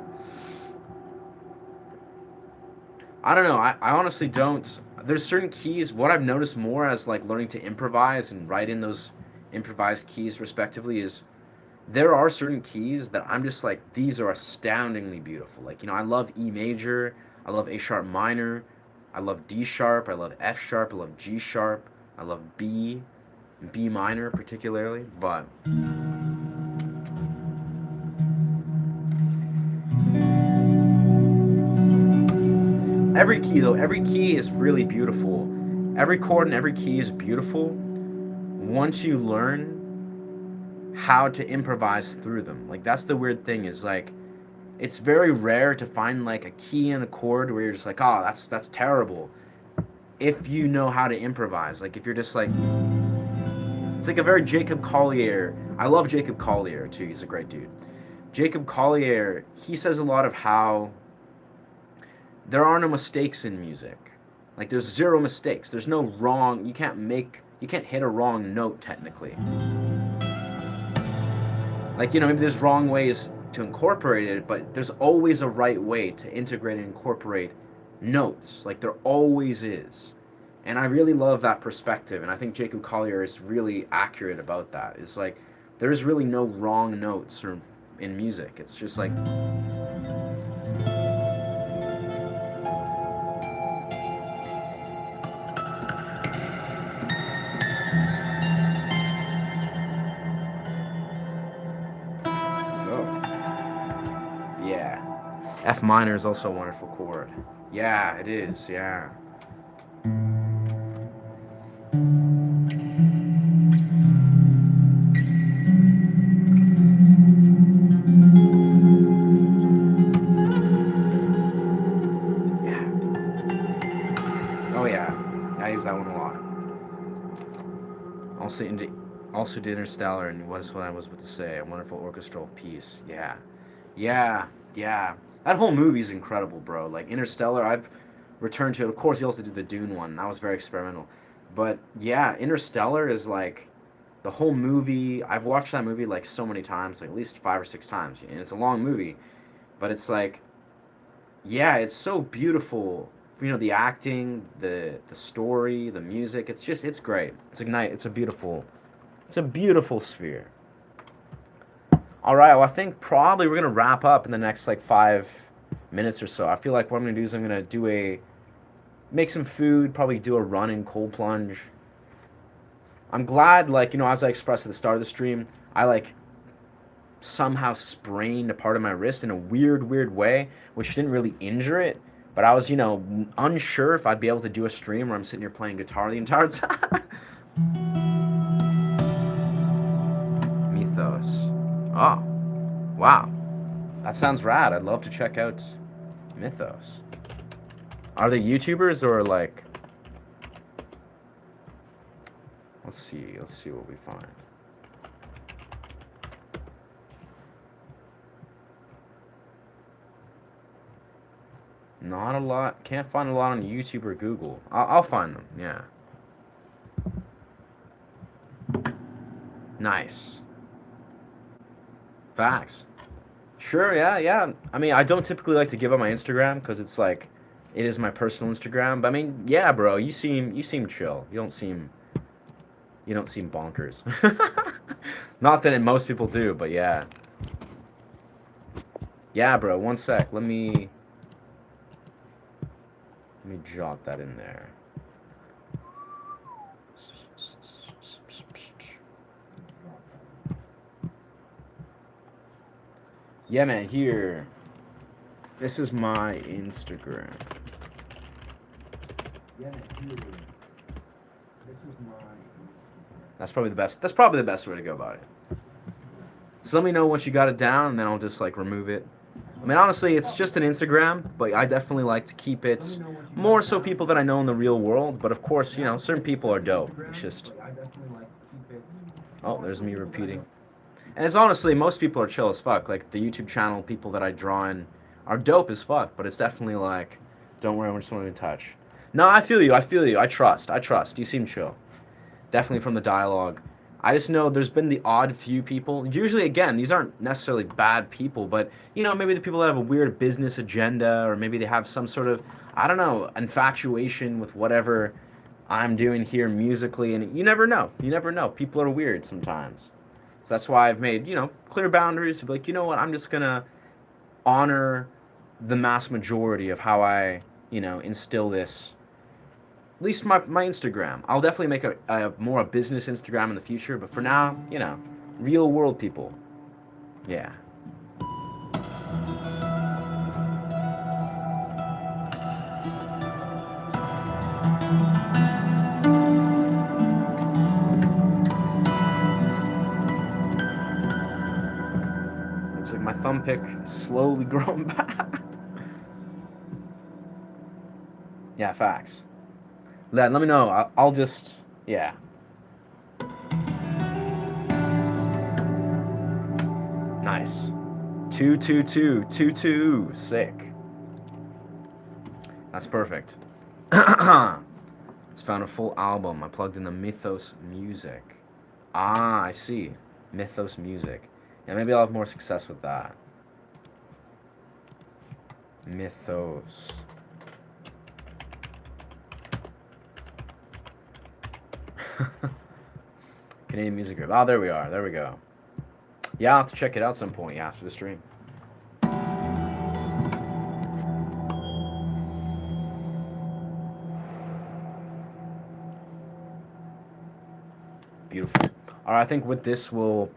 [SPEAKER 1] I don't know. I honestly don't. There's certain keys. What I've noticed more as like learning to improvise and write in those improvised keys respectively is there are certain keys that I'm just like these are astoundingly beautiful. Like I love E major, I love A sharp minor, I love D sharp, I love F sharp, I love G sharp, I love B minor particularly. But every key is really beautiful. Every chord and every key is beautiful once you learn how to improvise through them. Like that's the weird thing is like it's very rare to find like a key and a chord where you're just like, oh, that's terrible. If you know how to improvise, like if you're just like, it's like a very Jacob Collier. I love Jacob Collier too. He's a great dude. Jacob Collier, he says a lot of how there are no mistakes in music. Like there's zero mistakes. There's no wrong. You can't hit a wrong note technically. Like maybe there's wrong ways to incorporate it, but there's always a right way to integrate and incorporate notes. Like there always is. And I really love that perspective, and I think Jacob Collier is really accurate about that. It's like there's really no wrong notes or in music. It's just like oh yeah. F minor is also a wonderful chord. Yeah, it is. Yeah. Yeah. Oh yeah. I use that one a lot. Also also did Interstellar and what is what I was about to say. A wonderful orchestral piece. Yeah. Yeah. Yeah. That whole movie's incredible, bro. Like Interstellar, I've returned to it. Of course, he also did the Dune one. That was very experimental. But yeah, Interstellar is like the whole movie. I've watched that movie like so many times, like at least 5 or 6 times. And it's a long movie, but it's like, yeah, it's so beautiful. The acting, the story, the music. It's just it's great. It's a beautiful sphere. All right. Well, I think probably we're gonna wrap up in the next like 5 minutes or so. I feel like what I'm gonna do is I'm gonna make some food, probably do a run in cold plunge. I'm glad, like as I expressed at the start of the stream, I like somehow sprained a part of my wrist in a weird way, which didn't really injure it. But I was, unsure if I'd be able to do a stream where I'm sitting here playing guitar the entire time. Mythos. Oh, wow. That sounds rad. I'd love to check out Mythos. Are they YouTubers or like... Let's see what we find. Not a lot. Can't find a lot on YouTube or Google. I'll find them. Yeah. Nice. Facts. Sure. Yeah. Yeah. I mean, I don't typically like to give up my Instagram because it's like, it is my personal Instagram. But I mean, yeah, bro. You seem chill. You don't seem bonkers. Not that most people do, but yeah. Yeah, bro. One sec. Let me jot that in there. Yeah, man, here. This is my Instagram. Yeah, here. This is my That's probably the best. That's probably the best way to go about it. So let me know once you got it down, and then I'll just like remove it. I mean, honestly, it's just an Instagram, but I definitely like to keep it more so people that I know in the real world. But of course, certain people are dope. It's just. Oh, there's me repeating. And it's honestly, most people are chill as fuck. Like the YouTube channel people that I draw in are dope as fuck. But it's definitely like, don't worry, I'm just not in touch. No, I feel you. I feel you. I trust. You seem chill. Definitely from the dialogue. I just know there's been the odd few people. Usually, again, these aren't necessarily bad people, but maybe the people that have a weird business agenda, or maybe they have some sort of, I don't know, infatuation with whatever I'm doing here musically, and you never know. You never know. People are weird sometimes. So that's why I've made, clear boundaries to be like, you know what, I'm just gonna honor the mass majority of how I, instill this. At least my Instagram. I'll definitely make a more a business Instagram in the future, but for now, real world people. Yeah. Looks like my thumb pick is slowly growing back. Yeah, facts. Let me know. I'll just, yeah. Nice. 222 sick. That's perfect. Just found a full album. I plugged in the Mythos music. Ah, I see. Mythos music. Yeah, maybe I'll have more success with that. Mythos. Canadian music group. Oh, there we are. There we go. Yeah, I'll have to check it out some point after the stream. Beautiful. All right, I think with this, we'll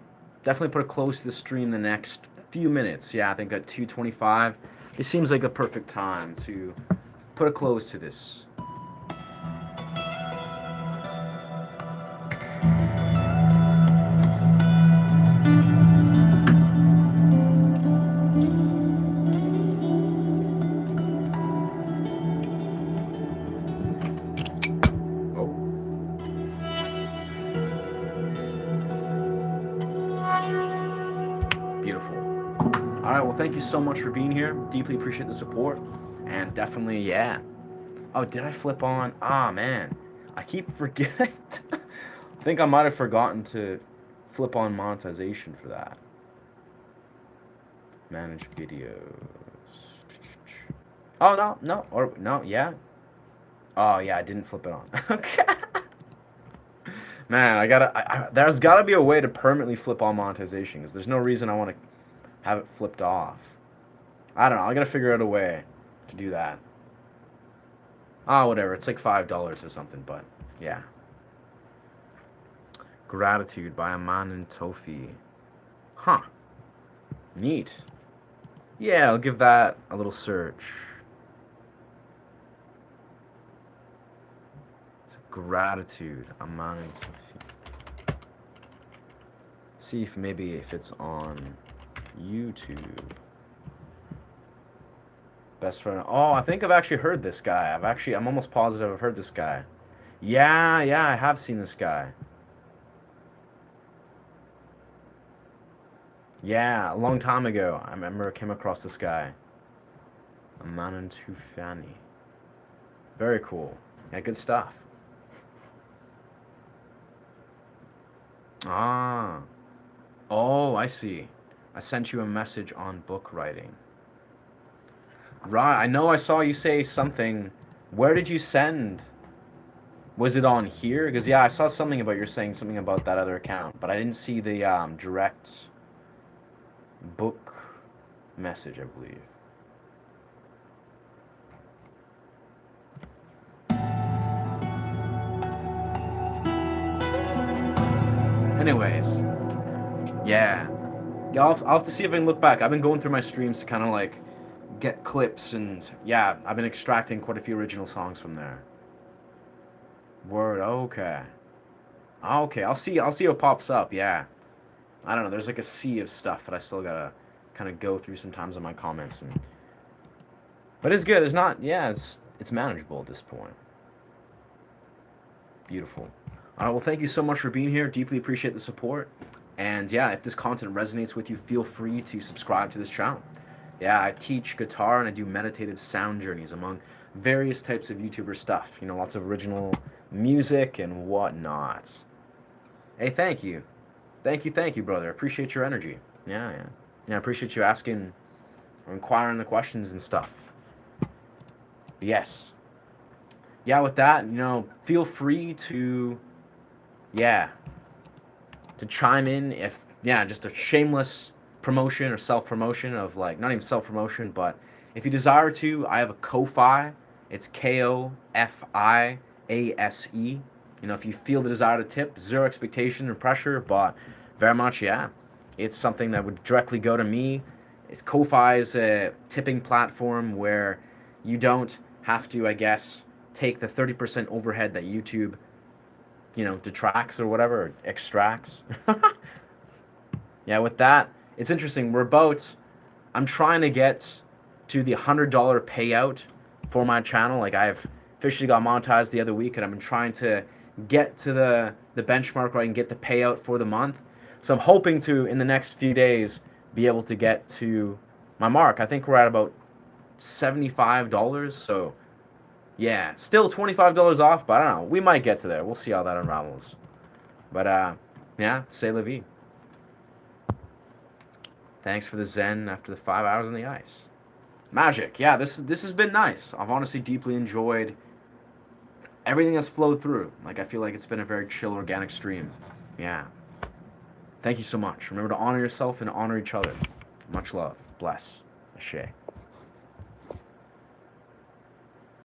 [SPEAKER 1] definitely put a close to the stream the next few minutes. Yeah, I think at 2:25, it seems like a perfect time to put a close to this. Thank you so much for being here. Deeply appreciate the support. And definitely, yeah. Oh, did I flip on? Ah, man. I keep forgetting. I think I might have forgotten to flip on monetization for that. Manage videos. Oh, no, yeah. Oh, yeah, I didn't flip it on. Okay. Man, there's gotta be a way to permanently flip on monetization, because there's no reason I want to have it flipped off. I don't know. I gotta figure out a way to do that. Whatever. It's like $5 or something, but yeah. Gratitude by Aman and Tofi. Huh. Neat. Yeah, I'll give that a little search. It's gratitude, Aman and Tofi. See if it's on YouTube. Best friend. Oh, I think I've actually heard this guy. I'm almost positive I've heard this guy. Yeah, I have seen this guy. Yeah, a long time ago. I remember I came across this guy. Amanan Tufani. Very cool. Yeah, good stuff. Ah. Oh, I see. I sent you a message on book writing. Right. I know I saw you say something. Where did you send? Was it on here? Because, yeah, I saw something about you're saying something about that other account, but I didn't see the direct book message, I believe. Anyways, yeah. Yeah, I'll have to see if I can look back. I've been going through my streams to kind of like get clips, and yeah, I've been extracting quite a few original songs from there. Word, okay. Okay, I'll see what pops up, yeah. I don't know, there's like a sea of stuff that I still gotta kind of go through sometimes in my comments, and but it's good. It's not, yeah, it's manageable at this point. Beautiful. All right, well, thank you so much for being here. Deeply appreciate the support. And yeah, if this content resonates with you, feel free to subscribe to this channel. Yeah, I teach guitar and I do meditative sound journeys among various types of YouTuber stuff. You know, lots of original music and whatnot. Hey, thank you. Thank you, brother. Appreciate your energy. Yeah, yeah. Yeah, I appreciate you asking or inquiring the questions and stuff. Yes. Yeah, with that, feel free to, yeah, to chime in if, yeah, just a shameless promotion or self-promotion of like, not even self-promotion, but if you desire to, I have a Ko-Fi. It's Kofiase. If you feel the desire to tip, zero expectation or pressure, but very much, yeah, it's something that would directly go to me. It's Ko-Fi is a tipping platform where you don't have to, I guess, take the 30% overhead that YouTube, detracts or whatever, or extracts. Yeah, with that, it's interesting. I'm trying to get to the $100 payout for my channel. Like, I've officially got monetized the other week, and I've been trying to get to the benchmark where I can get the payout for the month. So I'm hoping to, in the next few days, be able to get to my mark. I think we're at about $75, so yeah, still $25 off, but I don't know. We might get to there. We'll see how that unravels. But yeah, c'est la vie. Thanks for the zen after the 5 hours on the ice. Magic. Yeah, this has been nice. I've honestly deeply enjoyed everything that's flowed through. Like, I feel like it's been a very chill, organic stream. Yeah. Thank you so much. Remember to honor yourself and honor each other. Much love. Bless. Ashe.